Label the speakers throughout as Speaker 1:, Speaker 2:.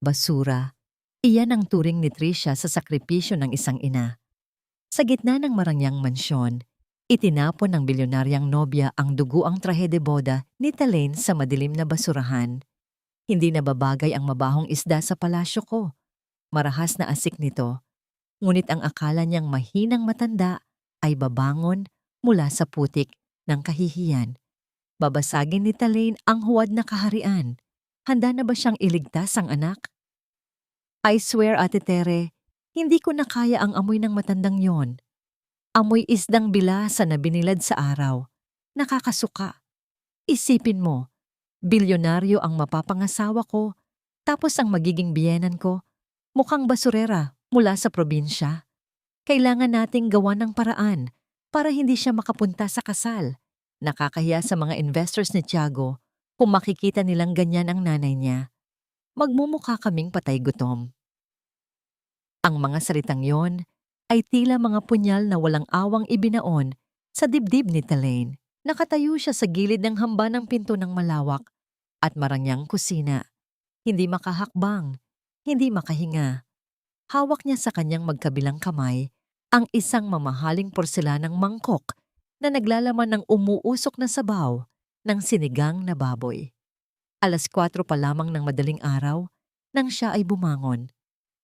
Speaker 1: basura. Iyan ang turing ni Tricia sa sakripisyo ng isang ina. Sa gitna ng marangyang mansyon, itinapon ng bilyonaryang nobya ang duguang trahe de boda ni Talaine sa madilim na basurahan. Hindi nababagay ang mabahong isda sa palasyo ko. Marahas na asik nito, ngunit ang akala niyang mahinang matanda ay babangon mula sa putik ng kahihiyan. Babasagin ni Talaine ang huwad na kaharian. Handa na ba siyang iligtas ang anak? I swear, Ate Tere, hindi ko na kaya ang amoy ng matandang yon. Amoy isdang bilasa na binilad sa araw. Nakakasuka. Isipin mo, bilyonaryo ang mapapangasawa ko, tapos ang magiging biyenan ko, mukhang basurera mula sa probinsya. Kailangan nating gawa ng paraan para hindi siya makapunta sa kasal. Nakakahiya sa mga investors ni Tiago kung makikita nilang ganyan ang nanay niya. Magmumukha kaming patay gutom. Ang mga salitang yon ay tila mga punyal na walang awang ibinaon sa dibdib ni Talaine. Nakatayo siya sa gilid ng hamba ng pinto ng malawak at marangyang kusina. Hindi makahakbang, hindi makahinga. Hawak niya sa kanyang magkabilang kamay ang isang mamahaling porselanang mangkok na naglalaman ng umuusok na sabaw ng sinigang na baboy. 4:00 pa lamang ng madaling araw nang siya ay bumangon.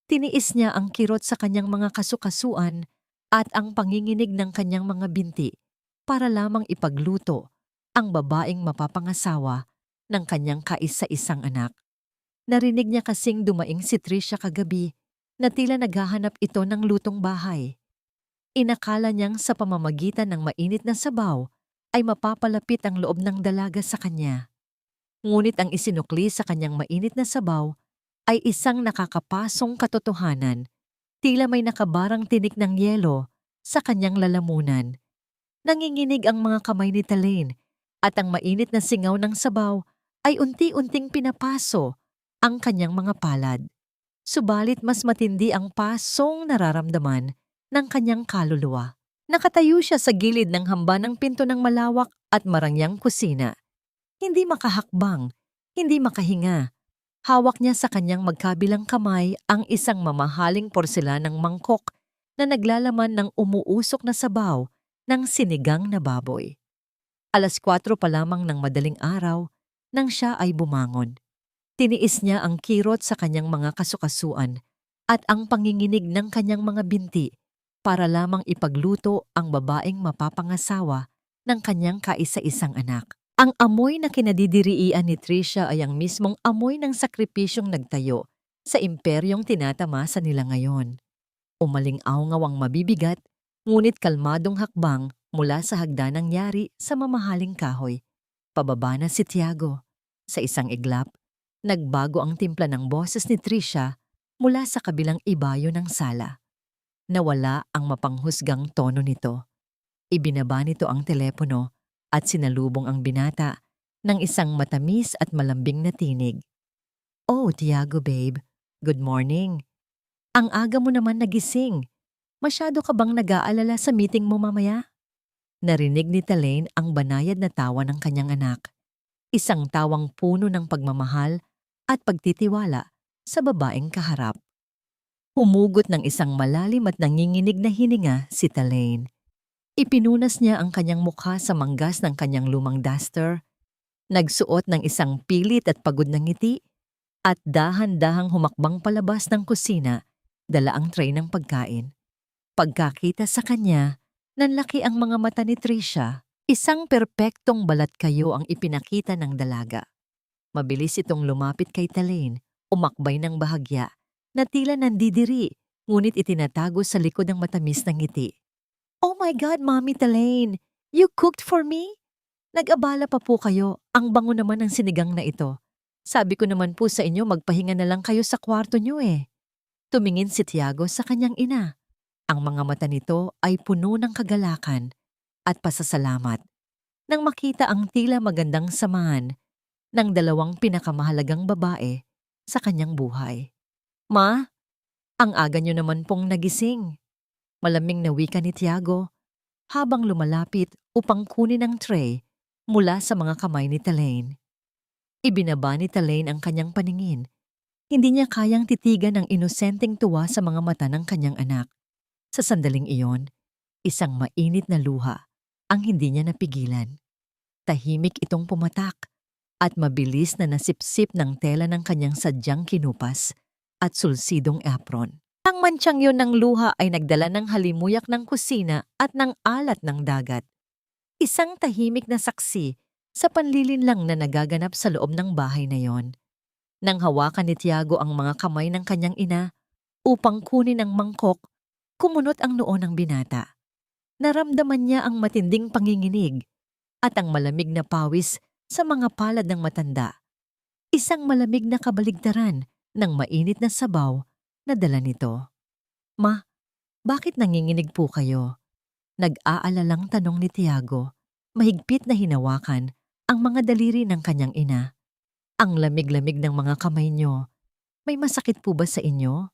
Speaker 1: Tiniis niya ang kirot sa kanyang mga kasukasuan at ang panginginig ng kanyang mga binti para lamang ipagluto ang babaeng mapapangasawa ng kanyang kaisa-isang anak. Narinig niya kasing dumaing si Tricia kagabi na tila naghahanap ito ng lutong bahay. Inakala niyang sa pamamagitan ng mainit na sabaw ay mapapalapit ang loob ng dalaga sa kanya. Ngunit ang isinukli sa kanyang mainit na sabaw ay isang nakakapasong katotohanan. Tila may nakabarang tinik ng yelo sa kanyang lalamunan. Nanginginig ang mga kamay ni Talaine at ang mainit na singaw ng sabaw ay unti-unting pinapaso ang kanyang mga palad. Subalit mas matindi ang pasong nararamdaman ng kanyang kaluluwa. Nakatayo siya sa gilid ng hamba ng pinto ng malawak at marangyang kusina. Hindi makahakbang, hindi makahinga. Hawak niya sa kanyang magkabilang kamay ang isang mamahaling porselanang mangkok na naglalaman ng umuusok na sabaw ng sinigang na baboy. 4:00 pa lamang ng madaling araw nang siya ay bumangon. Tiniis niya ang kirot sa kanyang mga kasukasuan at ang panginginig ng kanyang mga binti para lamang ipagluto ang babaeng mapapangasawa ng kanyang kaisa-isang anak. Ang amoy na kinadidirian ni Tricia ay ang mismong amoy ng sakripisyong nagtayo sa imperyong tinatamasa nila ngayon. Umaling-awngaw ang mabibigat, ngunit kalmadong hakbang mula sa hagdanang yari sa mamahaling kahoy. Pababa na si Tiago. Sa isang iglap, nagbago ang timpla ng boses ni Tricia mula sa kabilang ibayo ng sala. Nawala ang mapanghusgang tono nito. Ibinaba nito ang telepono at sinalubong ang binata ng isang matamis at malambing na tinig. "Oh, Tiago babe, good morning. Ang aga mo naman nagising. Masyado ka bang nag-aalala sa meeting mo mamaya?" Narinig ni Talaine ang banayad na tawa ng kanyang anak. Isang tawang puno ng pagmamahal at pagtitiwala sa babaeng kaharap. Humugot ng isang malalim at nanginginig na hininga si Talaine. Ipinunas niya ang kanyang mukha sa manggas ng kanyang lumang duster, nagsuot ng isang pilit at pagod na ngiti, at dahan-dahang humakbang palabas ng kusina, dala ang tray ng pagkain. Pagkakita sa kanya, nanlaki ang mga mata ni Tricia. Isang perpektong balat kayo ang ipinakita ng dalaga. Mabilis itong lumapit kay Talaine, umakbay ng bahagya, na tila nandidiri, ngunit itinatago sa likod ng matamis na ngiti. "Oh my God, Mommy Talaine! You cooked for me? Nag-abala pa po kayo, ang bango naman ng sinigang na ito. Sabi ko naman po sa inyo magpahinga na lang kayo sa kwarto niyo eh." Tumingin si Tiago sa kanyang ina. Ang mga mata nito ay puno ng kagalakan at pasasalamat nang makita ang tila magandang samahan ng dalawang pinakamahalagang babae sa kanyang buhay. "Ma, ang aga niyo naman pong nagising." Malamig na wika ni Tiago habang lumalapit upang kunin ang tray mula sa mga kamay ni Talaine. Ibinaba ni Talaine ang kanyang paningin Hindi niya kayang titigan ang inosenteng tuwa sa mga mata ng kanyang anak. Sa sandaling iyon, isang mainit na luha ang hindi niya napigilan. Tahimik itong pumatak at mabilis na nasipsip ng tela ng kanyang sadyang kinupas at sulsidong apron. Ang mantsang yun ng luha ay nagdala ng halimuyak ng kusina at ng alat ng dagat. Isang tahimik na saksi sa panlilinlang na nagaganap sa loob ng bahay na yon. Nang hawakan ni Tiago ang mga kamay ng kanyang ina upang kunin ang mangkok, kumunot ang noo ng binata. Naramdaman niya ang matinding panginginig at ang malamig na pawis sa mga palad ng matanda. Isang malamig na kabaligtaran ng mainit na sabaw na dala nito. Ma, bakit nanginginig po kayo? Nag-aalalang tanong ni Tiago, mahigpit na hinawakan ang mga daliri ng kanyang ina. Ang lamig-lamig ng mga kamay niyo. May masakit po ba sa inyo?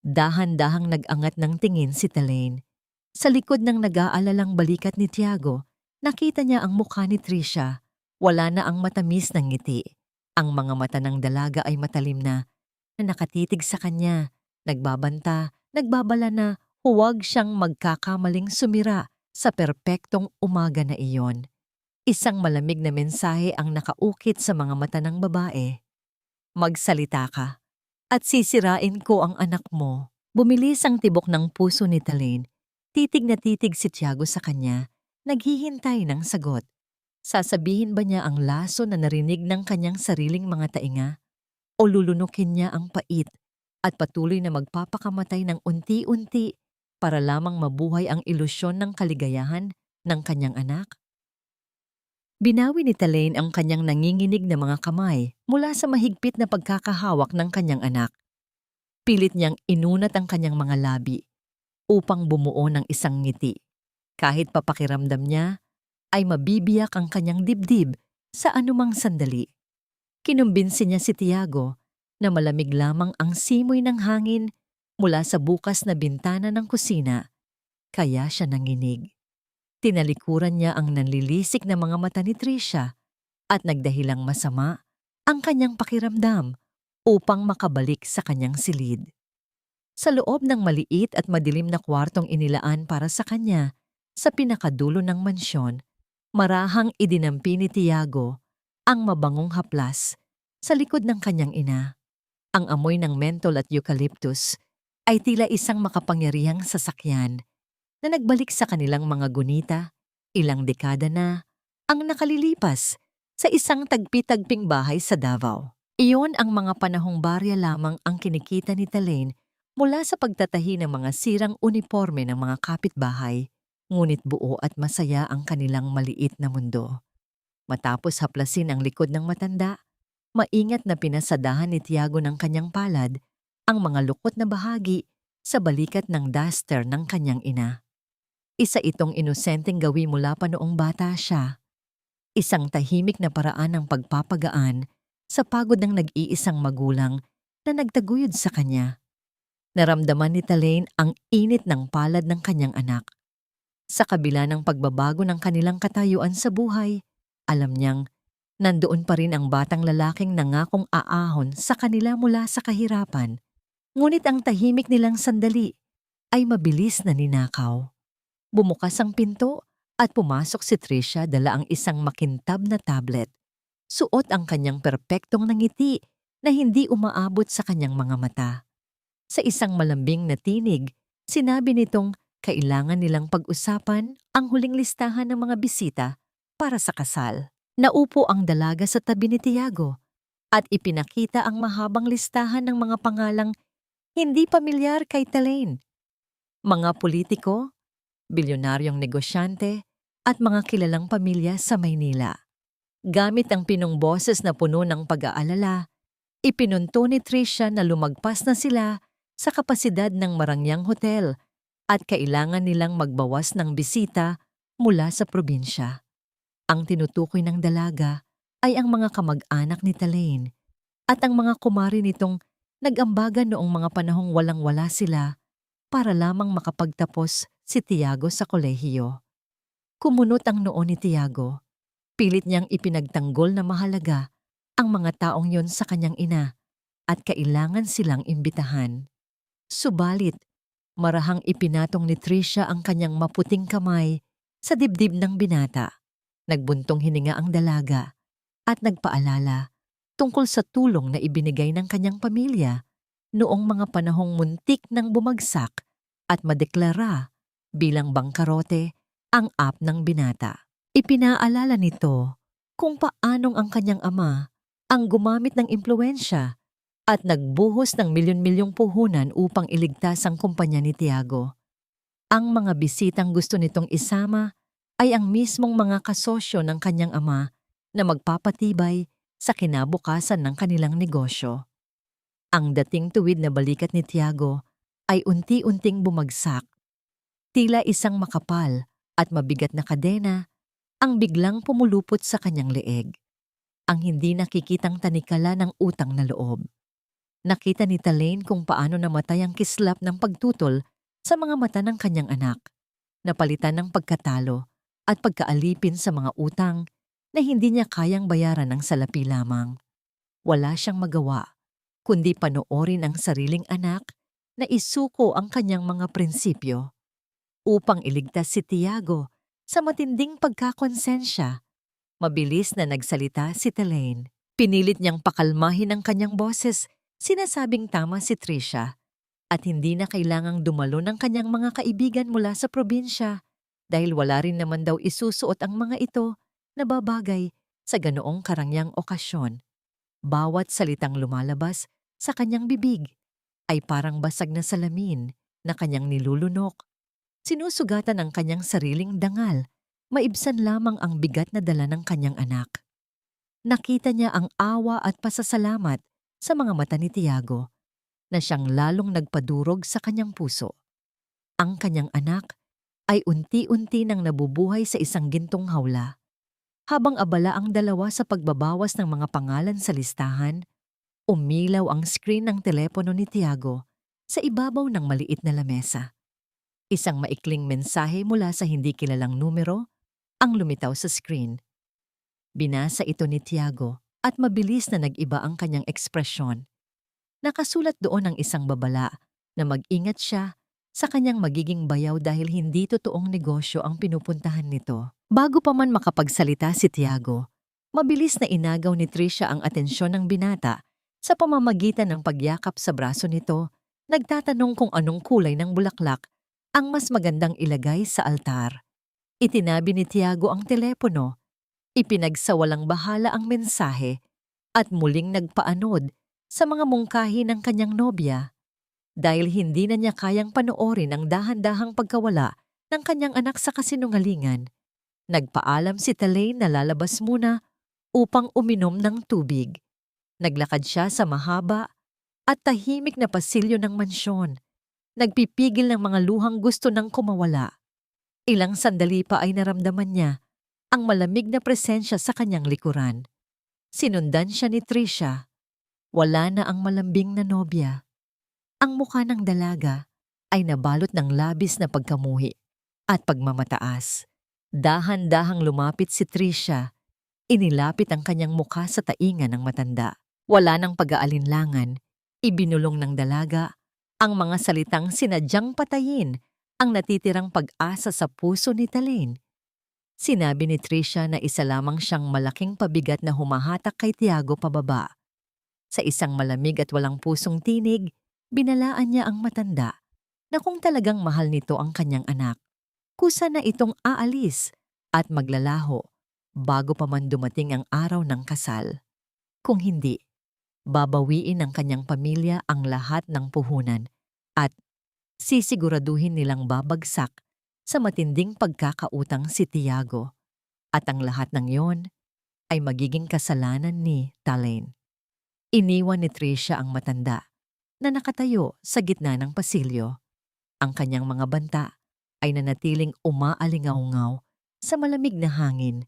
Speaker 1: Dahan-dahang nag-angat ng tingin si Talaine. Sa likod ng nag-aalalang balikat ni Tiago, nakita niya ang mukha ni Tricia. Wala na ang matamis ng ngiti. Ang mga mata ng dalaga ay matalim na nakatitig sa kanya, nagbabanta, nagbabala na huwag siyang magkakamaling sumira sa perpektong umaga na iyon. Isang malamig na mensahe ang nakaukit sa mga mata ng babae. Magsalita ka at sisirain ko ang anak mo. Bumilis ang tibok ng puso ni Talaine. Titig na titig si Tiago sa kanya, naghihintay ng sagot. Sasabihin ba niya ang laso na narinig ng kanyang sariling mga tainga? O lulunukin niya ang pait at patuloy na magpapakamatay ng unti-unti para lamang mabuhay ang ilusyon ng kaligayahan ng kanyang anak? Binawi ni Talaine ang kanyang nanginginig na mga kamay mula sa mahigpit na pagkakahawak ng kanyang anak. Pilit niyang inunat ang kanyang mga labi upang bumuo ng isang ngiti. Kahit papakiramdam niya, ay mabibiyak ang kanyang dibdib sa anumang sandali. Kinumbinsi niya si Tiago na malamig lamang ang simoy ng hangin mula sa bukas na bintana ng kusina, kaya siya nanginig. Tinalikuran niya ang nanlilisik na mga mata ni Tricia at nagdahilang masama ang kanyang pakiramdam upang makabalik sa kanyang silid. Sa loob ng maliit at madilim na kwartong inilaan para sa kanya sa pinakadulo ng mansyon, marahang idinampi ni Tiago ang mabangong haplas sa likod ng kanyang ina. Ang amoy ng mentol at eucalyptus ay tila isang makapangyarihang sasakyan na nagbalik sa kanilang mga gunita, ilang dekada na ang nakalilipas sa isang tagpi-tagping bahay sa Davao. Iyon ang mga panahong barya lamang ang kinikita ni Talaine mula sa pagtatahi ng mga sirang uniforme ng mga kapitbahay, ngunit buo at masaya ang kanilang maliit na mundo. Matapos haplasin ang likod ng matanda, maingat na pinasadahan ni Tiago ng kanyang palad ang mga lukot na bahagi sa balikat ng duster ng kanyang ina. Isa itong inosenteng gawi mula pa noong bata siya. Isang tahimik na paraan ng pagpapagaan sa pagod ng nag-iisang magulang na nagtaguyod sa kanya. Naramdaman ni Talaine ang init ng palad ng kanyang anak. Sa kabila ng pagbabago ng kanilang katayuan sa buhay, alam niyang nandoon pa rin ang batang lalaking nangakong aahon sa kanila mula sa kahirapan. Ngunit ang tahimik nilang sandali ay mabilis na ninakaw. Bumukas ang pinto at pumasok si Tricia dala ang isang makintab na tablet. Suot ang kanyang perpektong nangiti na hindi umaabot sa kanyang mga mata. Sa isang malambing na tinig, sinabi nitong kailangan nilang pag-usapan ang huling listahan ng mga bisita para sa kasal. Naupo ang dalaga sa tabi ni Tiago at ipinakita ang mahabang listahan ng mga pangalang hindi pamilyar kay Talaine. Mga politiko, bilyonaryong negosyante at mga kilalang pamilya sa Maynila. Gamit ang pinong boses na puno ng pag-aalala, ipinunto ni Tricia na lumagpas na sila sa kapasidad ng Marangyang Hotel at kailangan nilang magbawas ng bisita mula sa probinsya. Ang tinutukoy ng dalaga ay ang mga kamag-anak ni Talaine at ang mga kumari nitong nag-ambagan noong mga panahong walang-wala sila para lamang makapagtapos si Tiago sa kolehiyo. Kumunot ang noo ni Tiago. Pilit niyang ipinagtanggol na mahalaga ang mga taong yon sa kanyang ina at kailangan silang imbitahan. Subalit, marahang ipinatong ni Tricia ang kanyang maputing kamay sa dibdib ng binata. Nagbuntong hininga ang dalaga at nagpaalala tungkol sa tulong na ibinigay ng kanyang pamilya noong mga panahong muntik nang bumagsak at madeklara bilang bangkarote ang ng binata. Ipinaalala nito kung paanong ang kanyang ama ang gumamit ng impluwensya at nagbuhos ng milyon-milyong puhunan upang iligtas ang kumpanya ni Tiago. Ang mga bisitang gusto nitong isama ay ang mismong mga kasosyo ng kanyang ama na magpapatibay sa kinabukasan ng kanilang negosyo. Ang dating tuwid na balikat ni Tiago ay unti-unting bumagsak. Tila isang makapal at mabigat na kadena ang biglang pumulupot sa kanyang leeg. Ang hindi nakikitang tanikala ng utang na loob. Nakita ni Talaine kung paano namatay ang kislap ng pagtutol sa mga mata ng kanyang anak, napalitan ng pagkatalo at pagkaalipin sa mga utang na hindi niya kayang bayaran ng salapi lamang. Wala siyang magawa, kundi panoorin ang sariling anak na isuko ang kanyang mga prinsipyo. Upang iligtas si Tiago sa matinding pagkakonsensya, mabilis na nagsalita si Talaine. Pinilit niyang pakalmahin ang kanyang boses, sinasabing tama si Tricia at hindi na kailangang dumalo ng kanyang mga kaibigan mula sa probinsya dahil wala rin naman daw isusuot ang mga ito na babagay sa ganoong karangyang okasyon. Bawat salitang lumalabas sa kanyang bibig ay parang basag na salamin na kanyang nilulunok. Sinusugatan ang kanyang sariling dangal, maibsan lamang ang bigat na dala ng kanyang anak. Nakita niya ang awa at pasasalamat sa mga mata ni Tiago na siyang lalong nagpadurog sa kanyang puso. Ang kanyang anak ay unti-unti nang nabubuhay sa isang gintong hawla. Habang abala ang dalawa sa pagbabawas ng mga pangalan sa listahan, umilaw ang screen ng telepono ni Tiago sa ibabaw ng maliit na lamesa. Isang maikling mensahe mula sa hindi kilalang numero ang lumitaw sa screen. Binasa ito ni Tiago at mabilis na nag-iba ang kanyang ekspresyon. Nakasulat doon ang isang babala na mag-ingat siya sa kanyang magiging bayaw dahil hindi totoong negosyo ang pinupuntahan nito. Bago pa man makapagsalita si Tiago, mabilis na inagaw ni Tricia ang atensyon ng binata sa pamamagitan ng pagyakap sa braso nito, nagtatanong kung anong kulay ng bulaklak ang mas magandang ilagay sa altar. Itinabi ni Tiago ang telepono, ipinagsawalang bahala ang mensahe at muling nagpaanod sa mga mungkahi ng kanyang nobya. Dahil hindi na niya kayang panoorin ang dahan-dahang pagkawala ng kanyang anak sa kasinungalingan, nagpaalam si Talaine na lalabas muna upang uminom ng tubig. Naglakad siya sa mahaba at tahimik na pasilyo ng mansyon. Nagpipigil ng mga luhang gusto nang kumawala. Ilang sandali pa ay naramdaman niya ang malamig na presensya sa kanyang likuran. Sinundan siya ni Tricia. Wala na ang malambing na nobya. Ang mukha ng dalaga ay nabalot ng labis na pagkamuhi at pagmamataas. Dahan-dahang lumapit si Tricia. Inilapit ang kanyang mukha sa tainga ng matanda. Wala ng pag-aalinlangan. Ibinulong ng dalaga ang mga salitang sinadyang patayin ang natitirang pag-asa sa puso ni Talaine. Sinabi ni Tricia na isa lamang siyang malaking pabigat na humahatak kay Tiago pababa. Sa isang malamig at walang pusong tinig, binalaan niya ang matanda na kung talagang mahal nito ang kanyang anak, kusa na itong aalis at maglalaho bago pa man dumating ang araw ng kasal. Kung hindi, babawiin ng kanyang pamilya ang lahat ng puhunan at sisiguraduhin nilang babagsak sa matinding pagkakautang si Tiago. At ang lahat ng yon ay magiging kasalanan ni Talaine. Iniwan ni Tricia ang matanda na nakatayo sa gitna ng pasilyo. Ang kanyang mga banta ay nanatiling umaalingaw-ngaw sa malamig na hangin,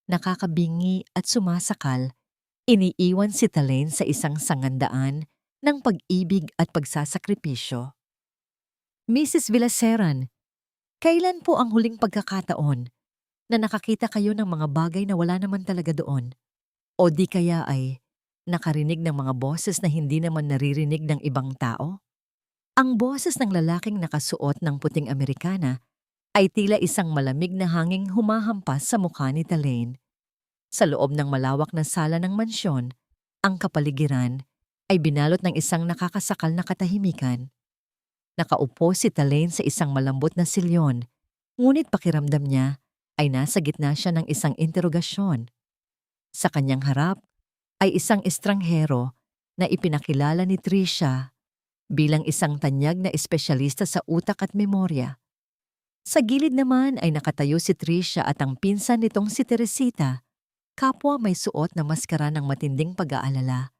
Speaker 1: nakakabingi at sumasakal. Iniiwan si Talaine sa isang sangandaan ng pag-ibig at pagsasakripisyo. Mrs. Villaseran, kailan po ang huling pagkakataon na nakakita kayo ng mga bagay na wala naman talaga doon? O di kaya ay nakarinig ng mga boses na hindi naman naririnig ng ibang tao? Ang boses ng lalaking nakasuot ng puting Amerikana ay tila isang malamig na hanging humahampas sa mukha ni Talaine. Sa loob ng malawak na sala ng mansyon, ang kapaligiran ay binalot ng isang nakakasakal na katahimikan. Nakaupo si Talaine sa isang malambot na silyon, ngunit pakiramdam niya ay nasa gitna siya ng isang interogasyon. Sa kanyang harap ay isang estranghero na ipinakilala ni Tricia bilang isang tanyag na espesyalista sa utak at memorya. Sa gilid naman ay nakatayo si Tricia at ang pinsan nitong si Teresita, kapwa may suot na maskara ng matinding pag-aalala,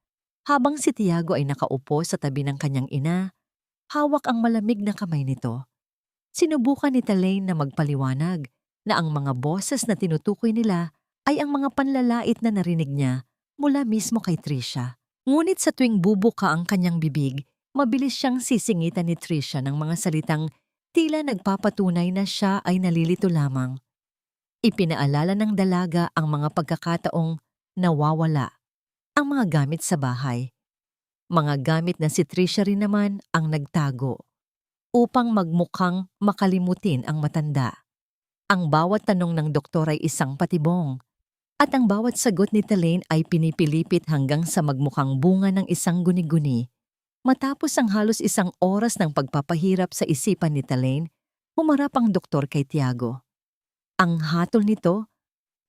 Speaker 1: habang si Tiago ay nakaupo sa tabi ng kanyang ina, hawak ang malamig na kamay nito. Sinubukan ni Talaine na magpaliwanag na ang mga boses na tinutukoy nila ay ang mga panlalait na narinig niya mula mismo kay Tricia. Ngunit sa tuwing bubuka ang kanyang bibig, mabilis siyang sisingitan ni Tricia ng mga salitang tila nagpapatunay na siya ay nalilito lamang. Ipinaalala ng dalaga ang mga pagkakataong nawawala ang mga gamit sa bahay. Mga gamit na si Tricia rin naman ang nagtago upang magmukhang makalimutin ang matanda. Ang bawat tanong ng doktor ay isang patibong at ang bawat sagot ni Talaine ay pinipilipit hanggang sa magmukhang bunga ng isang guni-guni. Matapos ang halos isang oras ng pagpapahirap sa isipan ni Talaine, humarap ang doktor kay Tiago. Ang hatol nito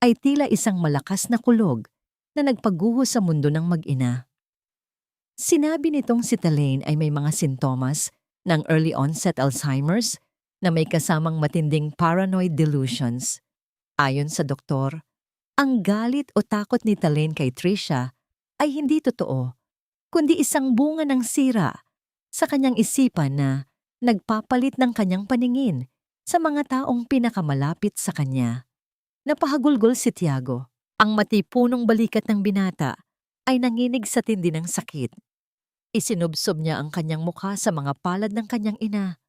Speaker 1: ay tila isang malakas na kulog na nagpaguho sa mundo ng mag-ina. Sinabi nitong si Talaine ay may mga sintomas ng early onset Alzheimer's na may kasamang matinding paranoid delusions. Ayon sa doktor, ang galit o takot ni Talaine kay Tricia ay hindi totoo, kundi isang bunga ng sira sa kanyang isipan na nagpapalit ng kanyang paningin sa mga taong pinakamalapit sa kanya. Napahagulgol si Tiago. Ang matipunong balikat ng binata ay nanginig sa tindi ng sakit. Isinubsob niya ang kanyang mukha sa mga palad ng kanyang ina.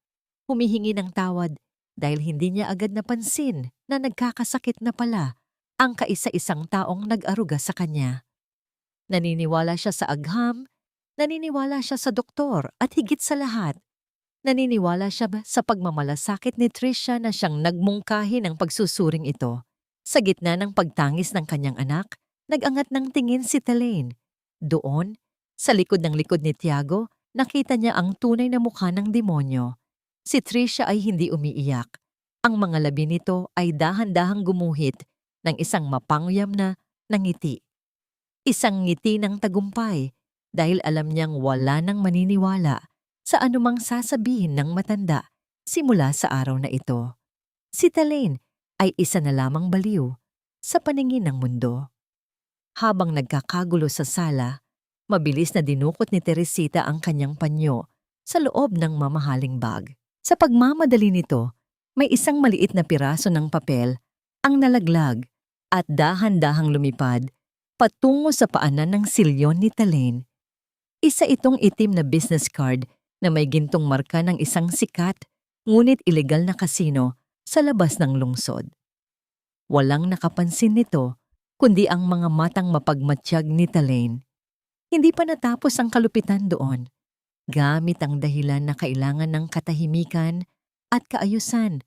Speaker 1: Humihingi ng tawad dahil hindi niya agad napansin na nagkakasakit na pala ang kaisa-isang taong nag-aruga sa kanya. Naniniwala siya sa agham, naniniwala siya sa doktor at higit sa lahat, naniniwala siya sa pagmamalasakit ni Tricia na siyang nagmungkahi ng pagsusuring ito. Sa gitna ng pagtangis ng kanyang anak, nag-angat ng tingin si Talaine. Doon, sa likod ni Tiago, nakita niya ang tunay na mukha ng demonyo. Si Tricia ay hindi umiiyak. Ang mga labi nito ay dahan-dahang gumuhit ng isang mapangyam na ngiti. Isang ngiti ng tagumpay dahil alam niyang wala nang maniniwala sa anumang sasabihin ng matanda simula sa araw na ito. Si Talaine ay isa na lamang baliw sa paningin ng mundo. Habang nagkakagulo sa sala, mabilis na dinukot ni Teresita ang kanyang panyo sa loob ng mamahaling bag. Sa pagmamadali nito, may isang maliit na piraso ng papel ang nalaglag at dahan-dahang lumipad patungo sa paanan ng silyon ni Talaine. Isa itong itim na business card na may gintong marka ng isang sikat ngunit ilegal na kasino sa labas ng lungsod. Walang nakapansin nito kundi ang mga matang mapagmatsyag ni Talaine. Hindi pa natapos ang kalupitan doon. Gamit ang dahilan na kailangan ng katahimikan at kaayusan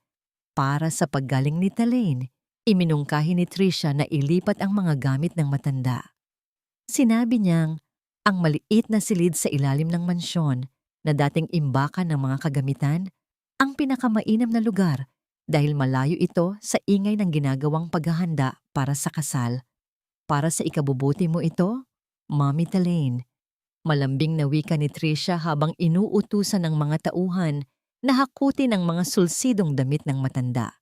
Speaker 1: para sa paggaling ni Talaine, iminungkahi ni Tricia na ilipat ang mga gamit ng matanda. Sinabi niyang ang maliit na silid sa ilalim ng mansyon na dating imbakan ng mga kagamitan ang pinakamainam na lugar dahil malayo ito sa ingay ng ginagawang paghahanda para sa kasal. Para sa ikabubuti mo ito, Mommy Talaine. Malambing na wika ni Tricia habang inuutusan ng mga tauhan na hakutin ang mga sulsidong damit ng matanda.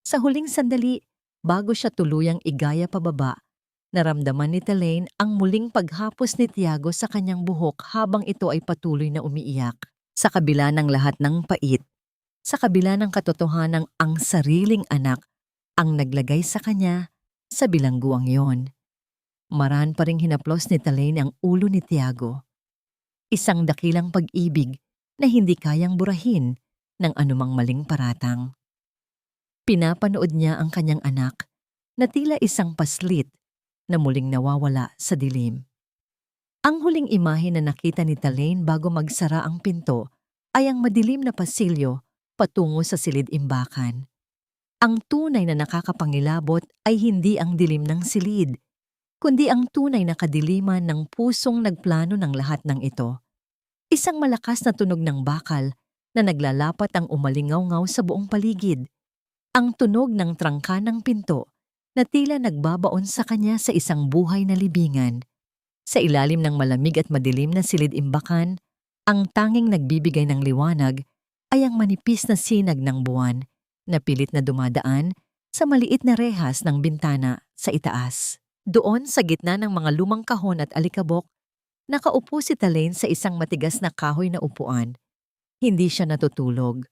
Speaker 1: Sa huling sandali, bago siya tuluyang igaya pababa, naramdaman ni Talaine ang muling paghapos ni Tiago sa kanyang buhok habang ito ay patuloy na umiiyak. Sa kabila ng lahat ng pait, sa kabila ng katotohanang ang sariling anak ang naglagay sa kanya sa bilangguang yon. Marahan pa ring hinaplos ni Talaine ang ulo ni Tiago. Isang dakilang pag-ibig na hindi kayang burahin ng anumang maling paratang. Pinapanood niya ang kanyang anak na tila isang paslit na muling nawawala sa dilim. Ang huling imahe na nakita ni Talaine bago magsara ang pinto ay ang madilim na pasilyo patungo sa silid-imbakan. Ang tunay na nakakapangilabot ay hindi ang dilim ng silid, kundi ang tunay na kadiliman ng pusong nagplano ng lahat ng ito. Isang malakas na tunog ng bakal na naglalapat ang umalingaw-ngaw sa buong paligid. Ang tunog ng trangka ng pinto na tila nagbabaon sa kanya sa isang buhay na libingan. Sa ilalim ng malamig at madilim na silid-imbakan, ang tanging nagbibigay ng liwanag ay ang manipis na sinag ng buwan na pilit na dumadaan sa maliit na rehas ng bintana sa itaas. Doon sa gitna ng mga lumang kahon at alikabok, nakaupo si Talaine sa isang matigas na kahoy na upuan. Hindi siya natutulog.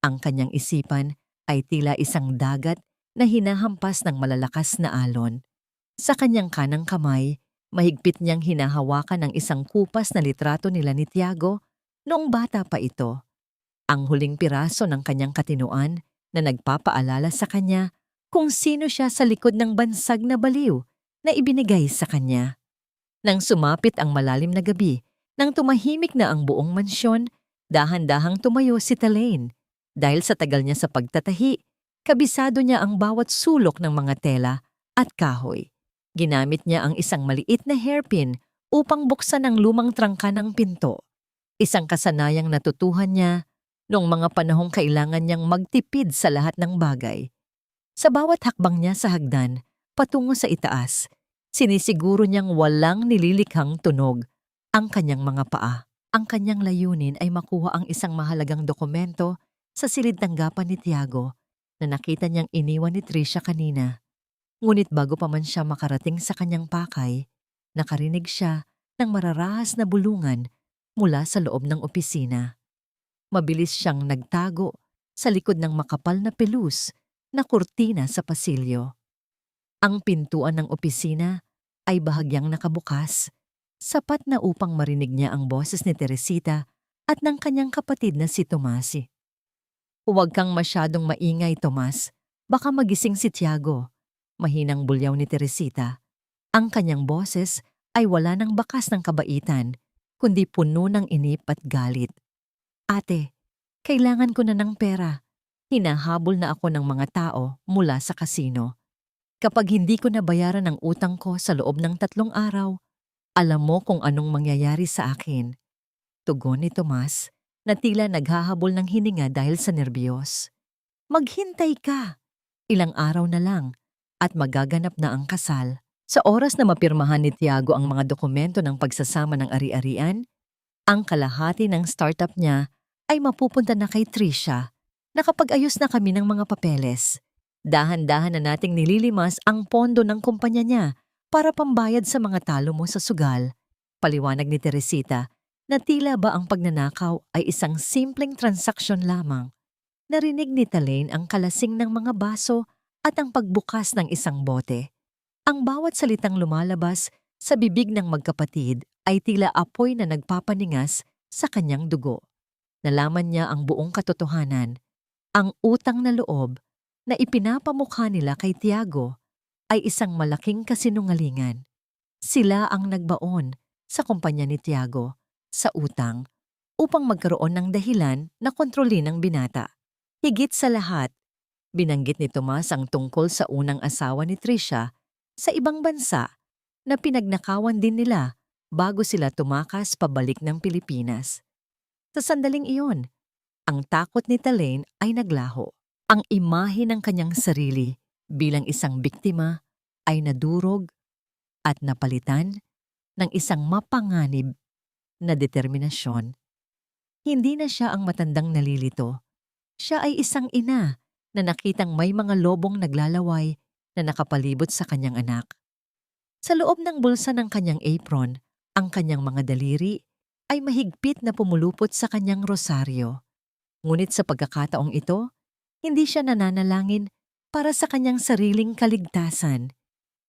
Speaker 1: Ang kanyang isipan ay tila isang dagat na hinahampas ng malalakas na alon. Sa kanyang kanang kamay, mahigpit niyang hinahawakan ang isang kupas na litrato nila ni Tiago noong bata pa ito. Ang huling piraso ng kanyang katinuan na nagpapaalala sa kanya kung sino siya sa likod ng bansag na baliw na ibinigay sa kanya. Nang sumapit ang malalim na gabi, nang tumahimik na ang buong mansyon, dahan-dahang tumayo si Talaine. Dahil sa tagal niya sa pagtatahi, kabisado niya ang bawat sulok ng mga tela at kahoy. Ginamit niya ang isang maliit na hairpin upang buksan ang lumang trangka ng pinto. Isang kasanayang natutuhan niya noong mga panahong kailangan niyang magtipid sa lahat ng bagay. Sa bawat hakbang niya sa hagdan, patungo sa itaas, sinisiguro niyang walang nililikhang tunog ang kanyang mga paa. Ang kanyang layunin ay makuha ang isang mahalagang dokumento sa silid tanggapan ni Tiago na nakita niyang iniwan ni Tricia kanina. Ngunit bago pa man siya makarating sa kanyang pakay, nakarinig siya ng mararahas na bulungan mula sa loob ng opisina. Mabilis siyang nagtago sa likod ng makapal na pelus na kurtina sa pasilyo. Ang pintuan ng opisina ay bahagyang nakabukas, sapat na upang marinig niya ang boses ni Teresita at ng kanyang kapatid na si Tomasi. "Huwag kang masyadong maingay, Tomas. Baka magising si Tiago." Mahinang bulyaw ni Teresita. Ang kanyang boses ay wala ng bakas ng kabaitan, kundi puno ng inip at galit. "Ate, kailangan ko na ng pera. Hinahabol na ako ng mga tao mula sa kasino. Kapag hindi ko nabayaran ang utang ko sa loob ng 3 araw, alam mo kung anong mangyayari sa akin." Tugon ni Tomas na tila naghahabol ng hininga dahil sa nerbiyos. "Maghintay ka. Ilang araw na lang at magaganap na ang kasal." Sa oras na mapirmahan ni Tiago ang mga dokumento ng pagsasama ng ari-arian, ang kalahati ng startup niya ay mapupunta na kay Tricia. "Nakapag-ayos na kami ng mga papeles. Dahan-dahan na nating nililimas ang pondo ng kumpanya niya para pambayad sa mga talo mo sa sugal." Paliwanag ni Teresita na tila ba ang pagnanakaw ay isang simpleng transaksyon lamang. Narinig ni Talaine ang kalasing ng mga baso at ang pagbukas ng isang bote. Ang bawat salitang lumalabas sa bibig ng magkapatid ay tila apoy na nagpapaningas sa kanyang dugo. Nalaman niya ang buong katotohanan. Ang utang na loob na ipinapamukha nila kay Tiago ay isang malaking kasinungalingan. Sila ang nagbaon sa kumpanya ni Tiago sa utang upang magkaroon ng dahilan na kontrolin ang binata. Higit sa lahat, binanggit ni Tomas ang tungkol sa unang asawa ni Tricia sa ibang bansa na pinagnakawan din nila bago sila tumakas pabalik ng Pilipinas. Sa sandaling iyon, ang takot ni Talaine ay naglaho. Ang imahe ng kanyang sarili bilang isang biktima ay nadurog at napalitan ng isang mapanganib na determinasyon. Hindi na siya ang matandang nalilito. Siya ay isang ina na nakitang may mga lobong naglalaway na nakapalibot sa kanyang anak. Sa loob ng bulsa ng kanyang apron, ang kanyang mga daliri ay mahigpit na pumulupot sa kanyang rosaryo. Ngunit sa pagkakataong ito, hindi siya nananalangin para sa kanyang sariling kaligtasan.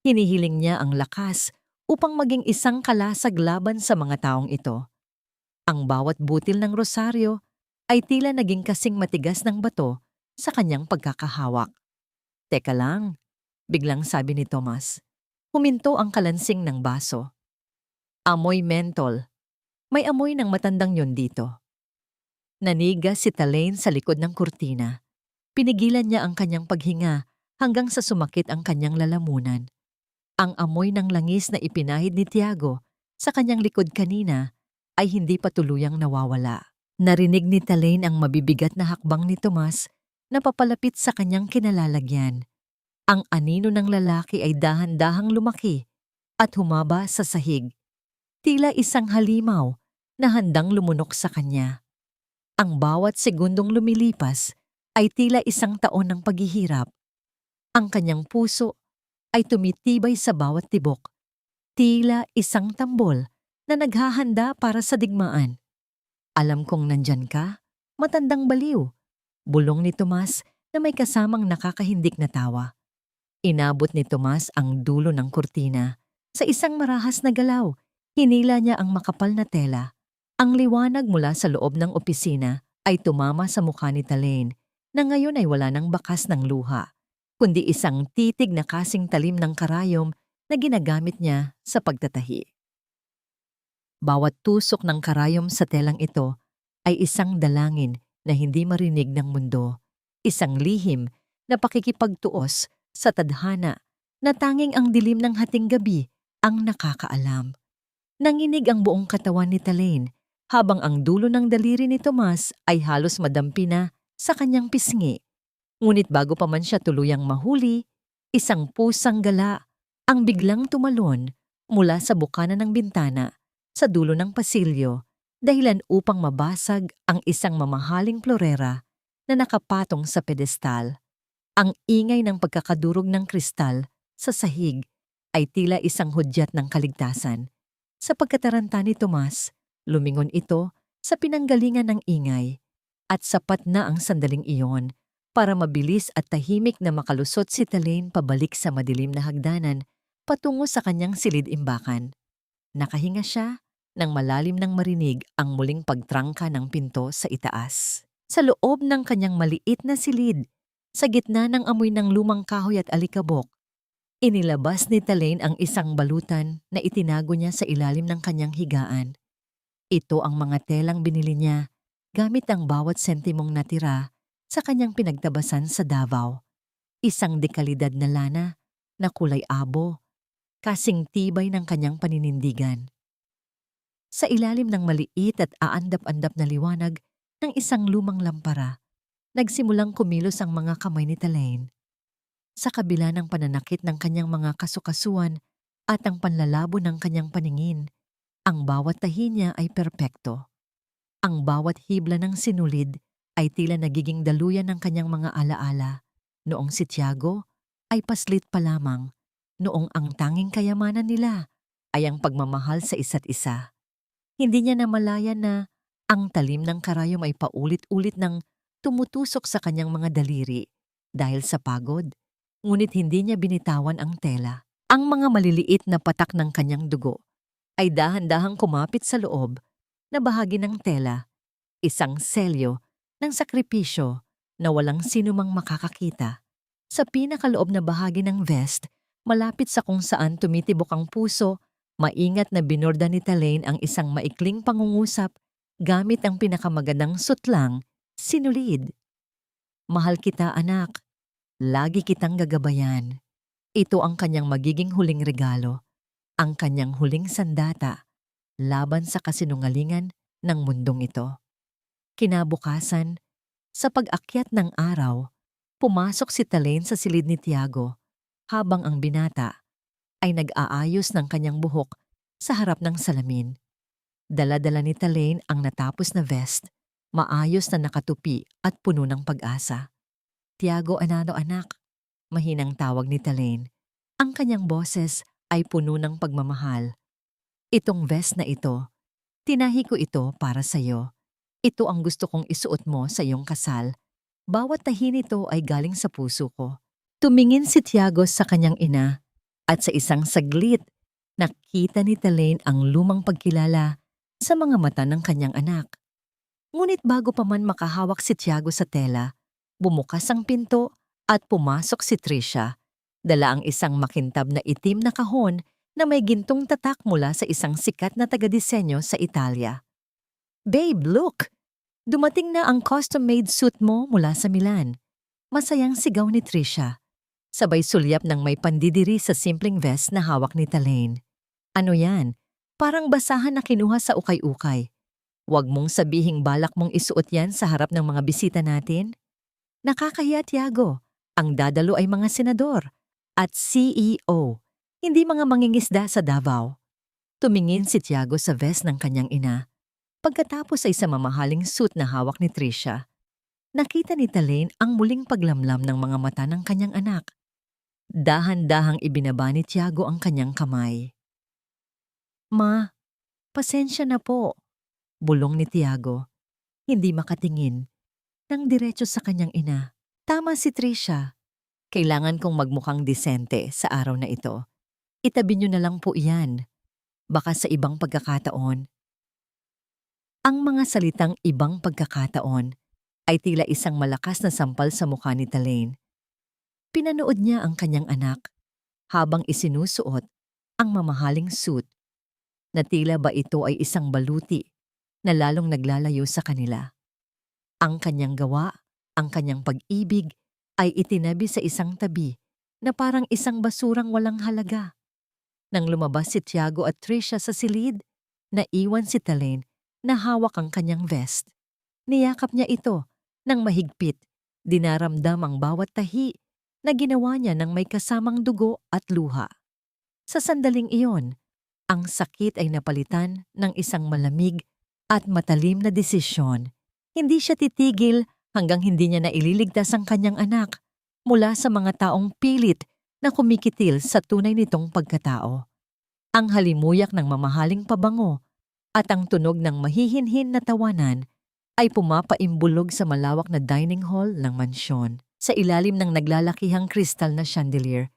Speaker 1: Hinihiling niya ang lakas upang maging isang kalasag laban sa mga taong ito. Ang bawat butil ng rosaryo ay tila naging kasing matigas ng bato sa kanyang pagkakahawak. "Teka lang," biglang sabi ni Tomas. Huminto ang kalansing ng baso. Amoy mentol. May amoy ng matandang yon dito. Nanigas si Talaine sa likod ng kurtina. Pinigilan niya ang kanyang paghinga hanggang sa sumakit ang kanyang lalamunan. Ang amoy ng langis na ipinahid ni Tiago sa kanyang likod kanina ay hindi pa tuluyang nawawala. Narinig ni Talaine ang mabibigat na hakbang ni Tomas na papalapit sa kanyang kinalalagyan. Ang anino ng lalaki ay dahan-dahang lumaki at humaba sa sahig. Tila isang halimaw na handang lumunok sa kanya. Ang bawat segundong lumilipas ay tila isang taon ng paghihirap. Ang kanyang puso ay tumitibay sa bawat tibok. Tila isang tambol na naghahanda para sa digmaan. Alam kong nandyan ka, matandang baliw. Bulong ni Tomas na may kasamang nakakahindik na tawa. Inabot ni Tomas ang dulo ng kurtina. Sa isang marahas na galaw, hinila niya ang makapal na tela. Ang liwanag mula sa loob ng opisina ay tumama sa mukha ni Talaine na ngayon ay wala ng bakas ng luha, kundi isang titig na kasing talim ng karayom na ginagamit niya sa pagtatahi. Bawat tusok ng karayom sa telang ito ay isang dalangin na hindi marinig ng mundo, isang lihim na pakikipagtuos sa tadhana na tanging ang dilim ng hating gabi ang nakakaalam. Nanginig ang buong katawan ni Talaine habang ang dulo ng daliri ni Tomas ay halos madampi na sa kanyang pisngi. Ngunit bago pa man siya tuluyang mahuli, isang pusang gala ang biglang tumalon mula sa bukana ng bintana sa dulo ng pasilyo dahilan upang mabasag ang isang mamahaling florera na nakapatong sa pedestal. Ang ingay ng pagkakadurog ng kristal sa sahig ay tila isang hudyat ng kaligtasan. Sa pagkataranta ni Tomas, lumingon ito sa pinanggalingan ng ingay at sapat na ang sandaling iyon para mabilis at tahimik na makalusot si Talaine pabalik sa madilim na hagdanan patungo sa kanyang silid-imbakan. Nakahinga siya nang malalim nang marinig ang muling pagtrangka ng pinto sa itaas. Sa loob ng kanyang maliit na silid, sa gitna ng amoy ng lumang kahoy at alikabok, inilabas ni Talaine ang isang balutan na itinago niya sa ilalim ng kanyang higaan. Ito ang mga telang binili niya gamit ang bawat sentimong natira sa kanyang pinagtabasan sa Davao. Isang dekalidad na lana na kulay abo, kasing tibay ng kanyang paninindigan. Sa ilalim ng maliit at aandap-andap na liwanag ng isang lumang lampara, nagsimulang kumilos ang mga kamay ni Talaine. Sa kabila ng pananakit ng kanyang mga kasukasuan at ang panlalabo ng kanyang paningin, ang bawat tahi niya ay perpekto. Ang bawat hibla ng sinulid ay tila nagiging daluyan ng kanyang mga alaala, noong si Tiago ay paslit pa lamang, noong ang tanging kayamanan nila ay ang pagmamahal sa isa't isa. Hindi niya namalayan na ang talim ng karayom ay paulit-ulit nang tumutusok sa kanyang mga daliri dahil sa pagod, ngunit hindi niya binitawan ang tela. Ang mga maliliit na patak ng kanyang dugo ay dahan-dahang kumapit sa loob na bahagi ng tela, isang selyo ng sakripisyo na walang sinumang makakakita. Sa pinakaloob na bahagi ng vest, malapit sa kung saan tumitibok ang puso, maingat na binorda ni Talaine ang isang maikling pangungusap gamit ang pinakamagandang sutlang, sinulid. Mahal kita, anak. Lagi kitang gagabayan. Ito ang kanyang magiging huling regalo, ang kanyang huling sandata laban sa kasinungalingan ng mundong ito. Kinabukasan, sa pag-akyat ng araw, pumasok si Talaine sa silid ni Tiago habang ang binata ay nag-aayos ng kanyang buhok sa harap ng salamin. Dala-dala ni Talaine ang natapos na vest, maayos na nakatupi at puno ng pag-asa. Tiago, anano anak? Mahinang tawag ni Talaine. Ang kanyang boses ay puno ng pagmamahal. Itong vest na ito, tinahi ko ito para sa'yo. Ito ang gusto kong isuot mo sa iyong kasal. Bawat tahi nito ay galing sa puso ko. Tumingin si Tiago sa kanyang ina at sa isang saglit, nakita ni Talaine ang lumang pagkilala sa mga mata ng kanyang anak. Ngunit bago pa man makahawak si Tiago sa tela, bumukas ang pinto at pumasok si Trisha. Dala ang isang makintab na itim na kahon na may gintong tatak mula sa isang sikat na taga-disenyo sa Italia. "Babe, look! Dumating na ang custom-made suit mo mula sa Milan." Masayang sigaw ni Trisha. Sabay sulyap ng may pandidiri sa simpleng vest na hawak ni Talaine. "Ano yan? Parang basahan na kinuha sa ukay-ukay. Huwag mong sabihing balak mong isuot yan sa harap ng mga bisita natin. Nakakahiya, Tiago. Ang dadalo ay mga senador at CEO, hindi mga mangingisda sa Davao." Tumingin si Tiago sa vest ng kanyang ina. Pagkatapos ay sa mamahaling suit na hawak ni Trisha, nakita ni Talaine ang muling paglamlam ng mga mata ng kanyang anak. Dahan-dahang ibinaba ni Tiago ang kanyang kamay. "Ma, pasensya na po," bulong ni Tiago, hindi makatingin, nang diretso sa kanyang ina. "Tama si Trisha. Kailangan kong magmukhang disente sa araw na ito. Itabi niyo na lang po iyan. Baka sa ibang pagkakataon." Ang mga salitang "ibang pagkakataon" ay tila isang malakas na sampal sa mukha ni Talaine. Pinanood niya ang kanyang anak habang isinusuot ang mamahaling suit na tila ba ito ay isang baluti na lalong naglalayo sa kanila. Ang kanyang gawa, ang kanyang pag-ibig ay itinabi sa isang tabi na parang isang basurang walang halaga. Nang lumabas si Tiago at Trisha sa silid, naiwan si Talaine na hawak ang kanyang vest. Niyakap niya ito ng mahigpit, dinaramdam ang bawat tahi na ginawa niya ng may kasamang dugo at luha. Sa sandaling iyon, ang sakit ay napalitan ng isang malamig at matalim na desisyon. Hindi siya titigil hanggang hindi niya naililigtas ang kanyang anak mula sa mga taong pilit na kumikitil sa tunay nitong pagkatao. Ang halimuyak ng mamahaling pabango at ang tunog ng mahihinhin na tawanan ay pumapaimbulog sa malawak na dining hall ng mansyon. Sa ilalim ng naglalakihang kristal na chandelier,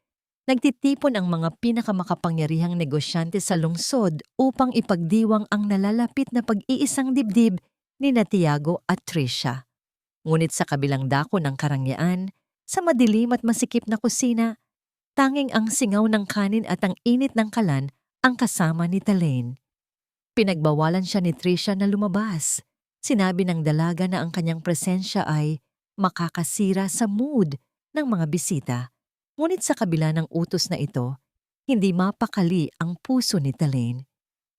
Speaker 1: nagtitipon ang mga pinakamakapangyarihang negosyante sa lungsod upang ipagdiwang ang nalalapit na pag-iisang dibdib ni Tiago at Trisha. Ngunit sa kabilang dako ng karangyaan, sa madilim at masikip na kusina, tanging ang singaw ng kanin at ang init ng kalan ang kasama ni Talaine. Pinagbawalan siya ni Trisha na lumabas. Sinabi ng dalaga na ang kanyang presensya ay makakasira sa mood ng mga bisita. Ngunit sa kabila ng utos na ito, hindi mapakali ang puso ni Talaine.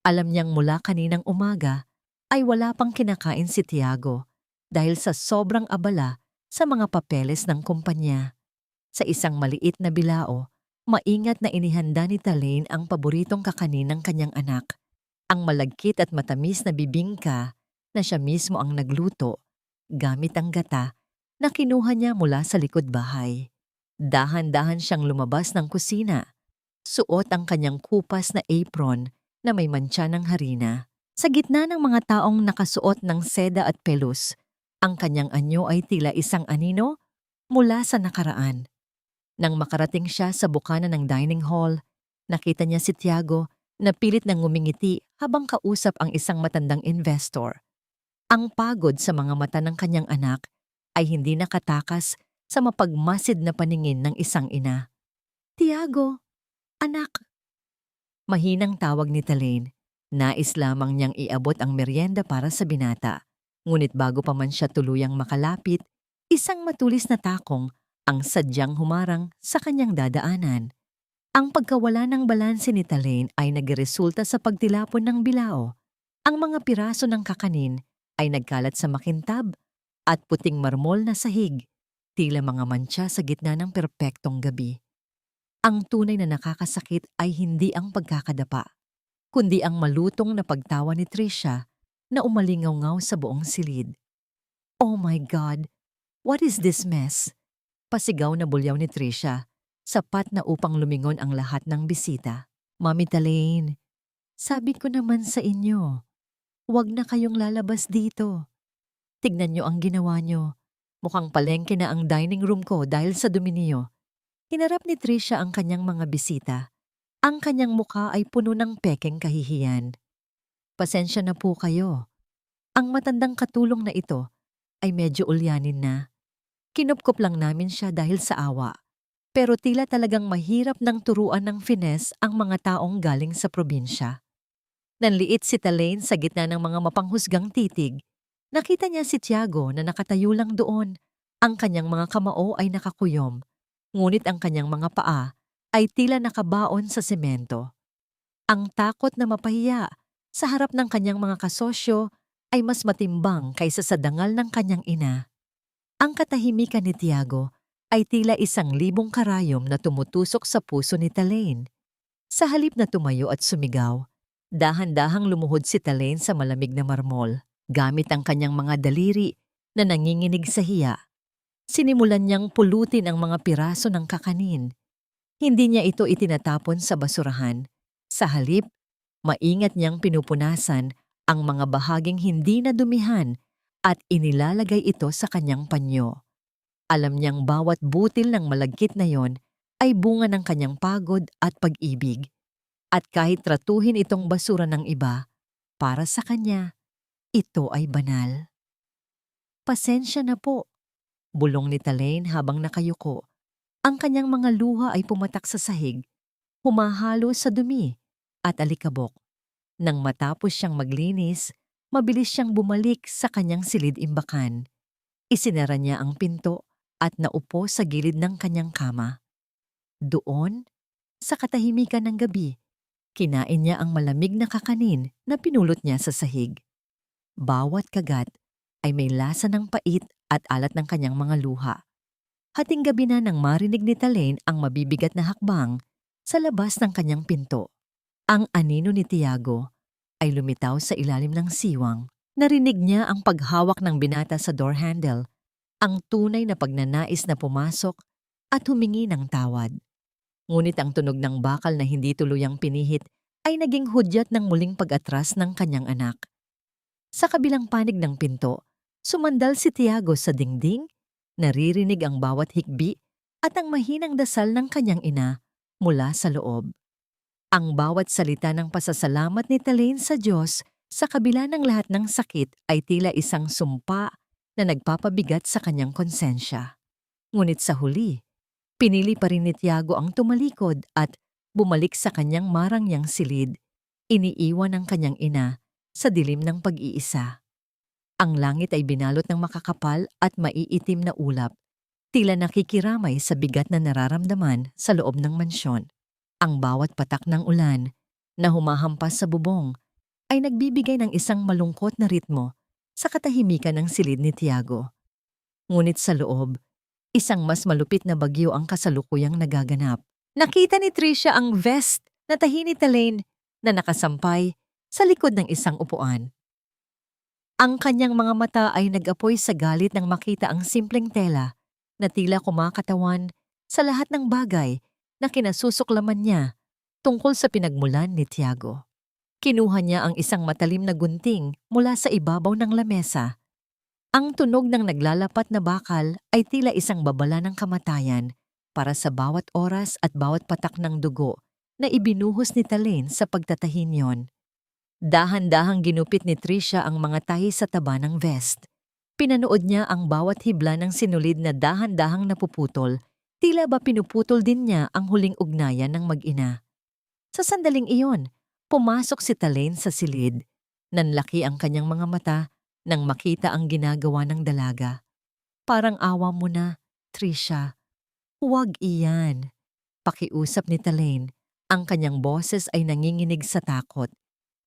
Speaker 1: Alam niyang mula kaninang umaga ay wala pang kinakain si Tiago dahil sa sobrang abala sa mga papeles ng kumpanya. Sa isang maliit na bilao, maingat na inihanda ni Talaine ang paboritong kakanin ng kanyang anak, ang malagkit at matamis na bibingka na siya mismo ang nagluto gamit ang gata na kinuha niya mula sa likod bahay. Dahan-dahan siyang lumabas ng kusina. Suot ang kanyang kupas na apron na may mantsa ng harina. Sa gitna ng mga taong nakasuot ng seda at pelus, ang kanyang anyo ay tila isang anino mula sa nakaraan. Nang makarating siya sa bukana ng dining hall, nakita niya si Tiago na pilit nang ngumingiti habang kausap ang isang matandang investor. Ang pagod sa mga mata ng kanyang anak ay hindi nakatakas sa mapagmasid na paningin ng isang ina. "Tiago, anak." Mahinang tawag ni Talaine. Nais lamang niyang iabot ang merienda para sa binata. Ngunit bago pa man siya tuluyang makalapit, isang matulis na takong ang sadyang humarang sa kanyang dadaanan. Ang pagkawala ng balanse ni Talaine ay nagresulta sa pagtilapon ng bilao. Ang mga piraso ng kakanin ay nagkalat sa makintab at puting marmol na sahig, tila mga mantsa sa gitna ng perpektong gabi. Ang tunay na nakakasakit ay hindi ang pagkakadapa, kundi ang malutong na pagtawa ni Trisha na umalingaw-ngaw sa buong silid. "Oh my God! What is this mess?" Pasigaw na bulyaw ni Trisha, sapat na upang lumingon ang lahat ng bisita. "Mami Talaine, sabi ko naman sa inyo, huwag na kayong lalabas dito. Tignan niyo ang ginawa niyo. Mukhang palengke na ang dining room ko dahil sa dumi niyo." Hinarap ni Trisha ang kanyang mga bisita. Ang kanyang mukha ay puno ng pekeng kahihiyan. "Pasensya na po kayo. Ang matandang katulong na ito ay medyo ulyanin na. Kinupkop lang namin siya dahil sa awa. pero tila talagang mahirap ng turuan ng finesse ang mga taong galing sa probinsya. Nanliit si Talaine sa gitna ng mga mapanghusgang titig. Nakita niya si Tiago na nakatayo lang doon. Ang kanyang mga kamao ay nakakuyom, ngunit ang kanyang mga paa ay tila nakabaon sa semento. Ang takot na mapahiya sa harap ng kanyang mga kasosyo ay mas matimbang kaysa sa dangal ng kanyang ina. Ang katahimikan ni Tiago ay tila 1,000 karayom na tumutusok sa puso ni Talaine. Sa halip na tumayo at sumigaw, dahan-dahang lumuhod si Talaine sa malamig na marmol gamit ang kanyang mga daliri na nanginginig sa hiya. Sinimulan niyang pulutin ang mga piraso ng kakanin. Hindi niya ito itinatapon sa basurahan. Sa halip, maingat niyang pinupunasan ang mga bahaging hindi nadumihan at inilalagay ito sa kanyang panyo. Alam niyang bawat butil ng malagkit na yon ay bunga ng kanyang pagod at pag-ibig. At kahit tratuhin itong basura ng iba, para sa kanya, ito ay banal. Pasensya na po, bulong ni Talaine habang nakayuko. Ang kanyang mga luha ay pumatak sa sahig, humahalo sa dumi at alikabok. Nang matapos siyang maglinis, mabilis siyang bumalik sa kanyang silid-imbakan. Isinara niya ang pinto at naupo sa gilid ng kanyang kama. Doon, sa katahimikan ng gabi, kinain niya ang malamig na kakanin na pinulot niya sa sahig. Bawat kagat ay may lasa ng pait at alat ng kanyang mga luha. Hating gabi na nang marinig ni Talaine ang mabibigat na hakbang sa labas ng kanyang pinto. Ang anino ni Tiago ay lumitaw sa ilalim ng siwang. Narinig niya ang paghawak ng binata sa door handle, ang tunay na pagnanais na pumasok at humingi ng tawad. Ngunit ang tunog ng bakal na hindi tuluyang pinihit ay naging hudyat ng muling pag-atras ng kanyang anak. Sa kabilang panig ng pinto, sumandal si Tiago sa dingding, naririnig ang bawat hikbi at ang mahinang dasal ng kanyang ina mula sa loob. Ang bawat salita ng pasasalamat ni Talaine sa Diyos sa kabila ng lahat ng sakit ay tila isang sumpa na nagpapabigat sa kanyang konsensya. Ngunit sa huli, pinili pa rin ni Tiago ang tumalikod at bumalik sa kanyang marangyang silid, iniiwan ang kanyang ina sa dilim ng pag-iisa. Ang langit ay binalot ng makakapal at maiitim na ulap, tila nakikiramay sa bigat na nararamdaman sa loob ng mansyon. Ang bawat patak ng ulan na humahampas sa bubong ay nagbibigay ng isang malungkot na ritmo sa katahimikan ng silid ni Tiago. Ngunit sa loob, isang mas malupit na bagyo ang kasalukuyang nagaganap. Nakita ni Tricia ang vest na tahi ni Talaine na nakasampay sa likod ng isang upuan. Ang kanyang mga mata ay nag-apoy sa galit nang makita ang simpleng tela na tila kumakatawan sa lahat ng bagay na kinasusuklaman niya tungkol sa pinagmulan ni Tiago. Kinuha niya ang isang matalim na gunting mula sa ibabaw ng lamesa. Ang tunog ng naglalapat na bakal ay tila isang babala ng kamatayan para sa bawat oras at bawat patak ng dugo na ibinuhos ni Talaine sa pagtatahin yon. Dahan-dahang ginupit ni Tricia ang mga tahi sa taba ng vest. Pinanood niya ang bawat hibla ng sinulid na dahan-dahang napuputol, tila ba pinuputol din niya ang huling ugnayan ng mag-ina. Sa sandaling iyon, pumasok si Talaine sa silid. Nanlaki ang kanyang mga mata nang makita ang ginagawa ng dalaga. Parang awa mo na, Tricia. Huwag iyan. Pakiusap ni Talaine. Ang kanyang boses ay nanginginig sa takot.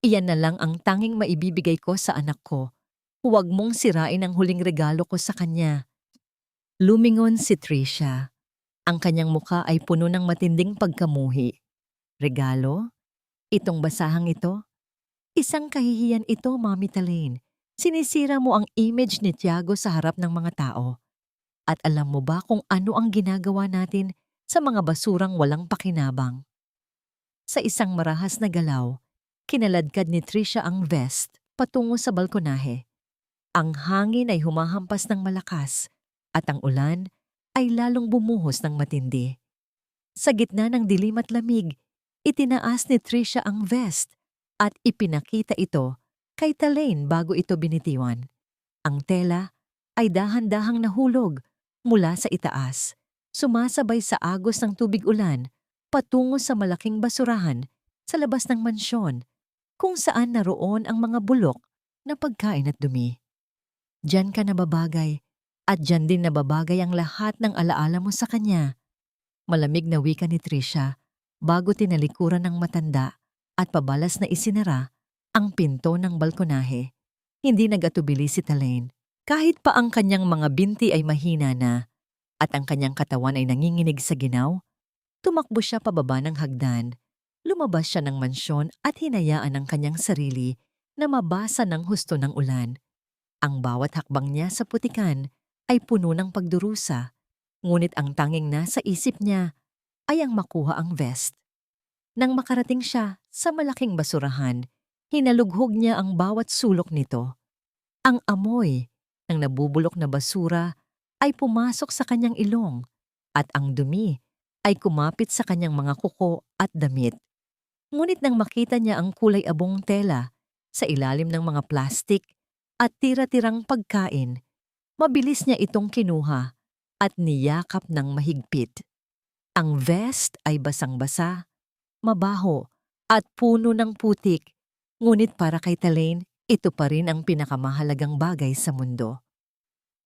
Speaker 1: Iyan na lang ang tanging maibibigay ko sa anak ko. Huwag mong sirain ang huling regalo ko sa kanya. Lumingon si Tricia. Ang kanyang muka ay puno ng matinding pagkamuhi. Regalo? Itong basahang ito? Isang kahihiyan ito, Mami Talaine. Sinisira mo ang image ni Tiago sa harap ng mga tao. At alam mo ba kung ano ang ginagawa natin sa mga basurang walang pakinabang? Sa isang marahas na galaw, kinaladkad ni Tricia ang vest patungo sa balkonahe. Ang hangin ay humahampas ng malakas at ang ulan ay lalong bumuhos ng matindi. Sa gitna ng dilim at lamig, itinaas ni Tricia ang vest at ipinakita ito kay Talaine bago ito binitiwan. Ang tela ay dahan-dahang nahulog mula sa itaas Sumasabay sa agos ng tubig-ulan patungo sa malaking basurahan sa labas ng mansyon kung saan naroon ang mga bulok na pagkain at dumi. Diyan ka nababagay at diyan din nababagay ang lahat ng alaala mo sa kanya. Malamig na wika ni Tricia bago tinalikuran ng matanda at pabalas na isinara ang pinto ng balkonahe. Hindi nagatubili si Talaine. Kahit pa ang kanyang mga binti ay mahina na at ang kanyang katawan ay nanginginig sa ginaw, tumakbo siya pababa ng hagdan. Lumabas siya ng mansyon at hinayaan ang kanyang sarili na mabasa ng husto ng ulan. Ang bawat hakbang niya sa putikan ay puno ng pagdurusa, ngunit ang tanging nasa isip niya ay ang makuha ang vest. Nang makarating siya sa malaking basurahan, hinalughog niya ang bawat sulok nito. Ang amoy ng nabubulok na basura ay pumasok sa kanyang ilong at ang dumi ay kumapit sa kanyang mga kuko at damit. Ngunit nang makita niya ang kulay abong tela sa ilalim ng mga plastik at tira-tirang pagkain, mabilis niya itong kinuha at niyakap ng mahigpit. Ang vest ay basang-basa, mabaho at puno ng putik, ngunit para kay Talaine, ito pa rin ang pinakamahalagang bagay sa mundo.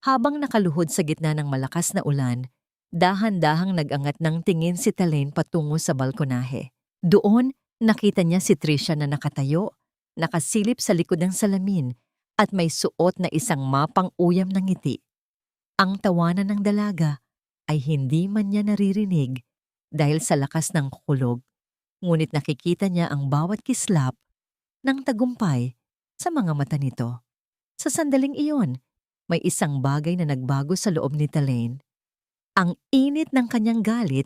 Speaker 1: Habang nakaluhod sa gitna ng malakas na ulan, dahan-dahang nag-angat ng tingin si Talaine patungo sa balkonahe. Doon, nakita niya si Tricia na nakatayo, nakasilip sa likod ng salamin at may suot na isang mapang uyam ng ngiti. Ang tawanan ng dalaga ay hindi man niya naririnig dahil sa lakas ng kukulog, ngunit nakikita niya ang bawat kislap ng tagumpay sa mga mata nito. Sa sandaling iyon, may isang bagay na nagbago sa loob ni Talaine. Ang init ng kanyang galit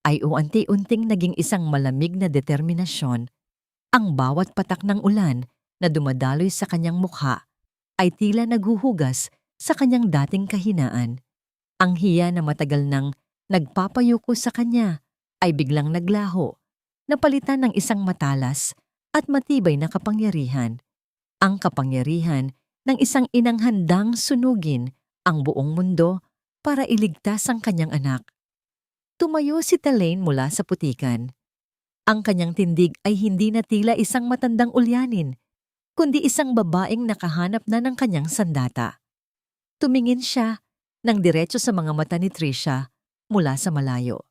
Speaker 1: ay unti-unting naging isang malamig na determinasyon. Ang bawat patak ng ulan na dumadaloy sa kanyang mukha ay tila naghuhugas sa kanyang dating kahinaan. Ang hiya na matagal nang nagpapayuko sa kanya ay biglang naglaho, napalitan ng isang matalas at matibay na kapangyarihan. Ang kapangyarihan ng isang inang handang sunugin ang buong mundo para iligtas ang kanyang anak. Tumayo si Talaine mula sa putikan. Ang kanyang tindig ay hindi na tila isang matandang ulyanin, kundi isang babaeng nakahanap na ng kanyang sandata. Tumingin siya ng diretso sa mga mata ni Tricia mula sa malayo.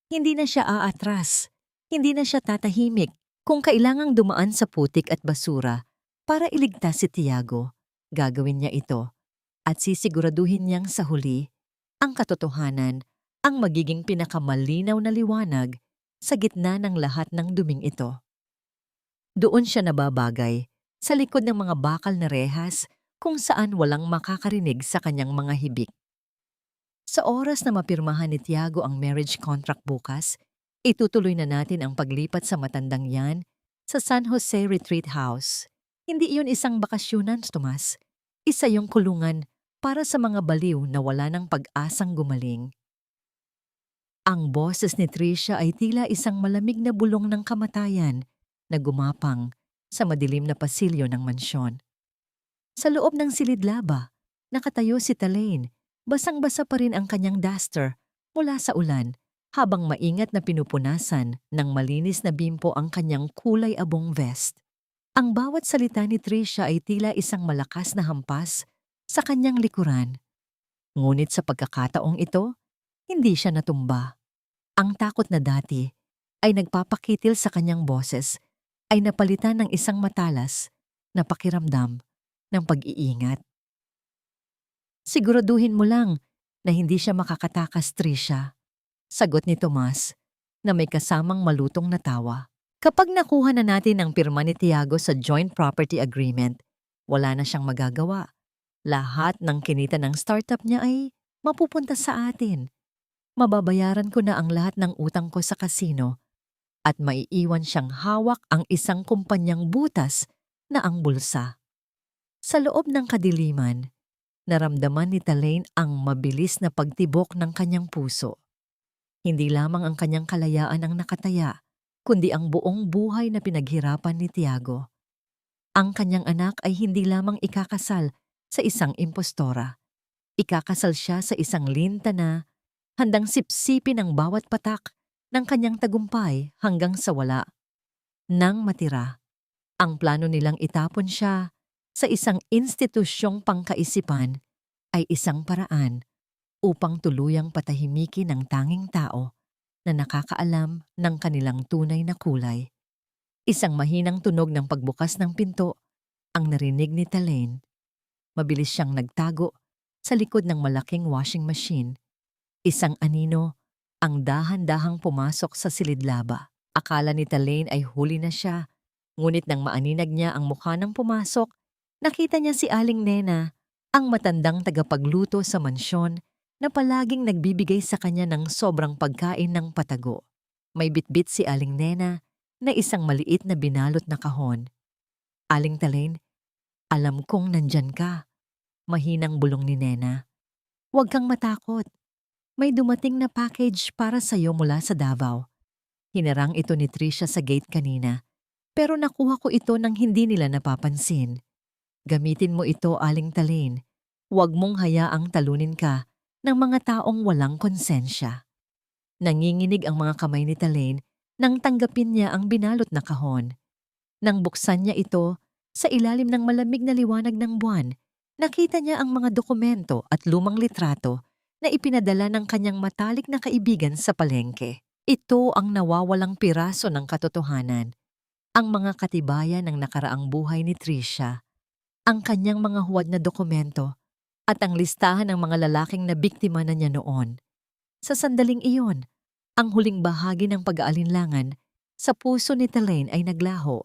Speaker 1: Hindi na siya aatras, hindi na siya tatahimik kung kailangang dumaan sa putik at basura para iligtas si Tiago. Gagawin niya ito at sisiguraduhin niyang sa huli ang katotohanan ang magiging pinakamalinaw na liwanag sa gitna ng lahat ng duming ito. Doon siya nababagay sa likod ng mga bakal na rehas kung saan walang makakarinig sa kanyang mga hibik. Sa oras na mapirmahan ni Tiago ang marriage contract bukas, itutuloy na natin ang paglipat sa matandang yan sa San Jose Retreat House. Hindi iyon isang bakasyonan, Tomas. Isa yung kulungan para sa mga baliw na wala ng pag-asang gumaling. Ang boses ni Tricia ay tila isang malamig na bulong ng kamatayan na gumapang sa madilim na pasilyo ng mansyon. Sa loob ng silid-laba, nakatayo si Talaine. Basang-basa pa rin ang kanyang duster mula sa ulan habang maingat na pinupunasan ng malinis na bimpo ang kanyang kulay abong vest. Ang bawat salita ni Tricia ay tila isang malakas na hampas sa kanyang likuran. Ngunit sa pagkakataong ito, hindi siya natumba. Ang takot na dati ay nagpapakitil sa kanyang boses ay napalitan ng isang matalas na pakiramdam ng pag-iingat. Siguraduhin mo lang na hindi siya makakatakas, Tricia, sagot ni Tomas na may kasamang malutong na tawa. Kapag nakuha na natin ang pirma ni Tiago sa joint property agreement, wala na siyang magagawa. Lahat ng kinita ng startup niya ay mapupunta sa atin. Mababayaran ko na ang lahat ng utang ko sa kasino at maiiwan siyang hawak ang isang kumpanyang butas na ang bulsa. Sa loob ng kadiliman, naramdaman ni Talaine ang mabilis na pagtibok ng kanyang puso. Hindi lamang ang kanyang kalayaan ang nakataya, kundi ang buong buhay na pinaghirapan ni Tiago. Ang kanyang anak ay hindi lamang ikakasal sa isang impostora. Ikakasal siya sa isang lintana handang sipsipin ang bawat patak ng kanyang tagumpay hanggang sa wala nang matira. Ang plano nilang itapon siya sa isang institusyong pangkaisipan ay isang paraan upang tuluyang patahimikin ang tanging tao na nakakaalam ng kanilang tunay na kulay. Isang mahinang tunog ng pagbukas ng pinto ang narinig ni Talaine. Mabilis siyang nagtago sa likod ng malaking washing machine. Isang anino ang dahan-dahang pumasok sa silidlaba. Akala ni Talaine ay huli na siya, ngunit nang maaninag niya ang mukha ng pumasok, nakita niya si Aling Nena, ang matandang tagapagluto sa mansyon na palaging nagbibigay sa kanya ng sobrang pagkain ng patago. May bitbit si Aling Nena na isang maliit na binalot na kahon. "Aling Talaine, alam kong nandyan ka," mahinang bulong ni Nena. "Huwag kang matakot. May dumating na package para sa'yo mula sa Davao." Hinarang ito ni Tricia sa gate kanina, pero nakuha ko ito nang hindi nila napapansin. "Gamitin mo ito, Aling Talaine. Huwag mong hayaang talunin ka ng mga taong walang konsensya." Nanginginig ang mga kamay ni Talaine nang tanggapin niya ang binalot na kahon. Nang buksan niya ito, sa ilalim ng malamig na liwanag ng buwan, nakita niya ang mga dokumento at lumang litrato na ipinadala ng kanyang matalik na kaibigan sa palengke. Ito ang nawawalang piraso ng katotohanan, ang mga katibayan ng nakaraang buhay ni Tricia, ang kanyang mga huwad na dokumento at ang listahan ng mga lalaking na biktima na niya noon. Sa sandaling iyon, ang huling bahagi ng pag-aalinlangan sa puso ni Talaine ay naglaho.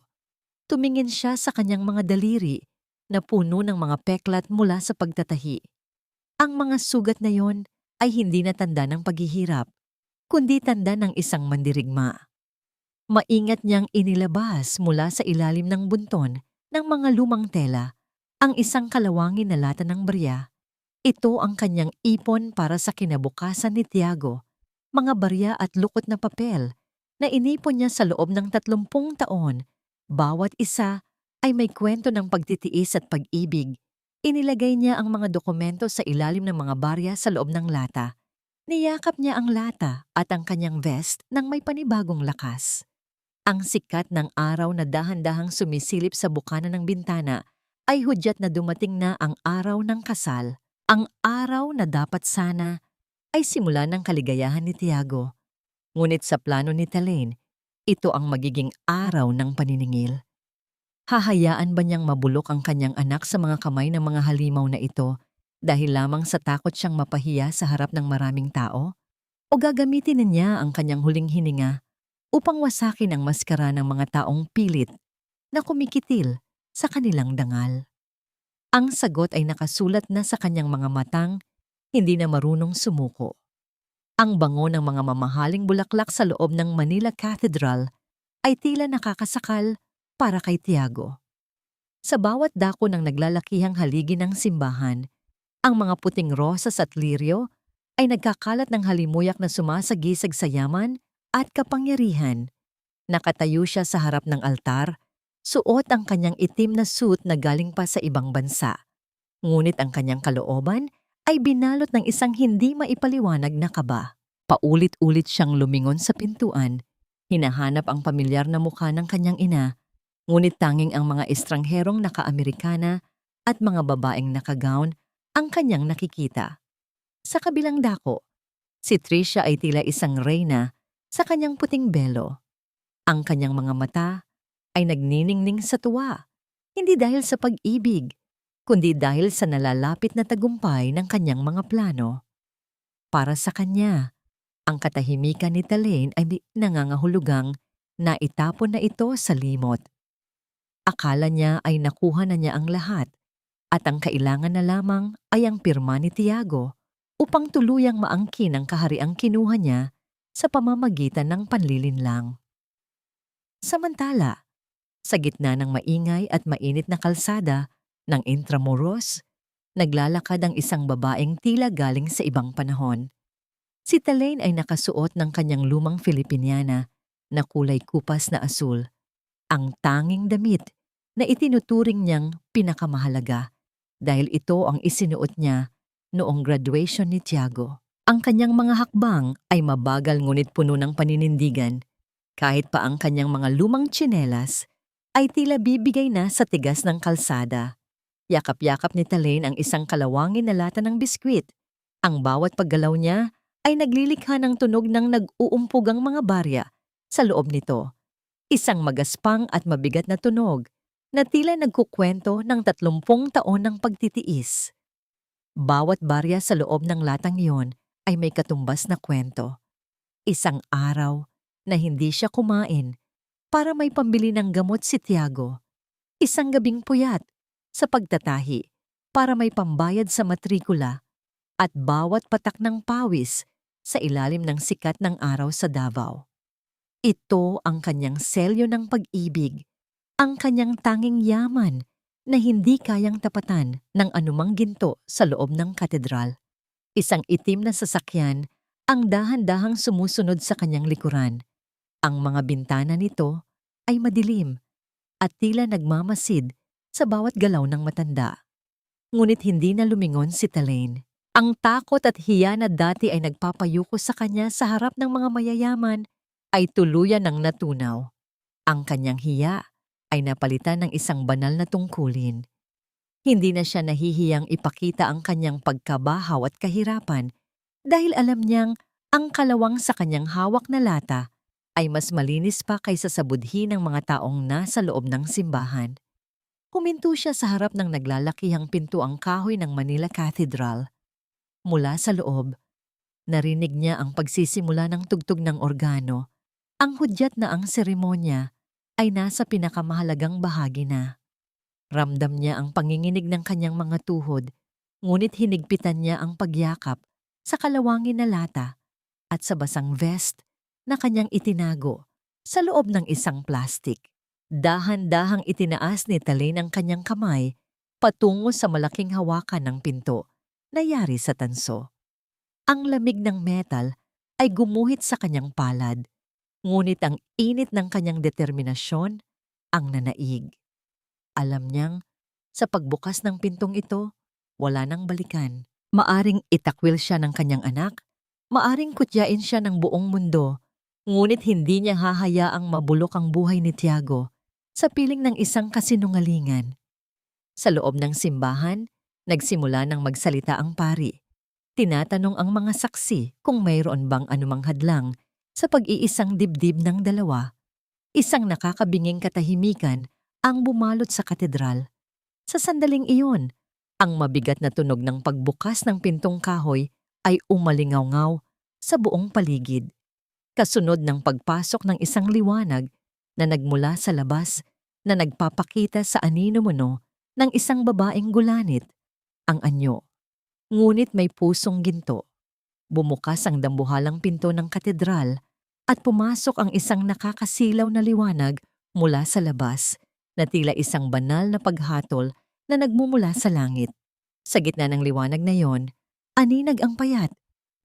Speaker 1: Tumingin siya sa kanyang mga daliri na puno ng mga peklat mula sa pagtatahi. Ang mga sugat na yon ay hindi na tanda ng paghihirap, kundi tanda ng isang mandirigma. Maingat niyang inilabas mula sa ilalim ng bunton ng mga lumang tela ang isang kalawangin na lata ng barya. Ito ang kanyang ipon para sa kinabukasan ni Tiago, mga barya at lukot na papel na inipon niya sa loob ng 30 taon. Bawat isa ay may kwento ng pagtitiis at pag-ibig. Inilagay niya ang mga dokumento sa ilalim ng mga barya sa loob ng lata. Niyakap niya ang lata at ang kanyang vest nang may panibagong lakas. Ang sikat ng araw na dahan-dahang sumisilip sa bukana ng bintana ay hudyat na dumating na ang araw ng kasal. Ang araw na dapat sana ay simula ng kaligayahan ni Tiago. Ngunit sa plano ni Talaine, ito ang magiging araw ng paniningil. Hahayaan ba niyang mabulok ang kanyang anak sa mga kamay ng mga halimaw na ito dahil lamang sa takot siyang mapahiya sa harap ng maraming tao? O gagamitin niya ang kanyang huling hininga upang wasakin ang maskara ng mga taong pilit na kumikitil sa kanilang dangal? Ang sagot ay nakasulat na sa kanyang mga matang, hindi na marunong sumuko. Ang bango ng mga mamahaling bulaklak sa loob ng Manila Cathedral ay tila nakakasakal para kay Tiago. Sa bawat dako ng naglalakihang haligi ng simbahan, ang mga puting rosas at liryo ay nagkakalat ng halimuyak na sumasagisag sa yaman at kapangyarihan. Nakatayo siya sa harap ng altar, suot ang kanyang itim na suit na galing pa sa ibang bansa. Ngunit ang kanyang kalooban ay binalot ng isang hindi maipaliwanag na kaba. Paulit-ulit siyang lumingon sa pintuan, hinahanap ang pamilyar na mukha ng kanyang ina, ngunit tanging ang mga estrangherong naka-Amerikana at mga babaeng naka-gown ang kanyang nakikita. Sa kabilang dako, si Tricia ay tila isang reyna sa kanyang puting belo. Ang kanyang mga mata ay nagniningning sa tuwa, hindi dahil sa pag-ibig, kundi dahil sa nalalapit na tagumpay ng kanyang mga plano. Para sa kanya, ang katahimikan ni Talaine ay nangangahulugang na itapon na ito sa limot. Akala niya ay nakuha na niya ang lahat at ang kailangan na lamang ay ang pirma ni Tiago upang tuluyang maangkin ang kahariang kinuha niya sa pamamagitan ng panlilinlang. Samantala, sa gitna ng maingay at mainit na kalsada ng Intramuros, naglalakad ang isang babaeng tila galing sa ibang panahon. Si Talaine ay nakasuot ng kanyang lumang Filipiniana na kulay kupas na asul, ang tanging damit na itinuturing niyang pinakamahalaga dahil ito ang isinuot niya noong graduation ni Tiago. Ang kanyang mga hakbang ay mabagal ngunit puno ng paninindigan, kahit pa ang kanyang mga lumang tsinelas ay tila bibigay na sa tigas ng kalsada. Yakap-yakap ni Talaine ang isang kalawangin na lata ng biskwit. Ang bawat paggalaw niya ay naglilikha ng tunog ng nag-uumpugang mga barya sa loob nito. Isang magaspang at mabigat na tunog na tila nagkukwento ng 30 taon ng pagtitiis. Bawat barya sa loob ng latang iyon ay may katumbas na kwento. Isang araw na hindi siya kumain para may pambili ng gamot si Tiago. Isang gabing puyat sa pagtatahi para may pambayad sa matrikula at bawat patak ng pawis sa ilalim ng sikat ng araw sa Davao. Ito ang kanyang selyo ng pag-ibig, ang kanyang tanging yaman na hindi kayang tapatan ng anumang ginto sa loob ng katedral. Isang itim na sasakyan ang dahan-dahang sumusunod sa kanyang likuran. Ang mga bintana nito ay madilim at tila nagmamasid sa bawat galaw ng matanda. Ngunit hindi na lumingon si Talaine. Ang takot at hiya na dati ay nagpapayuko sa kanya sa harap ng mga mayayaman ay tuluyan ng natunaw. Ang kanyang hiya ay napalitan ng isang banal na tungkulin. Hindi na siya nahihiyang ipakita ang kanyang pagkabahaw at kahirapan dahil alam niyang ang kalawang sa kanyang hawak na lata ay mas malinis pa kaysa sa budhi ng mga taong nasa loob ng simbahan. Huminto siya sa harap ng naglalakihang pintuang kahoy ng Manila Cathedral. Mula sa loob, narinig niya ang pagsisimula ng tugtog ng organo. Ang hudyat na ang seremonya ay nasa pinakamahalagang bahagi na. Ramdam niya ang panginginig ng kanyang mga tuhod, ngunit hinigpitan niya ang pagyakap sa kalawangin na lata at sa basang vest na kanyang itinago sa loob ng isang plastik. Dahan-dahang itinaas ni Talaine ang kanyang kamay patungo sa malaking hawakan ng pinto na yari sa tanso. Ang lamig ng metal ay gumuhit sa kanyang palad, ngunit ang init ng kanyang determinasyon ang nanaig. Alam niyang sa pagbukas ng pintong ito, wala nang balikan. Maaring itakwil siya ng kanyang anak, maaring kutyain siya ng buong mundo, ngunit hindi niya hahayaang mabulok ang buhay ni Tiago sa piling ng isang kasinungalingan. Sa loob ng simbahan, nagsimula ng magsalita ang pari. Tinatanong ang mga saksi kung mayroon bang anumang hadlang sa pag-iisang dibdib ng dalawa. Isang nakakabinging katahimikan ang bumalot sa katedral. Sa sandaling iyon, ang mabigat na tunog ng pagbukas ng pintong kahoy ay umalingaw-ngaw sa buong paligid. Kasunod ng pagpasok ng isang liwanag na nagmula sa labas na nagpapakita sa anino-muno ng isang babaeng gulanit, ang anyo. Ngunit may pusong ginto. Bumukas ang dambuhalang pinto ng katedral at pumasok ang isang nakakasilaw na liwanag mula sa labas na tila isang banal na paghatol na nagmumula sa langit. Sa gitna ng liwanag na yon, aninag ang payat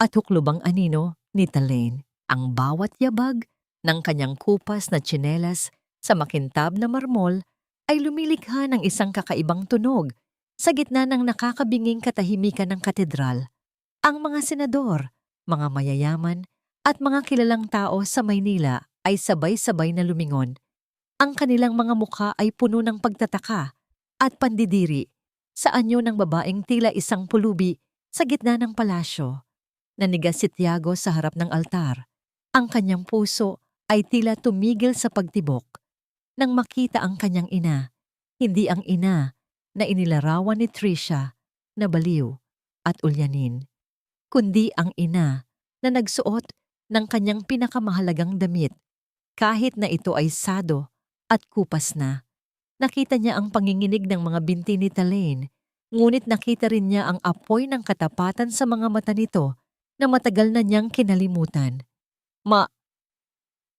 Speaker 1: at huklubang anino ni Talaine. Ang bawat yabag ng kanyang kupas na tsinelas sa makintab na marmol ay lumilikha ng isang kakaibang tunog sa gitna ng nakakabinging katahimikan ng katedral. Ang mga senador, mga mayayaman at mga kilalang tao sa Maynila ay sabay-sabay na lumingon. Ang kanilang mga mukha ay puno ng pagtataka at pandidiri sa anyo ng babaeng tila isang pulubi sa gitna ng palasyo. Nanigas si Tiago sa harap ng altar. Ang kanyang puso ay tila tumigil sa pagtibok nang makita ang kanyang ina, hindi ang ina na inilarawan ni Tricia na baliw at ulyanin, kundi ang ina na nagsuot ng kanyang pinakamahalagang damit kahit na ito ay sado at kupas na. Nakita niya ang panginginig ng mga binti ni Talaine, ngunit nakita rin niya ang apoy ng katapatan sa mga mata nito na matagal na niyang kinalimutan.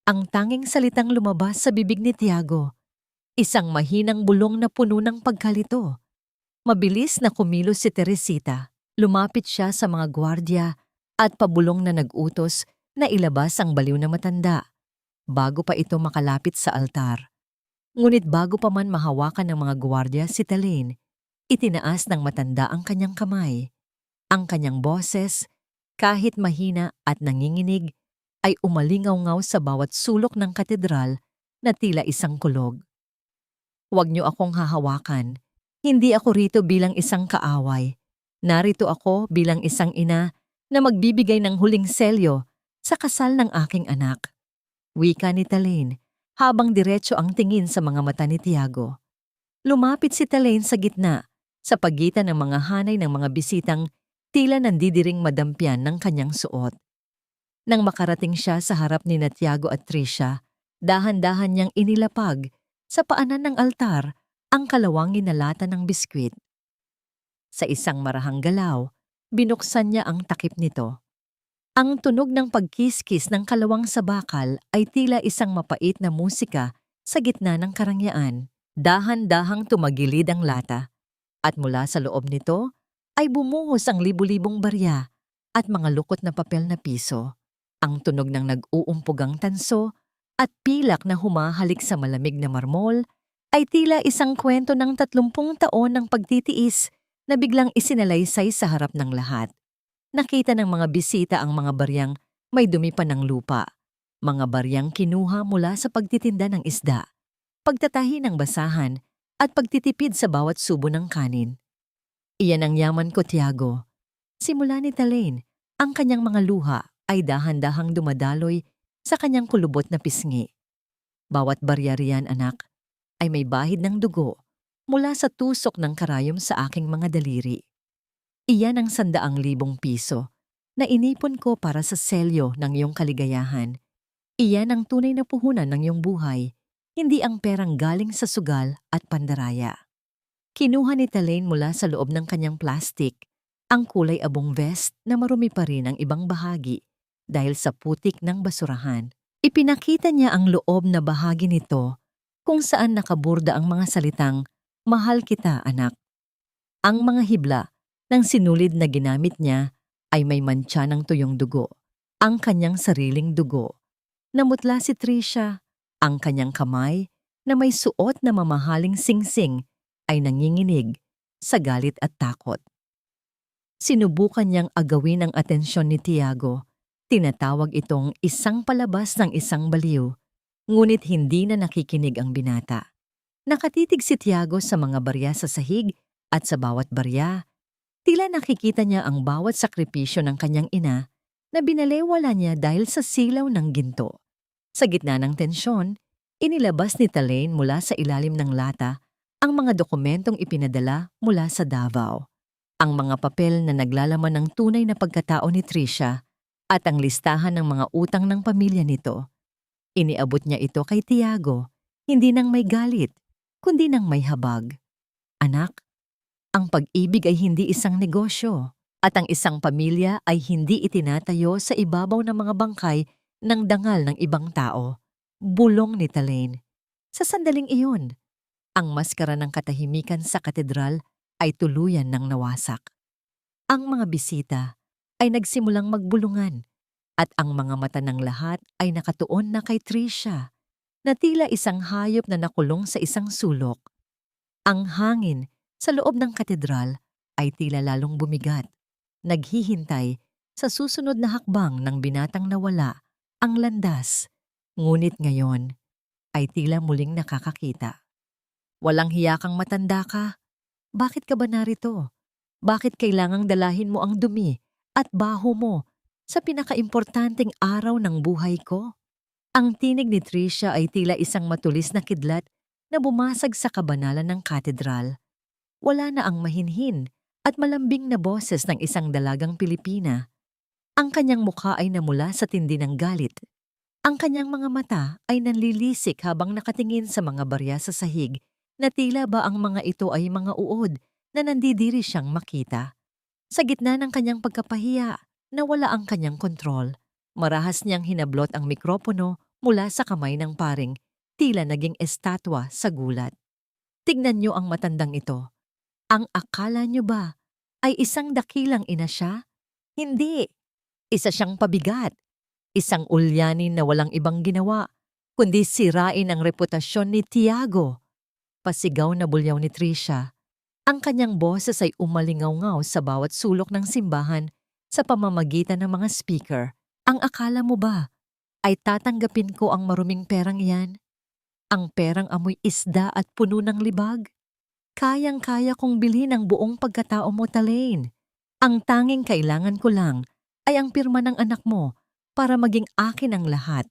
Speaker 1: Ang tanging salitang lumabas sa bibig ni Tiago, isang mahinang bulong na puno ng pagkalito. Mabilis na kumilos si Teresita. Lumapit siya sa mga gwardya at pabulong na nag-utos na ilabas ang baliw na matanda bago pa ito makalapit sa altar. Ngunit bago pa man mahawakan ng mga gwardya si Talaine, itinaas ng matanda ang kanyang kamay. Ang kanyang boses Kahit mahina at nanginginig, ay umalingaw-ngaw sa bawat sulok ng katedral na tila isang kulog. Huwag niyo akong hahawakan. Hindi ako rito bilang isang kaaway. Narito ako bilang isang ina na magbibigay ng huling selyo sa kasal ng aking anak. Wika ni Talaine habang diretso ang tingin sa mga mata ni Tiago. Lumapit si Talaine sa gitna, sa pagitan ng mga hanay ng mga bisitang tila nandidiring madampyan ng kanyang suot. Nang makarating siya sa harap ni Tiago at Tricia, dahan-dahan niyang inilapag sa paanan ng altar ang kalawang ginalata ng biskwit. Sa isang marahang galaw, binuksan niya ang takip nito. Ang tunog ng pagkiskis ng kalawang sa bakal ay tila isang mapait na musika sa gitna ng karangyaan. Dahan-dahang tumagilid ang lata, at mula sa loob nito ay bumuhos ang libu-libong barya at mga lukot na papel na piso. Ang tunog ng nag-uumpugang tanso at pilak na humahalik sa malamig na marmol ay tila isang kwento ng 30 taon ng pagtitiis na biglang isinalaysay sa harap ng lahat. Nakita ng mga bisita ang mga baryang may dumi pa ng lupa, mga baryang kinuha mula sa pagtitinda ng isda, pagtatahi ng basahan at pagtitipid sa bawat subo ng kanin. Iyan ang yaman ko, Tiago. Simula ni Talaine, ang kanyang mga luha ay dahan-dahang dumadaloy sa kanyang kulubot na pisngi. Bawat barya riyan, anak, ay may bahid ng dugo mula sa tusok ng karayom sa aking mga daliri. Iyan ang 100,000 piso na inipon ko para sa selyo ng iyong kaligayahan. Iyan ang tunay na puhunan ng iyong buhay, hindi ang perang galing sa sugal at pandaraya. Kinuha ni Talaine mula sa loob ng kanyang plastik ang kulay abong vest na marumi pa rin ang ibang bahagi dahil sa putik ng basurahan. Ipinakita niya ang loob na bahagi nito kung saan nakaburda ang mga salitang, "Mahal kita, anak." Ang mga hibla ng sinulid na ginamit niya ay may mantsa ng tuyong dugo, ang kanyang sariling dugo. Namutla si Tricia, ang kanyang kamay na may suot na mamahaling singsing ay nanginginig sa galit at takot. Sinubukan niyang agawin ang atensyon ni Tiago. Tinatawag itong isang palabas ng isang baliw, ngunit hindi na nakikinig ang binata. Nakatitig si Tiago sa mga barya sa sahig at sa bawat barya, tila nakikita niya ang bawat sakripisyo ng kanyang ina na binalewala niya dahil sa silaw ng ginto. Sa gitna ng tensyon, inilabas ni Talaine mula sa ilalim ng lata ang mga dokumentong ipinadala mula sa Davao. Ang mga papel na naglalaman ng tunay na pagkatao ni Tricia at ang listahan ng mga utang ng pamilya nito. Iniabot niya ito kay Tiago, hindi nang may galit, kundi nang may habag. Anak, ang pag-ibig ay hindi isang negosyo, at ang isang pamilya ay hindi itinatayo sa ibabaw ng mga bangkay ng dangal ng ibang tao. Bulong ni Talaine. Sa sandaling iyon, ang maskara ng katahimikan sa katedral ay tuluyan ng nawasak. Ang mga bisita ay nagsimulang magbulungan at ang mga mata ng lahat ay nakatuon na kay Tricia na tila isang hayop na nakulong sa isang sulok. Ang hangin sa loob ng katedral ay tila lalong bumigat, naghihintay sa susunod na hakbang ng binatang nawala ang landas, ngunit ngayon ay tila muling nakakakita. Walang hiya kang matanda ka. Bakit ka ba narito? Bakit kailangang dalahin mo ang dumi at baho mo sa pinakaimportanteng araw ng buhay ko? Ang tinig ni Tricia ay tila isang matulis na kidlat na bumasag sa kabanalan ng katedral. Wala na ang mahinhin at malambing na boses ng isang dalagang Pilipina. Ang kanyang mukha ay namula sa tindi ng galit. Ang kanyang mga mata ay nanlilisik habang nakatingin sa mga barya sa sahig na tila ba ang mga ito ay mga uod na nandidiri siyang makita. Sa gitna ng kanyang pagkapahiya, nawala ang kanyang kontrol. Marahas niyang hinablot ang mikropono mula sa kamay ng paring, tila naging estatwa sa gulat. Tignan niyo ang matandang ito. Ang akala niyo ba ay isang dakilang ina siya? Hindi. Isa siyang pabigat. Isang ulyanin na walang ibang ginawa, kundi sirain ang reputasyon ni Tiago. Pasigaw na bulyaw ni Tricia. Ang kanyang boses ay umalingaw-ngaw sa bawat sulok ng simbahan sa pamamagitan ng mga speaker. Ang akala mo ba ay tatanggapin ko ang maruming perang iyan? Ang perang amoy isda at puno ng libag? Kayang-kaya kong bilhin ang buong pagkatao mo, Talaine. Ang tanging kailangan ko lang ay ang pirma ng anak mo para maging akin ang lahat.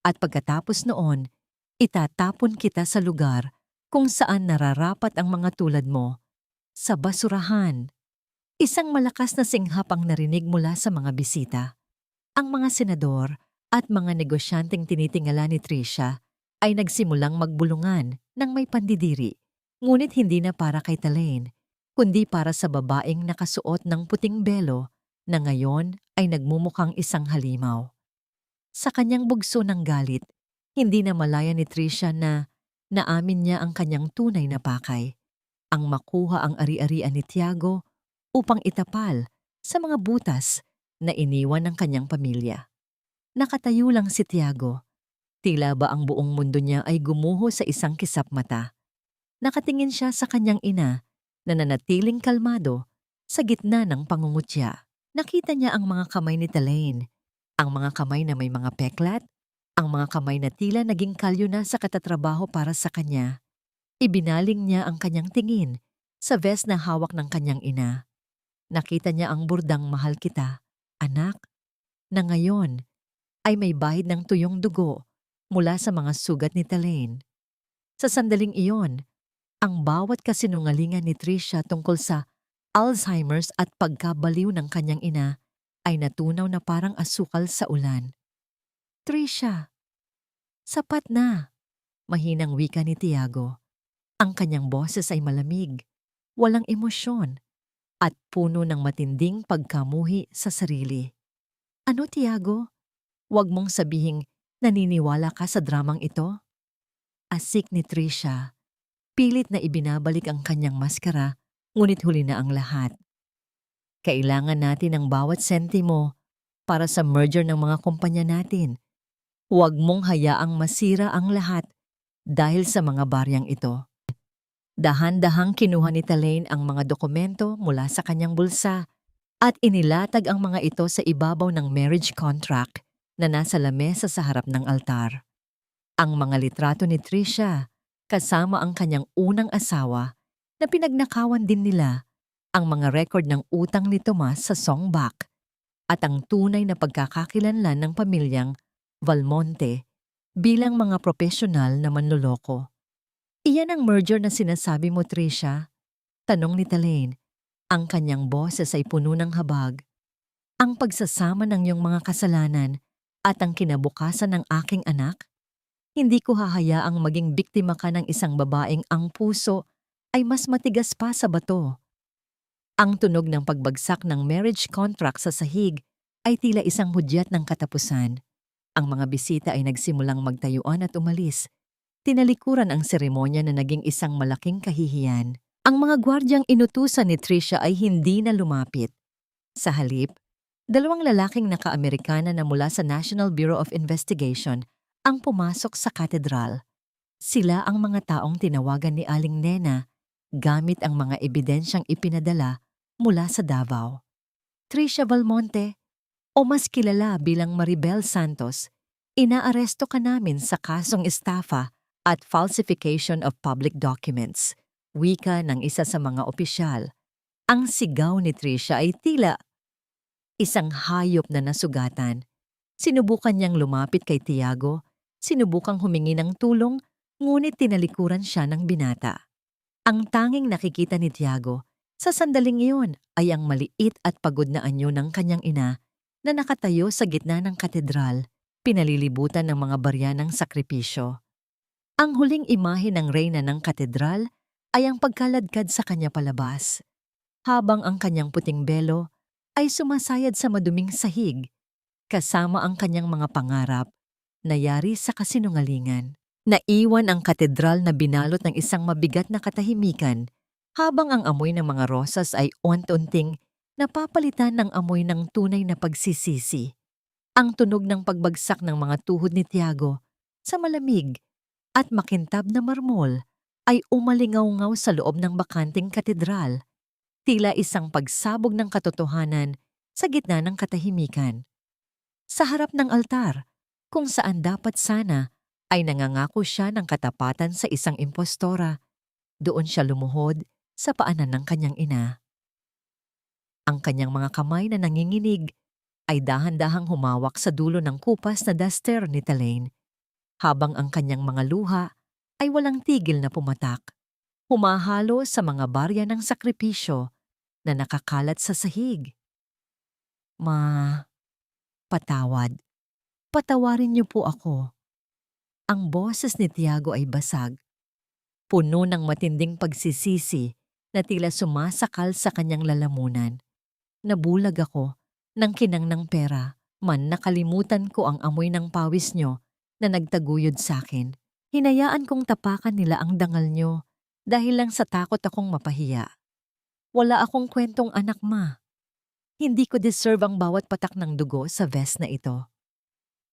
Speaker 1: At pagkatapos noon, itatapon kita sa lugar kung saan nararapat ang mga tulad mo, sa basurahan. Isang malakas na singhap ang narinig mula sa mga bisita. Ang mga senador at mga negosyanteng tinitingala ni Tricia ay nagsimulang magbulungan ng may pandidiri. Ngunit hindi na para kay Talaine, kundi para sa babaeng nakasuot ng puting belo na ngayon ay nagmumukhang isang halimaw. Sa kanyang bugso ng galit, hindi na malaya ni Tricia na naamin niya ang kanyang tunay na pakay, ang makuha ang ari-arian ni Tiago upang itapal sa mga butas na iniwan ng kanyang pamilya. Nakatayo lang si Tiago. Tila ba ang buong mundo niya ay gumuho sa isang kisap mata. Nakatingin siya sa kanyang ina na nanatiling kalmado sa gitna ng pangungutya. Nakita niya ang mga kamay ni Talaine, ang mga kamay na may mga peklat, ang mga kamay na tila naging kalyo na sa katatrabaho para sa kanya. Ibinaling niya ang kanyang tingin sa vest na hawak ng kanyang ina. Nakita niya ang burdang mahal kita, anak, na ngayon ay may bahid ng tuyong dugo mula sa mga sugat ni Talaine. Sa sandaling iyon, ang bawat kasinungalingan ni Tricia tungkol sa Alzheimer's at pagkabaliw ng kanyang ina ay natunaw na parang asukal sa ulan. Tricia, sapat na, mahinang wika ni Tiago. Ang kanyang boses ay malamig, walang emosyon, at puno ng matinding pagkamuhi sa sarili. Ano, Tiago? Huwag mong sabihing naniniwala ka sa dramang ito? Asik ni Tricia. Pilit na ibinabalik ang kanyang maskara, ngunit huli na ang lahat. Kailangan natin ang bawat sentimo para sa merger ng mga kumpanya natin. Huwag mong hayaang masira ang lahat dahil sa mga baryang ito. Dahan-dahang kinuha ni Talaine ang mga dokumento mula sa kanyang bulsa at inilatag ang mga ito sa ibabaw ng marriage contract na nasa lamesa sa harap ng altar. Ang mga litrato ni Tricia, kasama ang kanyang unang asawa na pinagnakawan din nila, ang mga record ng utang ni Tomas sa Songbak at ang tunay na pagkakakilanlan ng pamilyang Valmonte bilang mga profesional na manloloko. Iyan ang merger na sinasabi mo, Tricia? Tanong ni Talaine. Ang kanyang boses ay puno ng habag. Ang pagsasama ng iyong mga kasalanan at ang kinabukasan ng aking anak? Hindi ko hahayaang maging biktima ka ng isang babaeng ang puso ay mas matigas pa sa bato. Ang tunog ng pagbagsak ng marriage contract sa sahig ay tila isang hudyat ng katapusan. Ang mga bisita ay nagsimulang magtayuan at umalis. Tinalikuran ang seremonya na naging isang malaking kahihiyan. Ang mga gwardyang inutusan ni Tricia ay hindi na lumapit. Sa halip, dalawang lalaking naka-Amerikana na mula sa National Bureau of Investigation ang pumasok sa katedral. Sila ang mga taong tinawagan ni Aling Nena gamit ang mga ebidensyang ipinadala mula sa Davao. Tricia Valmonte, o mas kilala bilang Maribel Santos, inaaresto ka namin sa kasong estafa at falsification of public documents, wika ng isa sa mga opisyal. Ang sigaw ni Tricia ay tila isang hayop na nasugatan. Sinubukan niyang lumapit kay Tiago, sinubukang humingi ng tulong, ngunit tinalikuran siya ng binata. Ang tanging nakikita ni Tiago sa sandaling iyon ay ang maliit at pagod na anyo ng kanyang ina na nakatayo sa gitna ng katedral, pinalilibutan ng mga barya ng sakripisyo. Ang huling imahe ng reyna ng katedral ay ang pagkaladkad sa kanya palabas, habang ang kanyang puting belo ay sumasayad sa maduming sahig, kasama ang kanyang mga pangarap na yari sa kasinungalingan. Naiwan ang katedral na binalot ng isang mabigat na katahimikan, habang ang amoy ng mga rosas ay unti-unting napapalitan ng amoy ng tunay na pagsisisi. Ang tunog ng pagbagsak ng mga tuhod ni Tiago sa malamig at makintab na marmol ay umalingaw-ngaw sa loob ng bakanting katedral. Tila isang pagsabog ng katotohanan sa gitna ng katahimikan. Sa harap ng altar, kung saan dapat sana ay nangangako siya ng katapatan sa isang impostora, doon siya lumuhod sa paanan ng kanyang ina. Ang kanyang mga kamay na nanginginig ay dahan-dahang humawak sa dulo ng kupas na duster ni Talaine, habang ang kanyang mga luha ay walang tigil na pumatak, humahalo sa mga barya ng sakripisyo na nakakalat sa sahig. Patawad. Patawarin niyo po ako. Ang boses ni Tiago ay basag, puno ng matinding pagsisisi na tila sumasakal sa kanyang lalamunan. Nabulag ako nang kinang ng pera, man nakalimutan ko ang amoy ng pawis niyo na nagtaguyod sa akin. Hinayaan kong tapakan nila ang dangal niyo dahil lang sa takot akong mapahiya. Wala akong kwentong anak, ma. Hindi ko deserve ang bawat patak ng dugo sa vest na ito.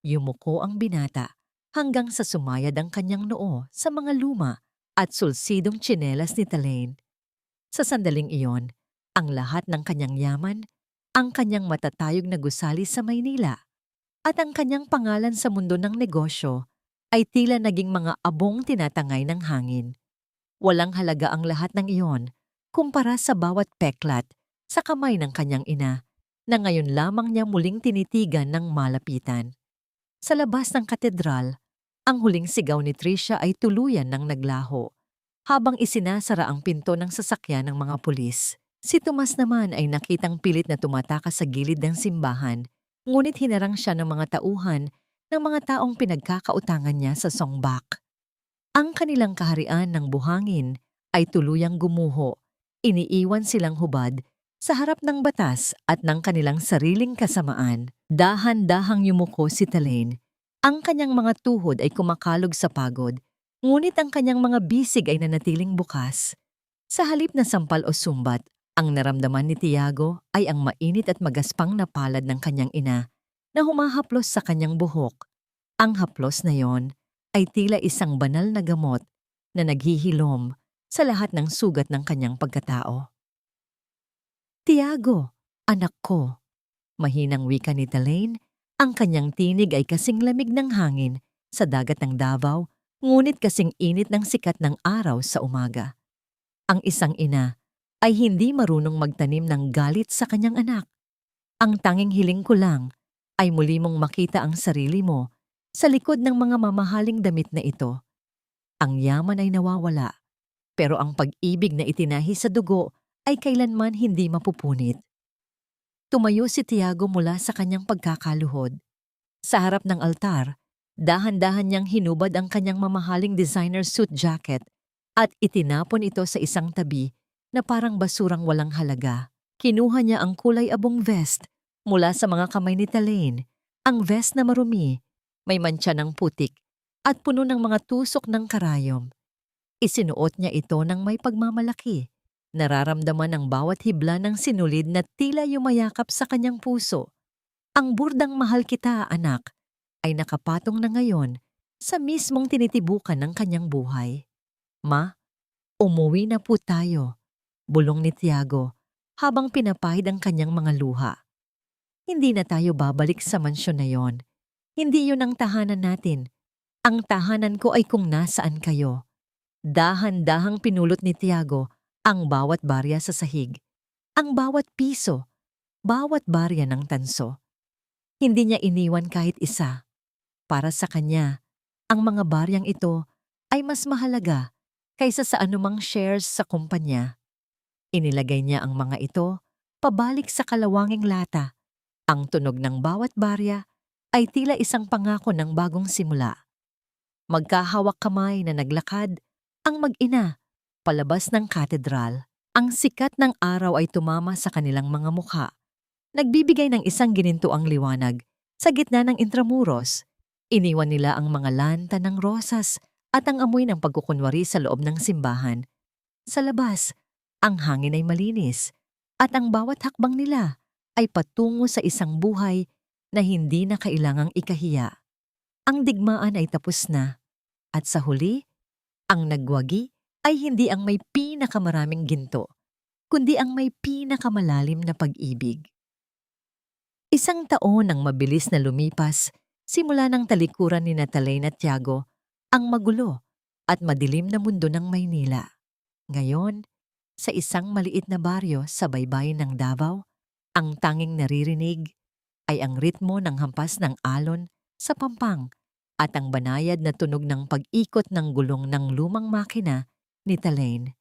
Speaker 1: Yumuko ang binata hanggang sa sumayad ang kanyang noo sa mga luma at sulsidong tsinelas ni Talaine. Sa sandaling iyon, ang lahat ng kanyang yaman, ang kanyang matatayog na gusali sa Maynila, at ang kanyang pangalan sa mundo ng negosyo ay tila naging mga abong tinatangay ng hangin. Walang halaga ang lahat ng iyon kumpara sa bawat peklat sa kamay ng kanyang ina na ngayon lamang niya muling tinitigan ng malapitan. Sa labas ng katedral, ang huling sigaw ni Tricia ay tuluyan ng naglaho. Habang isinasara ang pinto ng sasakyan ng mga pulis, si Tomas naman ay nakitang pilit na tumatakas sa gilid ng simbahan, ngunit hinarang siya ng mga tauhan ng mga taong pinagkakautangan niya sa songbak. Ang kanilang kaharian ng buhangin ay tuluyang gumuho, iniiwan silang hubad sa harap ng batas at ng kanilang sariling kasamaan. Dahan-dahang yumuko si Talaine. Ang kanyang mga tuhod ay kumakalog sa pagod, ngunit ang kanyang mga bisig ay nanatiling bukas. Sa halip na sampal o sumbat, ang naramdaman ni Tiago ay ang mainit at magaspang na palad ng kanyang ina na humahaplos sa kanyang buhok. Ang haplos na yon ay tila isang banal na gamot na naghihilom sa lahat ng sugat ng kanyang pagkatao. Tiago, anak ko. Mahinang wika ni Talaine, ang kanyang tinig ay kasing lamig ng hangin sa dagat ng Davao, ngunit kasing init ng sikat ng araw sa umaga. Ang isang ina ay hindi marunong magtanim ng galit sa kanyang anak. Ang tanging hiling ko lang ay muli mong makita ang sarili mo sa likod ng mga mamahaling damit na ito. Ang yaman ay nawawala, pero ang pag-ibig na itinahi sa dugo ay kailanman hindi mapupunit. Tumayo si Tiago mula sa kanyang pagkakaluhod. Sa harap ng altar, dahan-dahan niyang hinubad ang kanyang mamahaling designer suit jacket at itinapon ito sa isang tabi na parang basurang walang halaga. Kinuha niya ang kulay abong vest mula sa mga kamay ni Talaine, ang vest na marumi, may mantsa ng putik at puno ng mga tusok ng karayom. Isinuot niya ito ng may pagmamalaki. Nararamdaman ang bawat hibla ng sinulid na tila yumayakap sa kanyang puso. Ang burdang mahal kita, anak, ay nakapatong na ngayon sa mismong tinitibukan ng kanyang buhay. Ma, umuwi na po tayo, bulong ni Tiago habang pinapahid ang kanyang mga luha. Hindi na tayo babalik sa mansyon na yon. Hindi yon ang tahanan natin. Ang tahanan ko ay kung nasaan kayo. Dahan-dahang pinulot ni Tiago ang bawat barya sa sahig, ang bawat piso, bawat barya ng tanso. Hindi niya iniwan kahit isa. Para sa kanya, ang mga baryang ito ay mas mahalaga kaysa sa anumang shares sa kumpanya. Inilagay niya ang mga ito pabalik sa kalawanging lata. Ang tunog ng bawat barya ay tila isang pangako ng bagong simula. Magkahawak kamay na naglakad ang mag-ina palabas ng katedral. Ang sikat ng araw ay tumama sa kanilang mga mukha, nagbibigay ng isang ginintuang liwanag sa gitna ng intramuros. Iniwan nila ang mga lanta ng rosas at ang amoy ng pagkukunwari sa loob ng simbahan. Sa labas, ang hangin ay malinis at ang bawat hakbang nila ay patungo sa isang buhay na hindi na kailangang ikahiya. Ang digmaan ay tapos na at sa huli, ang nagwagi ay hindi ang may pinakamaraming ginto, kundi ang may pinakamalalim na pag-ibig. Isang taon ang mabilis na lumipas, simula ng talikuran ni Natalain at Tiago ang magulo at madilim na mundo ng Maynila. Ngayon, sa isang maliit na baryo sa baybayin ng Davao, ang tanging naririnig ay ang ritmo ng hampas ng alon sa pampang at ang banayad na tunog ng pag-ikot ng gulong ng lumang makina ni Talain.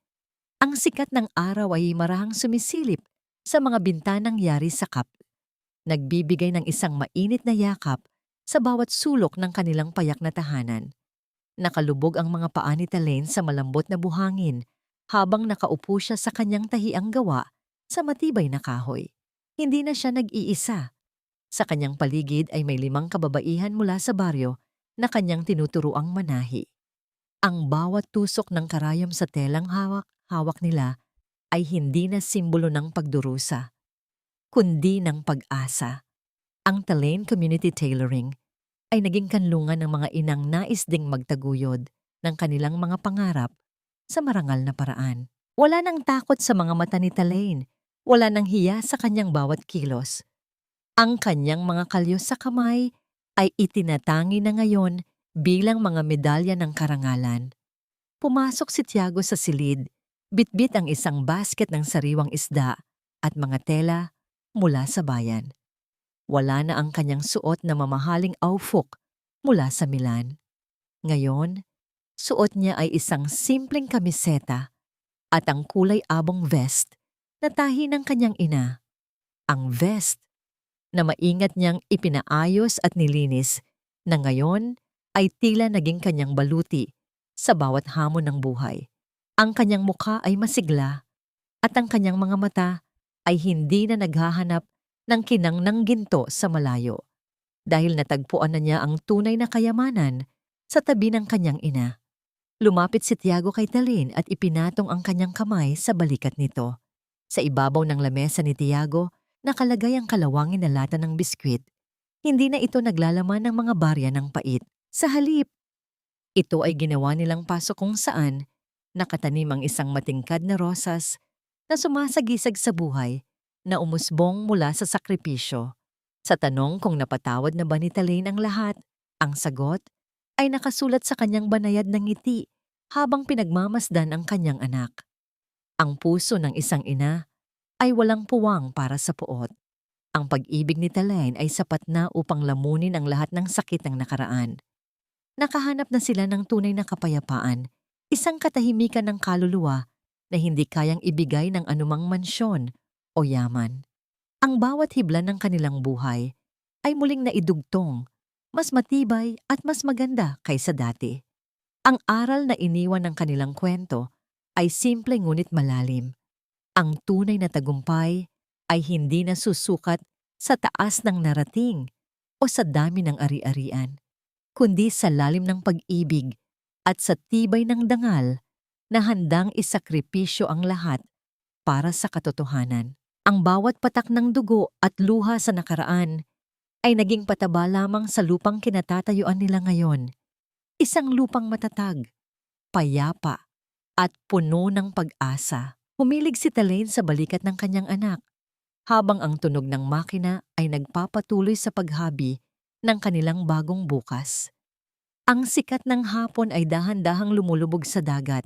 Speaker 1: Ang sikat ng araw ay marahang sumisilip sa mga bintanang yari sa kap, nagbibigay ng isang mainit na yakap sa bawat sulok ng kanilang payak na tahanan. Nakalubog ang mga paa ni Talain sa malambot na buhangin habang nakaupo siya sa kanyang tahiang gawa sa matibay na kahoy. Hindi na siya nag-iisa. Sa kanyang paligid ay may 5 kababaihan mula sa baryo na kanyang tinuturuang manahi. Ang bawat tusok ng karayom sa telang hawak nila ay hindi na simbolo ng pagdurusa, kundi ng pag-asa. Ang Talain Community Tailoring ay naging kanlungan ng mga inang nais ding magtaguyod ng kanilang mga pangarap sa marangal na paraan. Wala nang takot sa mga mata ni Talain, wala nang hiya sa kanyang bawat kilos. Ang kanyang mga kalyo sa kamay ay itinatangi na ngayon bilang mga medalya ng karangalan. Pumasok si Tiago sa silid, bitbit ang isang basket ng sariwang isda at mga tela mula sa bayan. Wala na ang kanyang suot na mamahaling aufuk mula sa Milan. Ngayon, suot niya ay isang simpleng kamiseta at ang kulay abong vest na tahi ng kanyang ina. Ang vest na maingat niyang ipinaayos at nilinis na ngayon ay tila naging kanyang baluti sa bawat hamon ng buhay. Ang kanyang mukha ay masigla at ang kanyang mga mata ay hindi na naghahanap ng kinang ng ginto sa malayo dahil natagpuan na niya ang tunay na kayamanan sa tabi ng kanyang ina. Lumapit si Tiago kay Talain at ipinatong ang kanyang kamay sa balikat nito. Sa ibabaw ng lamesa ni Tiago, nakalagay ang kalawangin na lata ng biskwit. Hindi na ito naglalaman ng mga barya ng pait. Sa halip, ito ay ginawa nilang paso kung saan nakatanim ang isang matingkad na rosas na sumasagisag sa buhay na umusbong mula sa sakripisyo. Sa tanong kung napatawad na ba ni Talain ang lahat, ang sagot ay nakasulat sa kanyang banayad na ngiti habang pinagmamasdan ang kanyang anak. Ang puso ng isang ina ay walang puwang para sa puot. Ang pag-ibig ni Talain ay sapat na upang lamunin ang lahat ng sakit ng nakaraan. Nakahanap na sila ng tunay na kapayapaan, isang katahimikan ng kaluluwa na hindi kayang ibigay ng anumang mansyon o yaman. Ang bawat hibla ng kanilang buhay ay muling naidugtong, mas matibay at mas maganda kaysa dati. Ang aral na iniwan ng kanilang kwento ay simple ngunit malalim. Ang tunay na tagumpay ay hindi nasusukat sa taas ng narating o sa dami ng ari-arian, kundi sa lalim ng pag-ibig at sa tibay ng dangal na handang isakripisyo ang lahat para sa katotohanan. Ang bawat patak ng dugo at luha sa nakaraan ay naging pataba lamang sa lupang kinatatayuan nila ngayon. Isang lupang matatag, payapa, at puno ng pag-asa. Humilig si Talain sa balikat ng kanyang anak, habang ang tunog ng makina ay nagpapatuloy sa paghabi ng kanilang bagong bukas. Ang sikat ng hapon ay dahan-dahang lumulubog sa dagat,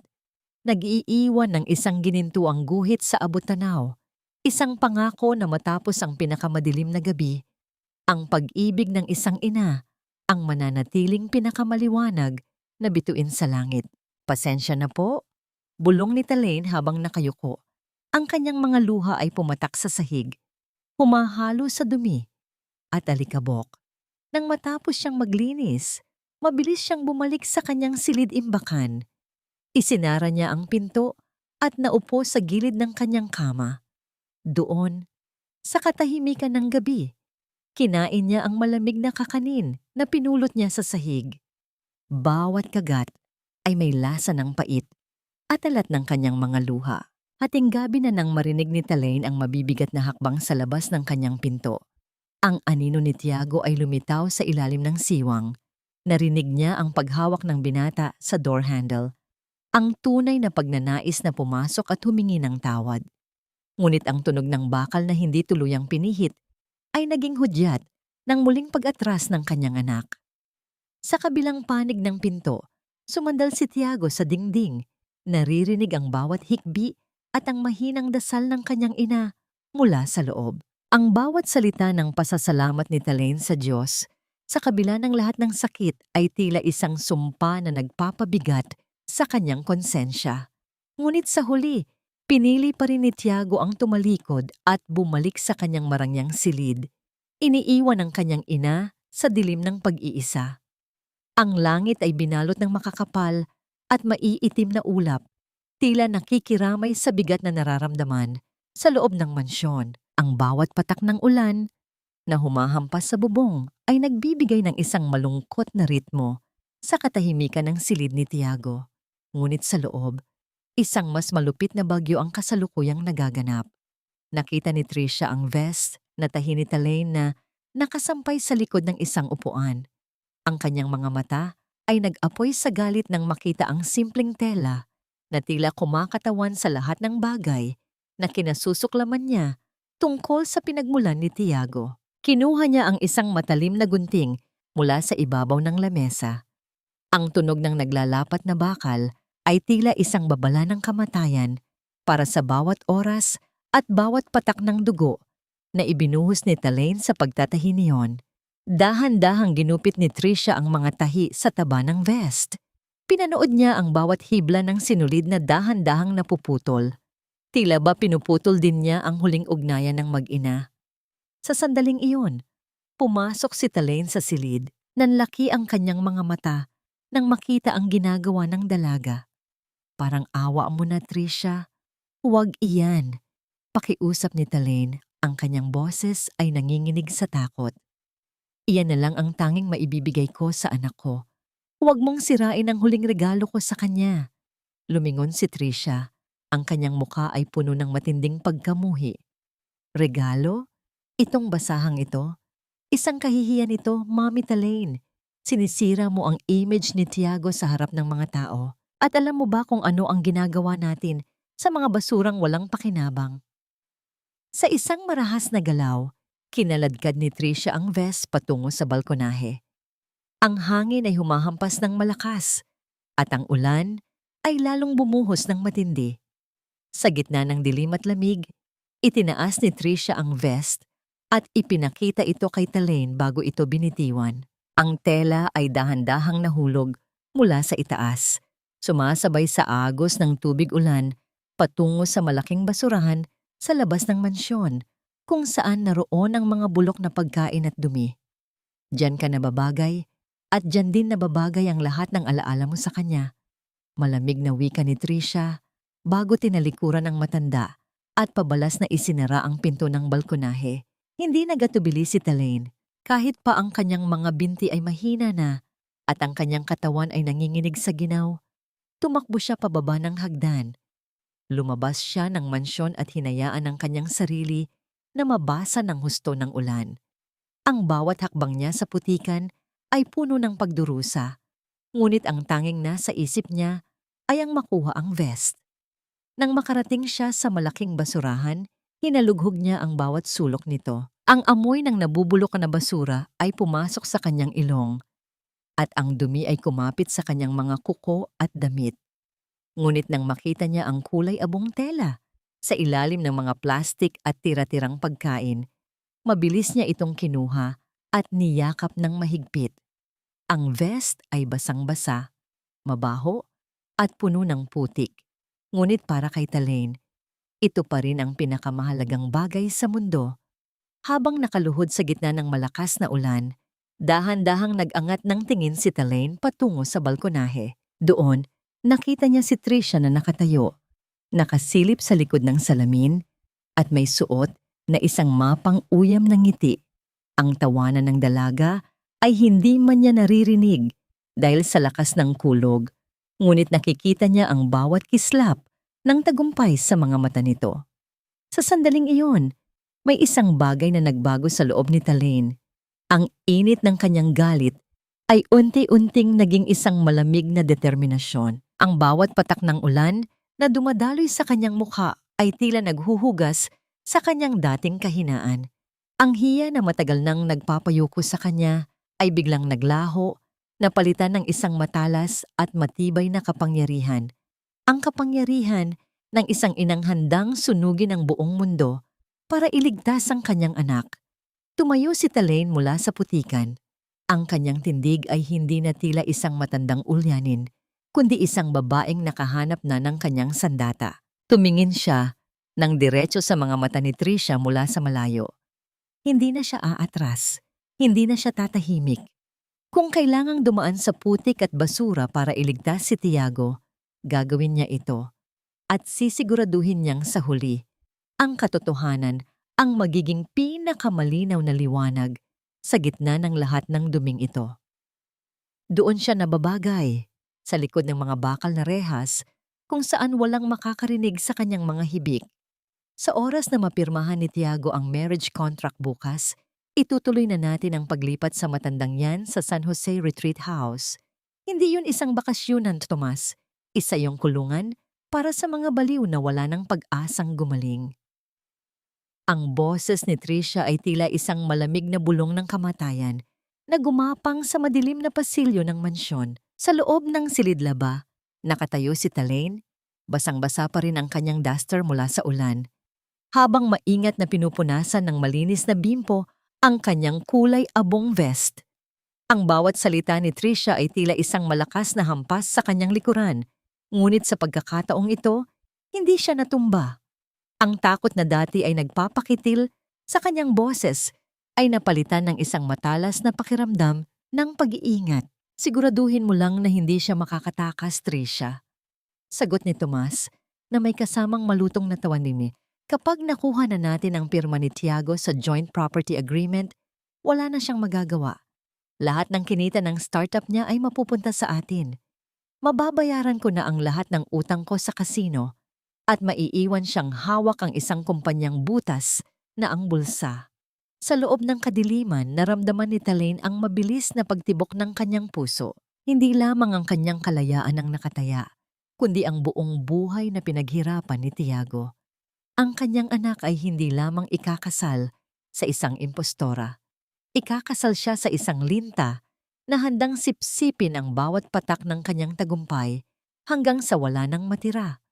Speaker 1: nag-iiwan ng isang ginintuang guhit sa abot-tanaw, isang pangako na matapos ang pinakamadilim na gabi, ang pag-ibig ng isang ina ang mananatiling pinakamaliwanag na bituin sa langit. Pasensya na po, bulong ni Talain habang nakayuko. Ang kanyang mga luha ay pumatak sa sahig, humahalo sa dumi at alikabok. Nang matapos siyang maglinis, mabilis siyang bumalik sa kanyang silid-imbakan. Isinara niya ang pinto at naupo sa gilid ng kanyang kama. Doon, sa katahimikan ng gabi, kinain niya ang malamig na kakanin na pinulot niya sa sahig. Bawat kagat ay may lasa ng pait at alat ng kanyang mga luha. Hating gabi na nang marinig ni Talain ang mabibigat na hakbang sa labas ng kanyang pinto. Ang anino ni Tiago ay lumitaw sa ilalim ng siwang. Narinig niya ang paghawak ng binata sa door handle. Ang tunay na pagnanais na pumasok at humingi ng tawad. Ngunit ang tunog ng bakal na hindi tuluyang pinihit ay naging hudyat ng muling pag-atras ng kanyang anak. Sa kabilang panig ng pinto, sumandal si Tiago sa dingding. Naririnig ang bawat hikbi at ang mahinang dasal ng kanyang ina mula sa loob. Ang bawat salita ng pasasalamat ni Talaine sa Diyos, sa kabila ng lahat ng sakit, ay tila isang sumpa na nagpapabigat sa kanyang konsensya. Ngunit sa huli, pinili pa rin ni Tiago ang tumalikod at bumalik sa kanyang marangyang silid. Iniiwan ang kanyang ina sa dilim ng pag-iisa. Ang langit ay binalot ng makakapal at maiitim na ulap, tila nakikiramay sa bigat na nararamdaman sa loob ng mansyon. Ang bawat patak ng ulan na humahampas sa bubong ay nagbibigay ng isang malungkot na ritmo sa katahimikan ng silid ni Tiago. Ngunit sa loob, isang mas malupit na bagyo ang kasalukuyang nagaganap. Nakita ni Tricia ang vest na tahi ni Talaine na nakasampay sa likod ng isang upuan. Ang kanyang mga mata ay nag-apoy sa galit nang makita ang simpleng tela na tila kumakatawan sa lahat ng bagay na kinasusuklaman niya tungkol sa pinagmulan ni Tiago. Kinuha niya ang isang matalim na gunting mula sa ibabaw ng lamesa. Ang tunog ng naglalapat na bakal ay tila isang babala ng kamatayan para sa bawat oras at bawat patak ng dugo na ibinuhos ni Talaine sa pagtatahi niyon. Dahan-dahang ginupit ni Tricia ang mga tahi sa taba ng vest. Pinanood niya ang bawat hibla ng sinulid na dahan-dahang napuputol. Tila ba pinuputol din niya ang huling ugnayan ng mag-ina. Sa sandaling iyon, pumasok si Talaine sa silid. Nanlaki ang kanyang mga mata nang makita ang ginagawa ng dalaga. Parang awa mo na, Tricia. Huwag iyan. Pakiusap ni Talaine. Ang kanyang boses ay nanginginig sa takot. Iyan na lang ang tanging maibibigay ko sa anak ko. Huwag mong sirain ang huling regalo ko sa kanya. Lumingon si Tricia. Ang kanyang muka ay puno ng matinding pagkamuhi. Regalo? Itong basahang ito? Isang kahihiyan ito, Mommy Talaine. Sinisira mo ang image ni Tiago sa harap ng mga tao. At alam mo ba kung ano ang ginagawa natin sa mga basurang walang pakinabang? Sa isang marahas na galaw, kinaladkad ni Tricia ang vest patungo sa balkonahe. Ang hangin ay humahampas ng malakas at ang ulan ay lalong bumuhos ng matindi. Sa gitna ng dilim at lamig, itinaas ni Tricia ang vest at ipinakita ito kay Talaine bago ito binitiwan. Ang tela ay dahan-dahang nahulog mula sa itaas, sumasabay sa agos ng tubig ulan patungo sa malaking basurahan sa labas ng mansyon, kung saan naroon ang mga bulok na pagkain at dumi. Diyan ka nababagay at diyan din nababagay ang lahat ng alaala mo sa kanya. Malamig na wika ni Tricia bago tinalikuran ang matanda at pabalas na isinara ang pinto ng balkonahe. Hindi nagatubili si Talaine kahit pa ang kanyang mga binti ay mahina na at ang kanyang katawan ay nanginginig sa ginaw. Tumakbo siya pababa ng hagdan. Lumabas siya ng mansyon at hinayaan ang kanyang sarili na mabasa ng husto ng ulan. Ang bawat hakbang niya sa putikan ay puno ng pagdurusa, ngunit ang tanging nasa isip niya ay ang makuha ang vest. Nang makarating siya sa malaking basurahan, hinalughog niya ang bawat sulok nito. Ang amoy ng nabubulok na basura ay pumasok sa kanyang ilong at ang dumi ay kumapit sa kanyang mga kuko at damit. Ngunit nang makita niya ang kulay abong tela sa ilalim ng mga plastik at tira-tirang pagkain, mabilis niya itong kinuha at niyakap ng mahigpit. Ang vest ay basang-basa, mabaho at puno ng putik. Ngunit para kay Talaine, ito pa rin ang pinakamahalagang bagay sa mundo. Habang nakaluhod sa gitna ng malakas na ulan, dahan-dahang nag-angat ng tingin si Talaine patungo sa balkonahe. Doon, nakita niya si Tricia na nakatayo, nakasilip sa likod ng salamin at may suot na isang mapang uyam ng ngiti. Ang tawanan ng dalaga ay hindi man niya naririnig dahil sa lakas ng kulog, ngunit nakikita niya ang bawat kislap ng tagumpay sa mga mata nito. Sa sandaling iyon, may isang bagay na nagbago sa loob ni Talaine. Ang init ng kanyang galit ay unti-unting naging isang malamig na determinasyon. Ang bawat patak ng ulan na dumadaloy sa kanyang mukha ay tila naghuhugas sa kanyang dating kahinaan. Ang hiya na matagal nang nagpapayuko sa kanya ay biglang naglaho, napalitan ng isang matalas at matibay na kapangyarihan. Ang kapangyarihan ng isang inang handang sunugin ang buong mundo para iligtas ang kanyang anak. Tumayo si Talaine mula sa putikan. Ang kanyang tindig ay hindi na tila isang matandang ulyanin, kundi isang babaeng nakahanap na ng kanyang sandata. Tumingin siya ng diretso sa mga mata ni Tricia mula sa malayo. Hindi na siya aatras, hindi na siya tatahimik. Kung kailangang dumaan sa putik at basura para iligtas si Tiago, gagawin niya ito. At sisiguraduhin niyang sa huli, ang katotohanan ang magiging pinakamalinaw na liwanag sa gitna ng lahat ng duming ito. Doon siya nababagay, sa likod ng mga bakal na rehas, kung saan walang makakarinig sa kanyang mga hibik. Sa oras na mapirmahan ni Tiago ang marriage contract bukas, itutuloy na natin ang paglipat sa matandang yan sa San Jose Retreat House. Hindi yun isang bakasyonan, Tomas. Isa yung kulungan para sa mga baliw na wala ng pag-asang gumaling. Ang boses ni Tricia ay tila isang malamig na bulong ng kamatayan na gumapang sa madilim na pasilyo ng mansyon. Sa loob ng silidlaba, nakatayo si Talaine. Basang-basa pa rin ang kanyang duster mula sa ulan. Habang maingat na pinupunasan ng malinis na bimpo ang kanyang kulay abong vest. Ang bawat salita ni Tricia ay tila isang malakas na hampas sa kanyang likuran, ngunit sa pagkakataong ito, hindi siya natumba. Ang takot na dati ay nagpapakitil sa kanyang boses ay napalitan ng isang matalas na pakiramdam ng pag-iingat. Siguraduhin mo lang na hindi siya makakatakas, Tricia. Sagot ni Tomas na may kasamang malutong na tawa ni Kapag nakuha na natin ang pirma ni Tiago sa Joint Property Agreement, wala na siyang magagawa. Lahat ng kinita ng startup niya ay mapupunta sa atin. Mababayaran ko na ang lahat ng utang ko sa kasino at maiiwan siyang hawak ang isang kumpanyang butas na ang bulsa. Sa loob ng kadiliman, naramdaman ni Talaine ang mabilis na pagtibok ng kanyang puso. Hindi lamang ang kanyang kalayaan ang nakataya, kundi ang buong buhay na pinaghirapan ni Tiago. Ang kanyang anak ay hindi lamang ikakasal sa isang impostora. Ikakasal siya sa isang linta na handang sipsipin ang bawat patak ng kanyang tagumpay hanggang sa wala nang matira.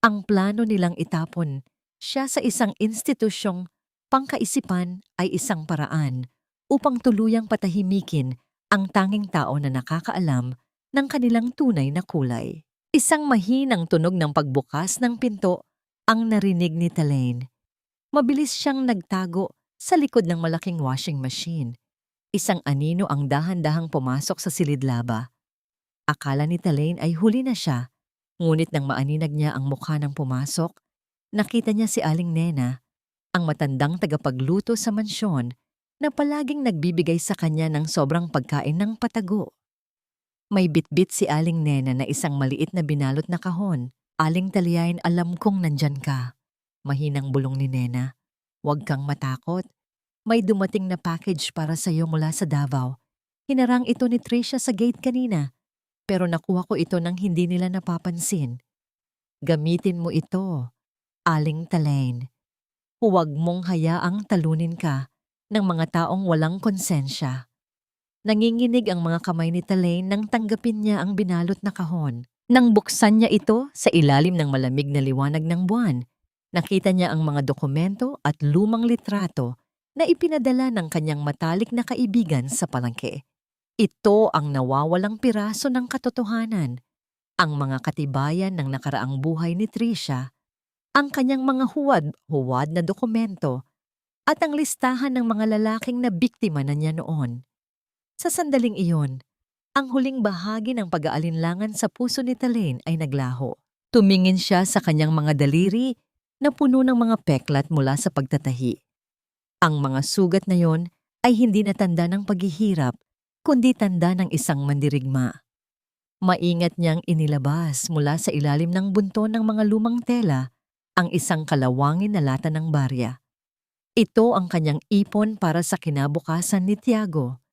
Speaker 1: Ang plano nilang itapon siya sa isang institusyong pangkaisipan ay isang paraan upang tuluyang patahimikin ang tanging tao na nakakaalam ng kanilang tunay na kulay. Isang mahinang tunog ng pagbukas ng pinto ang narinig ni Talaine. Mabilis siyang nagtago sa likod ng malaking washing machine. Isang anino ang dahan-dahang pumasok sa silidlaba. Akala ni Talaine ay huli na siya, ngunit nang maaninag niya ang mukha ng pumasok, nakita niya si Aling Nena, ang matandang tagapagluto sa mansyon na palaging nagbibigay sa kanya ng sobrang pagkain ng patago. May bitbit si Aling Nena na isang maliit na binalot na kahon. Aling Talaine, alam kong nandyan ka. Mahinang bulong ni Nena. Huwag kang matakot. May dumating na package para sa iyo mula sa Davao. Hinarang ito ni Tricia sa gate kanina, pero nakuha ko ito nang hindi nila napapansin. Gamitin mo ito, Aling Talaine. Huwag mong hayaang talunin ka ng mga taong walang konsensya. Nanginginig ang mga kamay ni Talaine nang tanggapin niya ang binalot na kahon. Nang buksan niya ito sa ilalim ng malamig na liwanag ng buwan, nakita niya ang mga dokumento at lumang litrato na ipinadala ng kanyang matalik na kaibigan sa palengke. Ito ang nawawalang piraso ng katotohanan, ang mga katibayan ng nakaraang buhay ni Tricia, ang kanyang mga huwad na dokumento, at ang listahan ng mga lalaking na biktima na niya noon. Sa sandaling iyon, ang huling bahagi ng pag-aalinlangan sa puso ni Talaine ay naglaho. Tumingin siya sa kanyang mga daliri na puno ng mga peklat mula sa pagtatahi. Ang mga sugat na yon ay hindi na tanda ng paghihirap, kundi tanda ng isang mandirigma. Maingat niyang inilabas mula sa ilalim ng bunton ng mga lumang tela ang isang kalawangin na lata ng barya. Ito ang kanyang ipon para sa kinabukasan ni Tiago.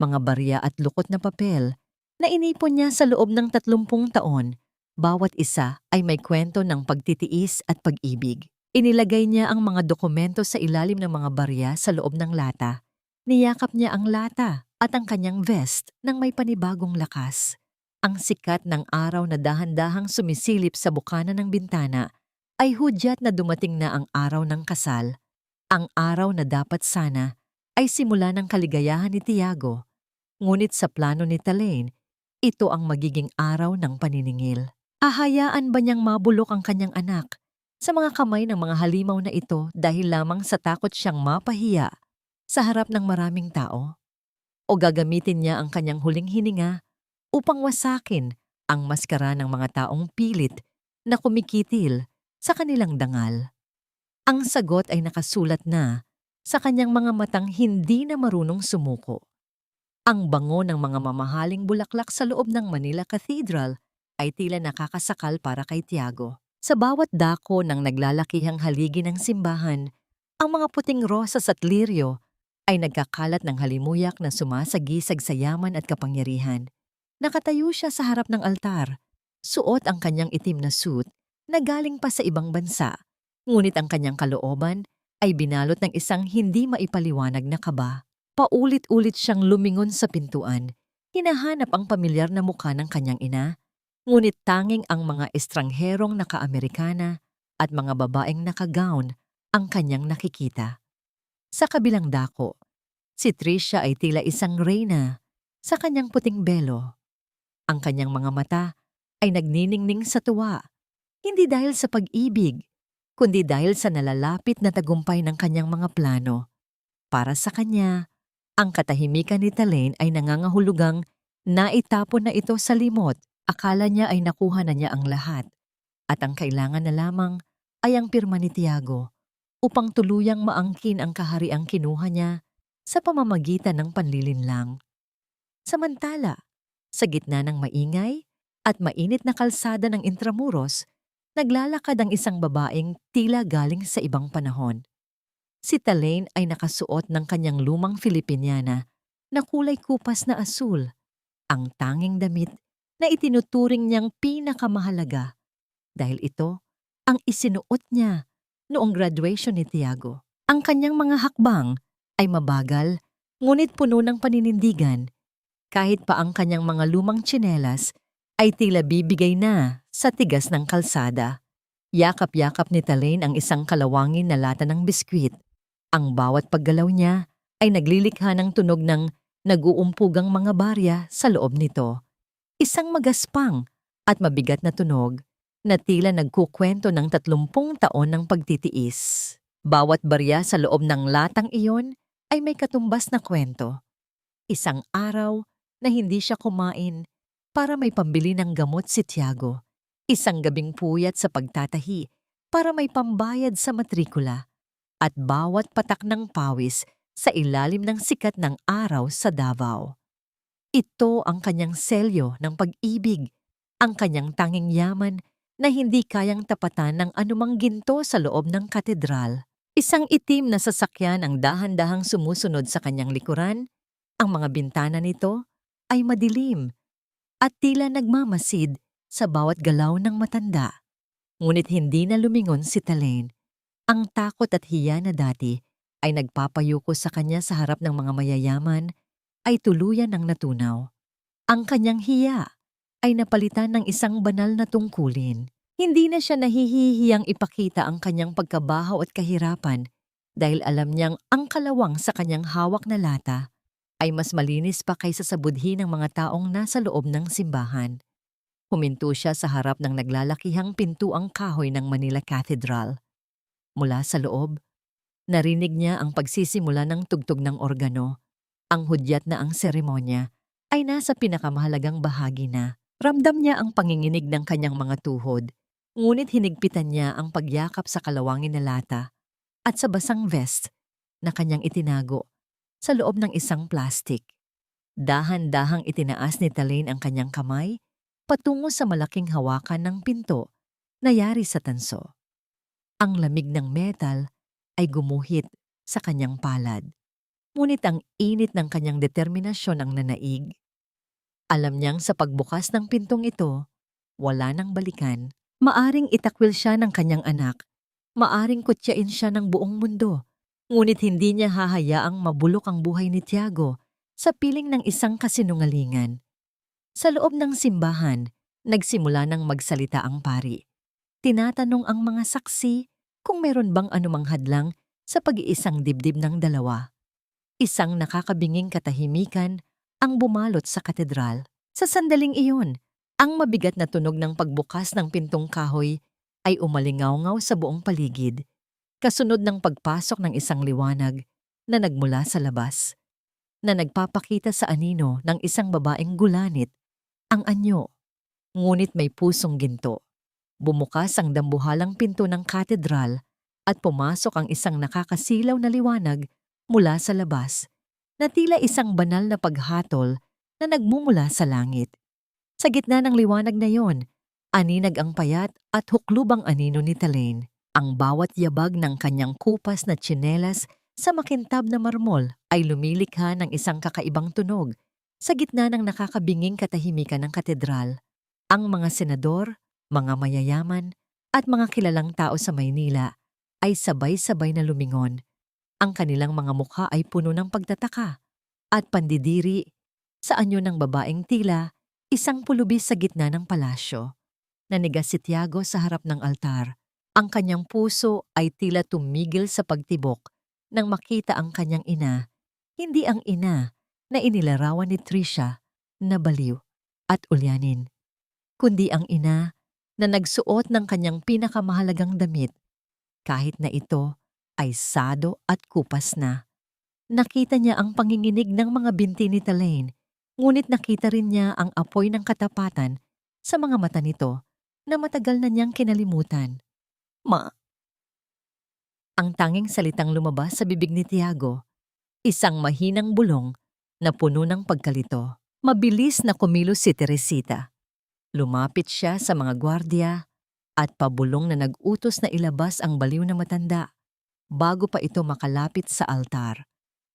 Speaker 1: Mga barya at lukot na papel na inipon niya sa loob ng 30 taon, bawat isa ay may kwento ng pagtitiis at pag-ibig. Inilagay niya ang mga dokumento sa ilalim ng mga barya sa loob ng lata. Niyakap niya ang lata at ang kanyang vest nang may panibagong lakas. Ang sikat ng araw na dahan-dahang sumisilip sa bukana ng bintana ay hudyat na dumating na ang araw ng kasal. Ang araw na dapat sana ay simula ng kaligayahan ni Tiago. Ngunit sa plano ni Talaine, ito ang magiging araw ng paniningil. Hahayaan ba niyang mabulok ang kanyang anak sa mga kamay ng mga halimaw na ito dahil lamang sa takot siyang mapahiya sa harap ng maraming tao? O gagamitin niya ang kanyang huling hininga upang wasakin ang maskara ng mga taong pilit na kumikitil sa kanilang dangal? Ang sagot ay nakasulat na sa kanyang mga matang hindi na marunong sumuko. Ang bango ng mga mamahaling bulaklak sa loob ng Manila Cathedral ay tila nakakasakal para kay Tiago. Sa bawat dako ng naglalakihang haligi ng simbahan, ang mga puting rosas at liryo ay nagkakalat ng halimuyak na sumasagisag sa yaman at kapangyarihan. Nakatayo siya sa harap ng altar, suot ang kanyang itim na suit na galing pa sa ibang bansa, ngunit ang kanyang kalooban ay binalot ng isang hindi maipaliwanag na kaba. Paulit-ulit siyang lumingon sa pintuan, hinahanap ang pamilyar na mukha ng kanyang ina, ngunit tanging ang mga estrangherong naka-Amerikana at mga babaeng naka-gown ang kanyang nakikita. Sa kabilang dako, si Tricia ay tila isang reyna sa kanyang puting belo. Ang kanyang mga mata ay nagniningning sa tuwa, hindi dahil sa pag-ibig, kundi dahil sa nalalapit na tagumpay ng kanyang mga plano. Para sa kanya, ang katahimikan ni Talaine ay nangangahulugang naitapon na ito sa limot. Akala niya ay nakuha na niya ang lahat. At ang kailangan na lamang ay ang pirma ni Tiago upang tuluyang maangkin ang kahariang kinuha niya sa pamamagitan ng panlilinlang. Samantala, sa gitna ng maingay at mainit na kalsada ng Intramuros, naglalakad ang isang babaeng tila galing sa ibang panahon. Si Talaine ay nakasuot ng kanyang lumang Filipiniana na kulay kupas na asul, ang tanging damit na itinuturing niyang pinakamahalaga dahil ito ang isinuot niya noong graduation ni Tiago. Ang kanyang mga hakbang ay mabagal ngunit puno ng paninindigan, kahit pa ang kanyang mga lumang tsinelas ay tila bibigay na sa tigas ng kalsada. Yakap-yakap ni Talaine ang isang kalawangin na lata ng biskwit. Ang bawat paggalaw niya ay naglilikha ng tunog ng nag-uumpugang mga barya sa loob nito. Isang magaspang at mabigat na tunog na tila nagkukwento ng 30 taon ng pagtitiis. Bawat barya sa loob ng latang iyon ay may katumbas na kwento. Isang araw na hindi siya kumain para may pambili ng gamot si Tiago. Isang gabing puyat sa pagtatahi para may pambayad sa matrikula. At bawat patak ng pawis sa ilalim ng sikat ng araw sa Davao. Ito ang kanyang selyo ng pag-ibig, ang kanyang tanging yaman na hindi kayang tapatan ng anumang ginto sa loob ng katedral. Isang itim na sasakyan ang dahan-dahang sumusunod sa kanyang likuran. Ang mga bintana nito ay madilim at tila nagmamasid sa bawat galaw ng matanda. Ngunit hindi na lumingon si Talaine. Ang takot at hiya na dati ay nagpapayuko sa kanya sa harap ng mga mayayaman ay tuluyan ng natunaw. Ang kanyang hiya ay napalitan ng isang banal na tungkulin. Hindi na siya nahihihiyang ipakita ang kanyang pagkabahaw at kahirapan dahil alam niyang ang kalawang sa kanyang hawak na lata ay mas malinis pa kaysa sa budhi ng mga taong nasa loob ng simbahan. Huminto siya sa harap ng naglalakihang pintuang kahoy ng Manila Cathedral. Mula sa loob, narinig niya ang pagsisimula ng tugtog ng organo. Ang hudyat na ang seremonya ay nasa pinakamahalagang bahagi na. Ramdam niya ang panginginig ng kanyang mga tuhod, ngunit hinigpitan niya ang pagyakap sa kalawangin na lata at sa basang vest na kanyang itinago sa loob ng isang plastik. Dahan-dahang itinaas ni Talaine ang kanyang kamay patungo sa malaking hawakan ng pinto na yari sa tanso. Ang lamig ng metal ay gumuhit sa kanyang palad, ngunit ang init ng kanyang determinasyon ang nanaig. Alam niyang sa pagbukas ng pintong ito, wala nang balikan. Maaring itakwil siya ng kanyang anak Maaring kutyain siya ng buong mundo, ngunit hindi niya hahayaang mabulok ang buhay ni Tiago sa piling ng isang kasinungalingan. Sa loob ng simbahan, nagsimula ng magsalita ang pari. Tinatanong ang mga saksi kung meron bang anumang hadlang sa pag-iisang dibdib ng dalawa. Isang nakakabinging katahimikan ang bumalot sa katedral. Sa sandaling iyon, ang mabigat na tunog ng pagbukas ng pintong kahoy ay umalingaw-ngaw sa buong paligid, kasunod ng pagpasok ng isang liwanag na nagmula sa labas, na nagpapakita sa anino ng isang babaeng gulanit, ang anyo, ngunit may pusong ginto. Bumukas ang dambuhalang pinto ng katedral at pumasok ang isang nakakasilaw na liwanag mula sa labas, na tila isang banal na paghatol na nagmumula sa langit. Sa gitna ng liwanag na yon, aninag ang payat at huklubang anino ni Talaine. Ang bawat yabag ng kanyang kupas na tsinelas sa makintab na marmol ay lumilikha ng isang kakaibang tunog sa gitna ng nakakabinging katahimikan ng katedral. Ang mga senador, mga mayayaman, at mga kilalang tao sa Maynila ay sabay-sabay na lumingon. Ang kanilang mga mukha ay puno ng pagtataka at pandidiri sa anyo ng babaeng tila isang pulubis sa gitna ng palasyo. Nanigas si Tiago sa harap ng altar. Ang kanyang puso ay tila tumigil sa pagtibok nang makita ang kanyang ina, hindi ang ina na inilarawan ni Tricia na baliw at ulyanin, kundi ang ina na nagsuot ng kanyang pinakamahalagang damit, kahit na ito ay sado at kupas na. Nakita niya ang panginginig ng mga binti ni Talaine, ngunit nakita rin niya ang apoy ng katapatan sa mga mata nito na matagal na niyang kinalimutan. Ang tanging salitang lumabas sa bibig ni Tiago, isang mahinang bulong na puno ng pagkalito. Mabilis na kumilos si Teresita. Lumapit siya sa mga gwardiya at pabulong na nag-utos na ilabas ang baliw na matanda bago pa ito makalapit sa altar.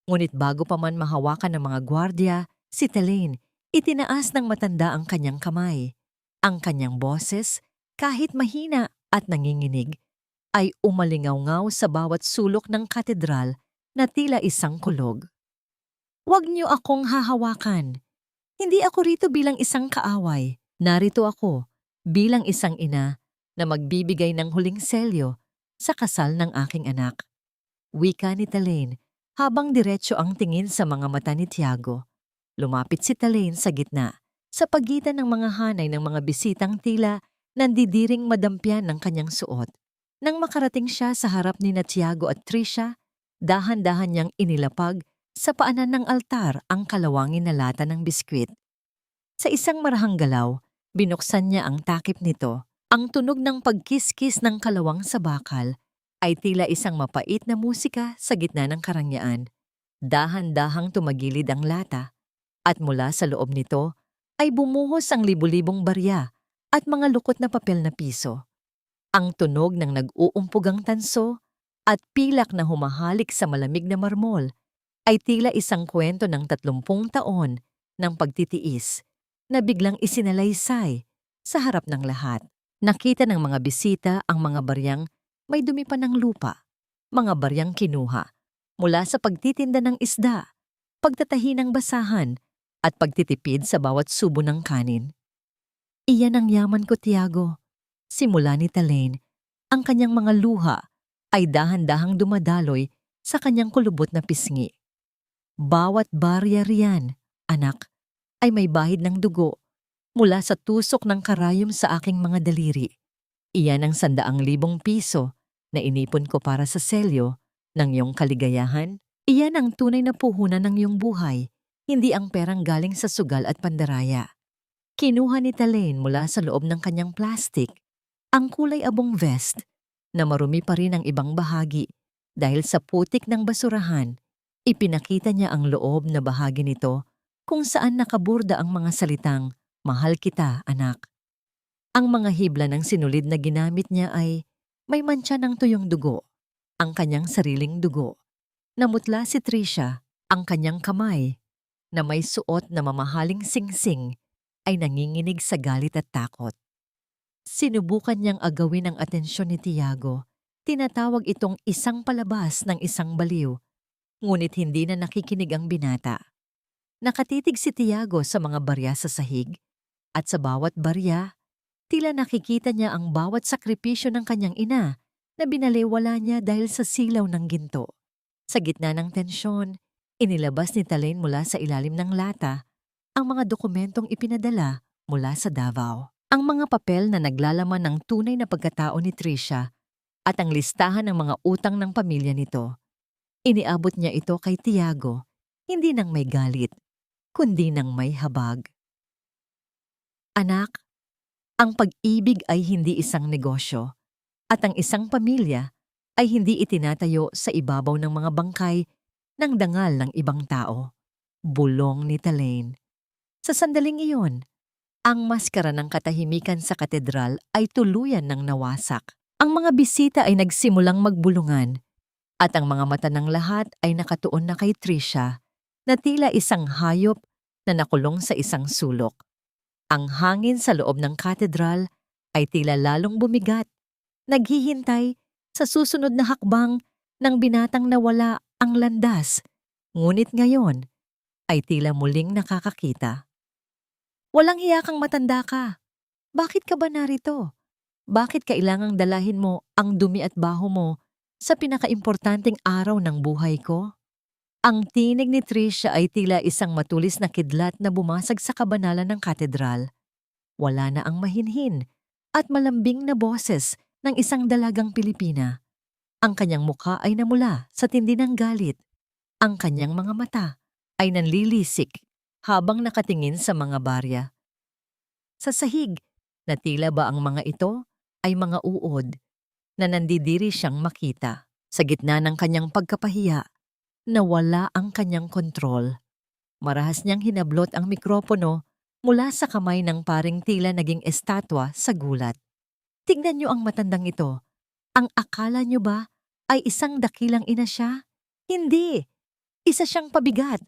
Speaker 1: Ngunit bago pa man mahawakan ng mga gwardiya, si Talaine, itinaas ng matanda ang kanyang kamay. Ang kanyang boses, kahit mahina at nanginginig, ay umalingaw-ngaw sa bawat sulok ng katedral na tila isang kulog. "Huwag niyo akong hahawakan. Hindi ako rito bilang isang kaaway. Narito ako bilang isang ina na magbibigay ng huling selyo sa kasal ng aking anak." Wika ni Talaine habang diretso ang tingin sa mga mata ni Tiago. Lumapit si Talaine sa gitna, sa pagitan ng mga hanay ng mga bisitang tila nandidiring madampyan ng kanyang suot. Nang makarating siya sa harap ni Tiago at Tricia, dahan-dahan niyang inilapag sa paanan ng altar ang kalawangin na lata ng biskwit. Sa isang marahang galaw, binuksan niya ang takip nito. Ang tunog ng pagkiskis ng kalawang sa bakal ay tila isang mapait na musika sa gitna ng karangyaan. Dahan-dahang tumagilid ang lata at mula sa loob nito ay bumuhos ang libu-libong barya at mga lukot na papel na piso. Ang tunog ng nag-uumpugang tanso at pilak na humahalik sa malamig na marmol ay tila isang kwento ng 30 taon ng pagtitiis na biglang isinalaysay sa harap ng lahat. Nakita ng mga bisita ang mga baryang may dumi pa ng lupa, mga baryang kinuha mula sa pagtitinda ng isda, pagtatahi ng basahan, at pagtitipid sa bawat subo ng kanin. "Iyan ang yaman ko, Tiago," simula ni Talaine. Ang kanyang mga luha ay dahan-dahang dumadaloy sa kanyang kulubot na pisngi. "Bawat barya riyan, anak, ay may bahid ng dugo mula sa tusok ng karayom sa aking mga daliri. Iyan ang 100,000 piso na inipon ko para sa selyo ng iyong kaligayahan. Iyan ang tunay na puhunan ng iyong buhay, hindi ang perang galing sa sugal at pandaraya." Kinuha ni Talaine mula sa loob ng kanyang plastik ang kulay abong vest na marumi pa rin ang ibang bahagi dahil sa putik ng basurahan. Ipinakita niya ang loob na bahagi nito kung saan nakaburda ang mga salitang, "Mahal kita, anak." Ang mga hibla ng sinulid na ginamit niya ay may mantsa ng tuyong dugo, ang kanyang sariling dugo. Namutla si Tricia, ang kanyang kamay, na may suot na mamahaling singsing, ay nanginginig sa galit at takot. Sinubukan niyang agawin ang atensyon ni Tiago, Tinatawag itong isang palabas ng isang baliw, ngunit hindi na nakikinig ang binata. Nakatitig si Tiago sa mga barya sa sahig, at sa bawat barya, tila nakikita niya ang bawat sakripisyo ng kanyang ina na binalewala niya dahil sa silaw ng ginto. Sa gitna ng tensyon, inilabas ni Talain mula sa ilalim ng lata ang mga dokumentong ipinadala mula sa Davao. Ang mga papel na naglalaman ng tunay na pagkatao ni Tricia at ang listahan ng mga utang ng pamilya nito. Iniabot niya ito kay Tiago, hindi nang may galit, kundi nang may habag. Anak, ang pag-ibig ay hindi isang negosyo, at ang isang pamilya ay hindi itinatayo sa ibabaw ng mga bangkay ng dangal ng ibang tao. Bulong ni Talain. Sa sandaling iyon, ang maskara ng katahimikan sa katedral ay tuluyan ng nawasak. Ang mga bisita ay nagsimulang magbulungan, at ang mga mata ng lahat ay nakatuon na kay Tricia na tila isang hayop na nakulong sa isang sulok. Ang hangin sa loob ng katedral ay tila lalong bumigat, naghihintay sa susunod na hakbang ng binatang nawala ang landas, ngunit ngayon ay tila muling nakakakita. Walang hiya kang matanda ka. Bakit ka ba narito? Bakit kailangang dalahin mo ang dumi at baho mo sa pinakaimportanteng araw ng buhay ko? Ang tinig ni Tricia ay tila isang matulis na kidlat na bumasag sa kabanalan ng katedral. Wala na ang mahinhin at malambing na boses ng isang dalagang Pilipina. Ang kanyang mukha ay namula sa tindi ng galit. Ang kanyang mga mata ay nanlilisik habang nakatingin sa mga barya. Sa sahig, na tila ba ang mga ito ay mga uod na nandidiri siyang makita. Sa gitna ng kanyang pagkapahiya, nawala ang kanyang kontrol. Marahas niyang hinablot ang mikropono mula sa kamay ng paring tila naging estatwa sa gulat. Tignan niyo ang matandang ito. Ang akala niyo ba ay isang dakilang ina siya? Hindi! Isa siyang pabigat.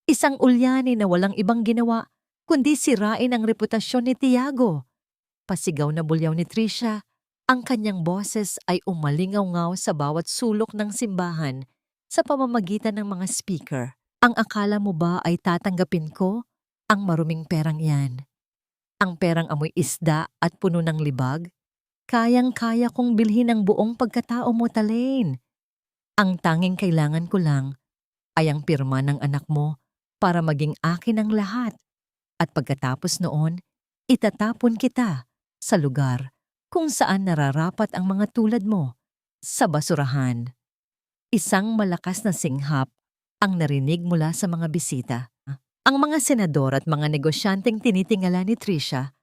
Speaker 1: Isang ulyani na walang ibang ginawa kundi sirain ang reputasyon ni Tiago. Pasigaw na bulyaw ni Tricia, ang kanyang boses ay umalingaw-ngaw sa bawat sulok ng simbahan sa pamamagitan ng mga speaker. Ang akala mo ba ay tatanggapin ko ang maruming perang yan? Ang perang amoy isda at puno ng libag? Kayang-kaya kong bilhin ang buong pagkatao mo, Talain. Ang tanging kailangan ko lang ay ang pirma ng anak mo para maging akin ang lahat. At pagkatapos noon, itatapon kita sa lugar kung saan nararapat ang mga tulad mo, sa basurahan. Isang malakas na singhap ang narinig mula sa mga bisita. Ang mga senador at mga negosyanteng tinitingala ni Tricia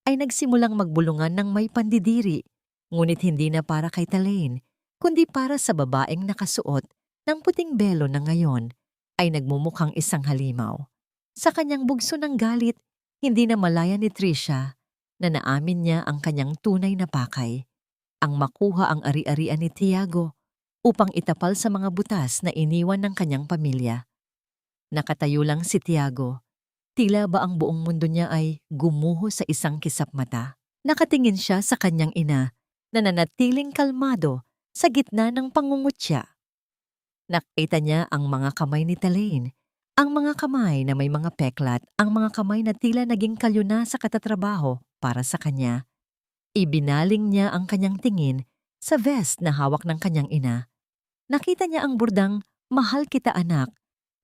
Speaker 1: ay nagsimulang magbulungan ng may pandidiri, ngunit hindi na para kay Talain, kundi para sa babaeng nakasuot ng puting belo na ngayon ay nagmumukhang isang halimaw. Sa kanyang bugso ng galit, hindi na malaya ni Tricia na naamin niya ang kanyang tunay na pakay, ang makuha ang ari-arian ni Tiago upang itapal sa mga butas na iniwan ng kanyang pamilya. Nakatayo lang si Tiago. Tila ba ang buong mundo niya ay gumuho sa isang kisap mata. Nakatingin siya sa kanyang ina na nanatiling kalmado sa gitna ng pangungutya. Nakita niya ang mga kamay ni Talain, ang mga kamay na may mga peklat, ang mga kamay na tila naging kalyo na sa katatrabaho para sa kanya. Ibinaling niya ang kanyang tingin sa vest na hawak ng kanyang ina. Nakita niya ang burdang "Mahal kita anak"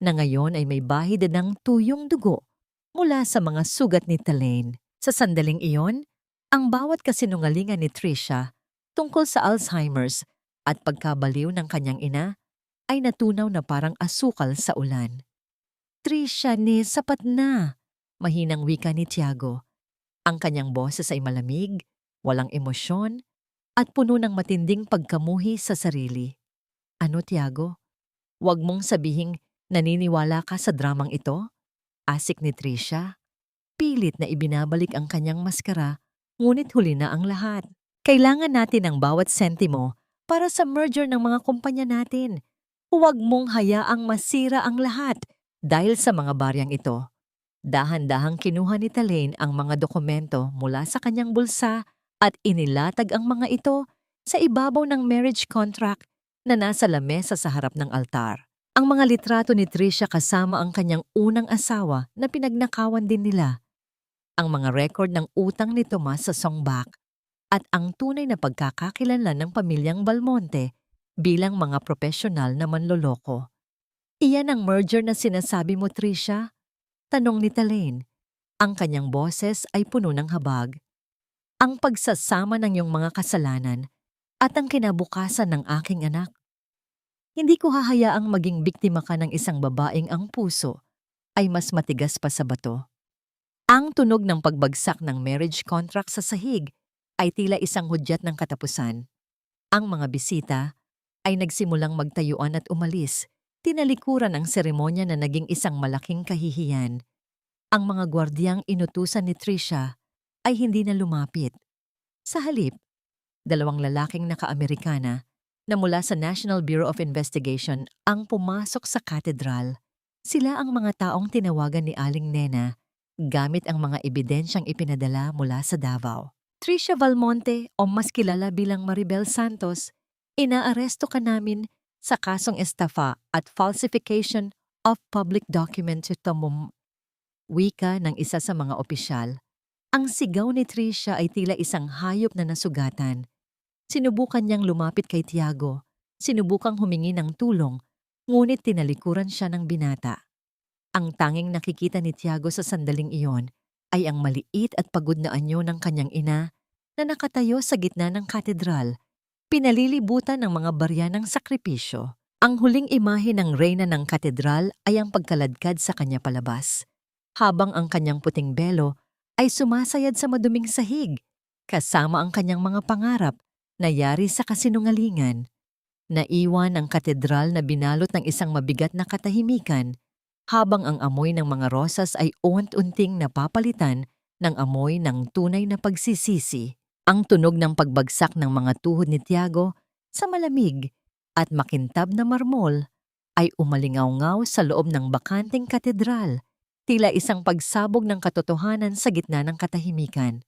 Speaker 1: na ngayon ay may bahid ng tuyong dugo mula sa mga sugat ni Talain. Sa sandaling iyon, ang bawat kasinungalingan ni Tricia tungkol sa Alzheimer's at pagkabaliw ng kanyang ina ay natunaw na parang asukal sa ulan. Tricia, sapat na, mahinang wika ni Tiago. Ang kanyang boses ay malamig, walang emosyon, at puno ng matinding pagkamuhi sa sarili. Ano, Tiago? Huwag mong sabihing naniniwala ka sa dramang ito? Asik ni Tricia. Pilit na ibinabalik ang kanyang maskara, ngunit huli na ang lahat. Kailangan natin ang bawat sentimo para sa merger ng mga kumpanya natin. Huwag mong hayaang masira ang lahat dahil sa mga baryang ito. Dahan-dahang kinuha ni Talain ang mga dokumento mula sa kanyang bulsa at inilatag ang mga ito sa ibabaw ng marriage contract na nasa lamesa sa harap ng altar. Ang mga litrato ni Trisha kasama ang kanyang unang asawa na pinagnakawan din nila, ang mga record ng utang ni Tomas sa songbak, at ang tunay na pagkakakilanlan ng pamilyang Balmonte bilang mga profesional na manloloko. Iyan ang merger na sinasabi mo, Trisha? Tanong ni Talaine. Ang kanyang boses ay puno ng habag. Ang pagsasama ng iyong mga kasalanan at ang kinabukasan ng aking anak. Hindi ko hahayaang maging biktima ka ng isang babaeng ang puso ay mas matigas pa sa bato. Ang tunog ng pagbagsak ng marriage contract sa sahig ay tila isang hudyat ng katapusan. Ang mga bisita ay nagsimulang magtayuan at umalis, tinalikuran ang seremonya na naging isang malaking kahihiyan. Ang mga gwardiyang inutusan ni Trisha ay hindi na lumapit. Sa halip, dalawang lalaking naka-Amerikana na mula sa National Bureau of Investigation ang pumasok sa katedral. Sila ang mga taong tinawagan ni Aling Nena gamit ang mga ebidensyang ipinadala mula sa Davao. Trisha Valmonte, o mas kilala bilang Maribel Santos, inaaresto ka namin sa kasong estafa at falsification of public document to wika ng isa sa mga opisyal. Ang sigaw ni Trisha ay tila isang hayop na nasugatan. Sinubukan niyang lumapit kay Tiago, sinubukang humingi ng tulong, ngunit tinalikuran siya ng binata. Ang tanging nakikita ni Tiago sa sandaling iyon ay ang maliit at pagod na anyo ng kanyang ina na nakatayo sa gitna ng katedral, pinalilibutan ng mga barya ng sakripisyo. Ang huling imahe ng reyna ng katedral ay ang pagkaladkad sa kanya palabas, habang ang kanyang puting belo ay sumasayad sa maduming sahig, kasama ang kanyang mga pangarap na yari sa kasinungalingan. Naiwan ang katedral na binalot ng isang mabigat na katahimikan, habang ang amoy ng mga rosas ay unti-unting napapalitan ng amoy ng tunay na pagsisisi. Ang tunog ng pagbagsak ng mga tuhod ni Tiago sa malamig at makintab na marmol ay umalingaw-ngaw sa loob ng bakanteng katedral, tila isang pagsabog ng katotohanan sa gitna ng katahimikan.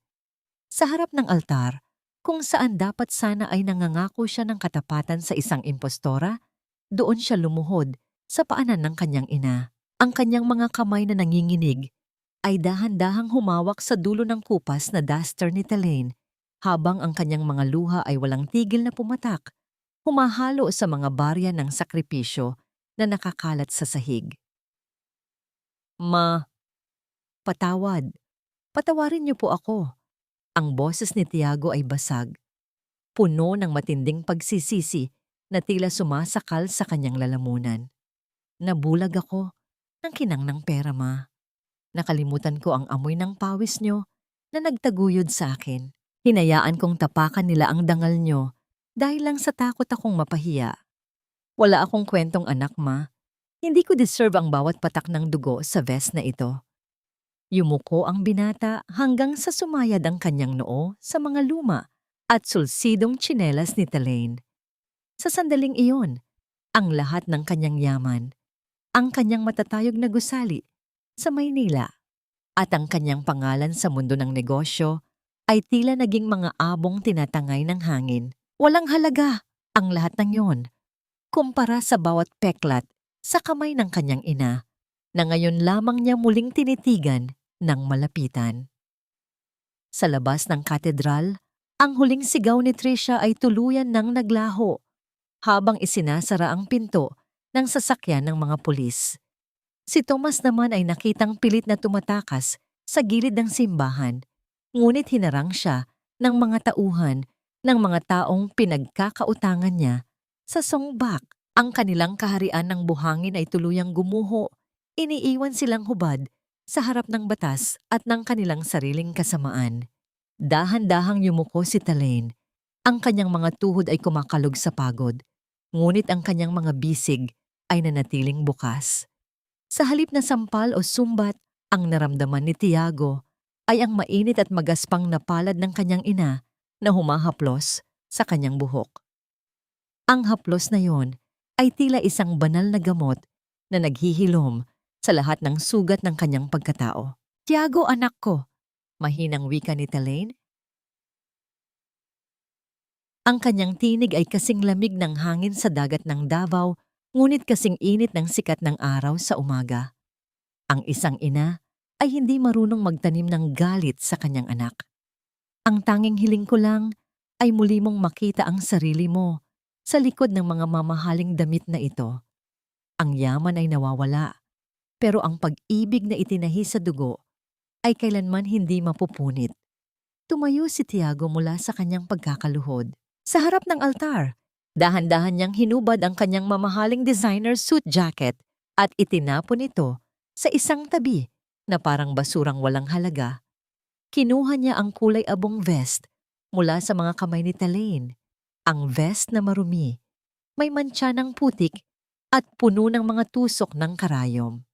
Speaker 1: Sa harap ng altar, kung saan dapat sana ay nangangako siya ng katapatan sa isang impostora, doon siya lumuhod sa paanan ng kanyang ina. Ang kanyang mga kamay na nanginginig ay dahan-dahang humawak sa dulo ng kupas na duster ni Talaine, habang ang kanyang mga luha ay walang tigil na pumatak, humahalo sa mga barya ng sakripisyo na nakakalat sa sahig. Patawad. Patawarin niyo po ako. Ang boses ni Tiago ay basag, puno ng matinding pagsisisi na tila sumasakal sa kanyang lalamunan. Nabulag ako ng kinang ng pera, ma. Nakalimutan ko ang amoy ng pawis niyo na nagtaguyod sa akin. Hinayaan kong tapakan nila ang dangal niyo dahil lang sa takot akong mapahiya. Wala akong kwentong anak, ma. Hindi ko deserve ang bawat patak ng dugo sa vest na ito. Yumuko ang binata hanggang sa sumayad ang kanyang noo sa mga luma at sulsidong tsinelas ni Talaine. Sa sandaling iyon, ang lahat ng kanyang yaman, ang kanyang matatayog na gusali sa Maynila at ang kanyang pangalan sa mundo ng negosyo ay tila naging mga abong tinatangay ng hangin. Walang halaga ang lahat ng yon kumpara sa bawat peklat sa kamay ng kanyang ina na ngayon lamang niya muling tinitigan ng malapitan. Sa labas ng katedral, ang huling sigaw ni Trisha ay tuluyan ng naglaho habang isinasara ang pinto ng sasakyan ng mga pulis. Si Tomas naman ay nakitang pilit na tumatakas sa gilid ng simbahan, ngunit hinarang siya ng mga tauhan ng mga taong pinagkakautangan niya sa songbak. Ang kanilang kaharian ng buhangin ay tuluyang gumuho, iniiwan silang hubad sa harap ng batas at ng kanilang sariling kasamaan. Dahan-dahang yumuko si Talaine. Ang kanyang mga tuhod ay kumakalog sa pagod, ngunit ang kanyang mga bisig ay nanatiling bukas. Sa halip na sampal o sumbat, ang naramdaman ni Tiago ay ang mainit at magaspang na palad ng kanyang ina na humahaplos sa kanyang buhok. Ang haplos na yon ay tila isang banal na gamot na naghihilom sa lahat ng sugat ng kanyang pagkatao. Tiago, anak ko, mahinang wika ni Talaine. Ang kanyang tinig ay kasing lamig ng hangin sa dagat ng Davao, ngunit kasing init ng sikat ng araw sa umaga. Ang isang ina ay hindi marunong magtanim ng galit sa kanyang anak. Ang tanging hiling ko lang ay muli mong makita ang sarili mo sa likod ng mga mamahaling damit na ito. Ang yaman ay nawawala, pero ang pag-ibig na itinahi sa dugo ay kailanman hindi mapupunit. Tumayo si Tiago mula sa kanyang pagkakaluhod. Sa harap ng altar, dahan-dahan niyang hinubad ang kanyang mamahaling designer suit jacket at itinapon ito sa isang tabi na parang basurang walang halaga. Kinuha niya ang kulay abong vest mula sa mga kamay ni Talaine. Ang vest na marumi, may mantsa ng putik at puno ng mga tusok ng karayom.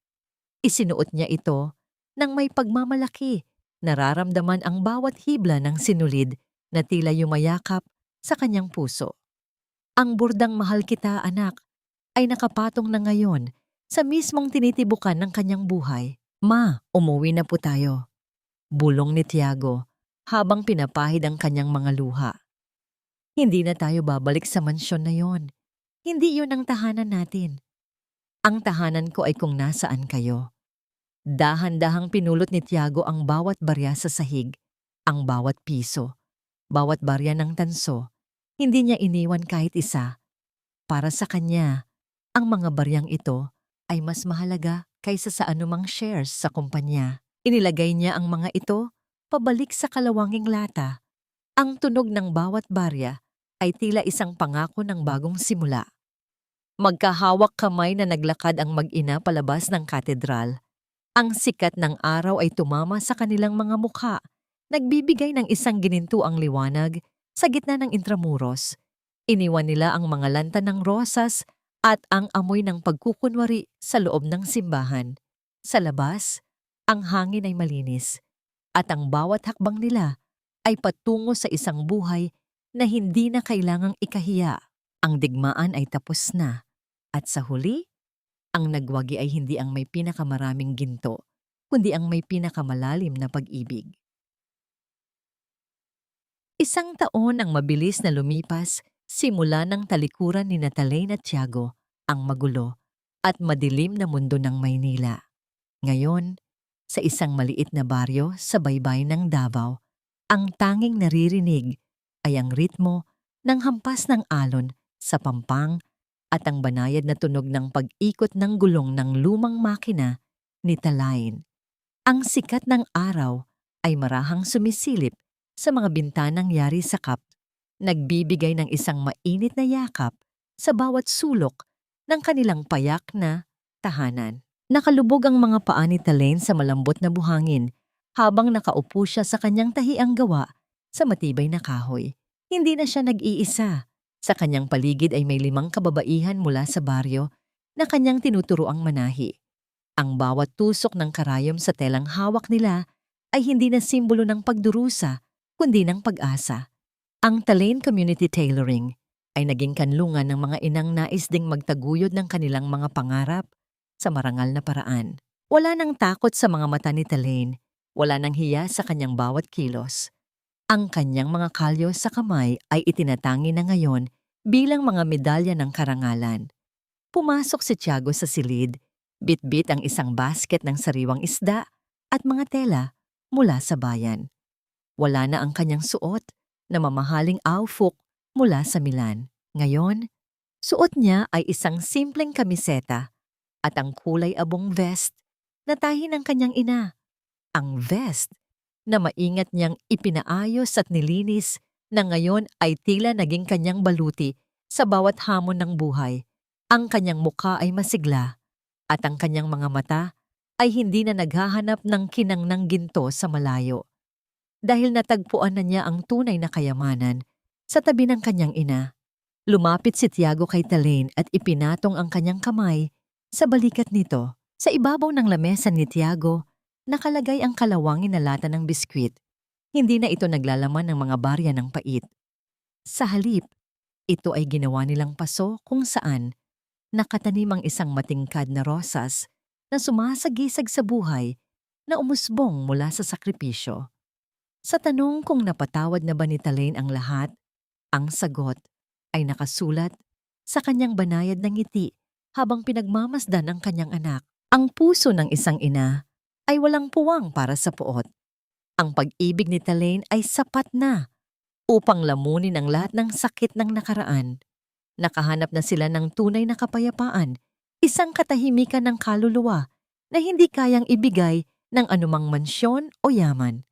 Speaker 1: Isinuot niya ito nang may pagmamalaki. Nararamdaman ang bawat hibla ng sinulid na tila yumayakap sa kanyang puso. Ang burdang mahal kita, anak, ay nakapatong na ngayon sa mismong tinitibukan ng kanyang buhay. Ma, umuwi na po tayo. Bulong ni Tiago habang pinapahid ang kanyang mga luha. Hindi na tayo babalik sa mansyon na yon. Hindi yun ang tahanan natin. Ang tahanan ko ay kung nasaan kayo. Dahan-dahang pinulot ni Tiago ang bawat barya sa sahig, ang bawat piso, bawat barya ng tanso. Hindi niya iniwan kahit isa. Para sa kanya, ang mga baryang ito ay mas mahalaga kaysa sa anumang shares sa kumpanya. Inilagay niya ang mga ito pabalik sa kalawanging lata. Ang tunog ng bawat barya ay tila isang pangako ng bagong simula. Magkahawak kamay na naglakad ang mag-ina palabas ng katedral. Ang sikat ng araw ay tumama sa kanilang mga mukha, nagbibigay ng isang ginintuang liwanag sa gitna ng intramuros. Iniwan nila ang mga lanta ng rosas at ang amoy ng pagkukunwari sa loob ng simbahan. Sa labas, ang hangin ay malinis at ang bawat hakbang nila ay patungo sa isang buhay na hindi na kailangang ikahiya. Ang digmaan ay tapos na at sa huli, ang nagwagi ay hindi ang may pinakamaraming ginto, kundi ang may pinakamalalim na pag-ibig. Isang taon ang mabilis na lumipas simula ng talikuran ni Talaine at Tiago, ang magulo at madilim na mundo ng Maynila. Ngayon, sa isang maliit na baryo sa baybay ng Davao, ang tanging naririnig ay ang ritmo ng hampas ng alon sa pampang at ang banayad na tunog ng pag-ikot ng gulong ng lumang makina ni Talaine. Ang sikat ng araw ay marahang sumisilip sa mga bintanang yari sa kap, nagbibigay ng isang mainit na yakap sa bawat sulok ng kanilang payak na tahanan. Nakalubog ang mga paa ni Talaine sa malambot na buhangin habang nakaupo siya sa kanyang tahiang gawa sa matibay na kahoy. Hindi na siya nag-iisa. Sa kanyang paligid ay may 5 kababaihan mula sa baryo na kanyang tinuturoang manahi. Ang bawat tusok ng karayom sa telang hawak nila ay hindi na simbolo ng pagdurusa, kundi ng pag-asa. Ang Talaine Community Tailoring ay naging kanlungan ng mga inang nais ding magtaguyod ng kanilang mga pangarap sa marangal na paraan. Wala nang takot sa mga mata ni Talaine, wala nang hiya sa kanyang bawat kilos. Ang kanyang mga kalyo sa kamay ay itinatangi na ngayon bilang mga medalya ng karangalan. Pumasok si Tiago sa silid, bit-bit ang isang basket ng sariwang isda at mga tela mula sa bayan. Wala na ang kanyang suot na mamahaling outfit mula sa Milan. Ngayon, suot niya ay isang simpleng kamiseta at ang kulay abong vest na tahi ng kanyang ina. Ang vest na maingat niyang ipinaayos at nilinis na ngayon ay tila naging kanyang baluti sa bawat hamon ng buhay. Ang kanyang mukha ay masigla at ang kanyang mga mata ay hindi na naghahanap ng kinang ng ginto sa malayo. Dahil natagpuan na niya ang tunay na kayamanan sa tabi ng kanyang ina. Lumapit si Tiago kay Talaine at ipinatong ang kanyang kamay sa balikat nito. Sa ibabaw ng lamesa ni Tiago, nakalagay ang kalawangin na lata ng biskwit. Hindi na ito naglalaman ng mga barya ng pait. Sa halip, ito ay ginawa nilang paso kung saan nakatanim ang isang matingkad na rosas na sumasagisag sa buhay na umusbong mula sa sakripisyo. Sa tanong kung napatawad na ba ni Talaine ang lahat, Ang sagot ay nakasulat sa kanyang banayad ng ngiti habang pinagmamasdan ang kanyang anak. Ang puso ng isang ina ay walang puwang para sa puot. Ang pag-ibig ni Talaine ay sapat na upang lamunin ang lahat ng sakit ng nakaraan. Nakahanap na sila ng tunay na kapayapaan, isang katahimikan ng kaluluwa na hindi kayang ibigay ng anumang mansyon o yaman.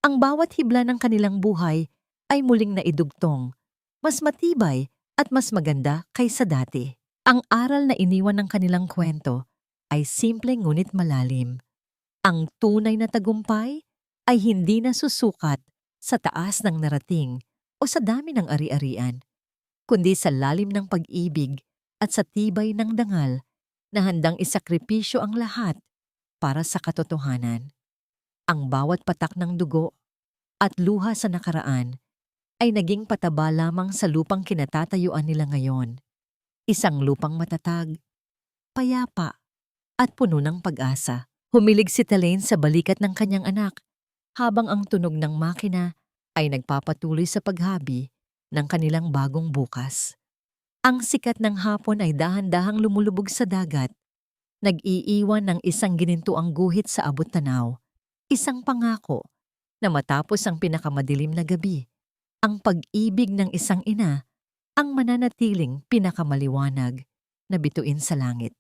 Speaker 1: Ang bawat hibla ng kanilang buhay ay muling naidugtong, mas matibay at mas maganda kaysa dati. Ang aral na iniwan ng kanilang kwento ay simple ngunit malalim. Ang tunay na tagumpay ay hindi nasusukat sa taas ng narating o sa dami ng ari-arian, kundi sa lalim ng pag-ibig at sa tibay ng dangal na handang isakripisyo ang lahat para sa katotohanan. Ang bawat patak ng dugo at luha sa nakaraan ay naging pataba lamang sa lupang kinatatayuan nila ngayon. Isang lupang matatag, payapa, at puno ng pag-asa. Humilig si Talaine sa balikat ng kanyang anak habang ang tunog ng makina ay nagpapatuloy sa paghabi ng kanilang bagong bukas. Ang sikat ng hapon ay dahan-dahang lumulubog sa dagat, nag-iiwan ng isang ginintuang guhit sa abot tanaw, isang pangako na matapos ang pinakamadilim na gabi, ang pag-ibig ng isang ina ang mananatiling pinakamaliwanag na bituin sa langit.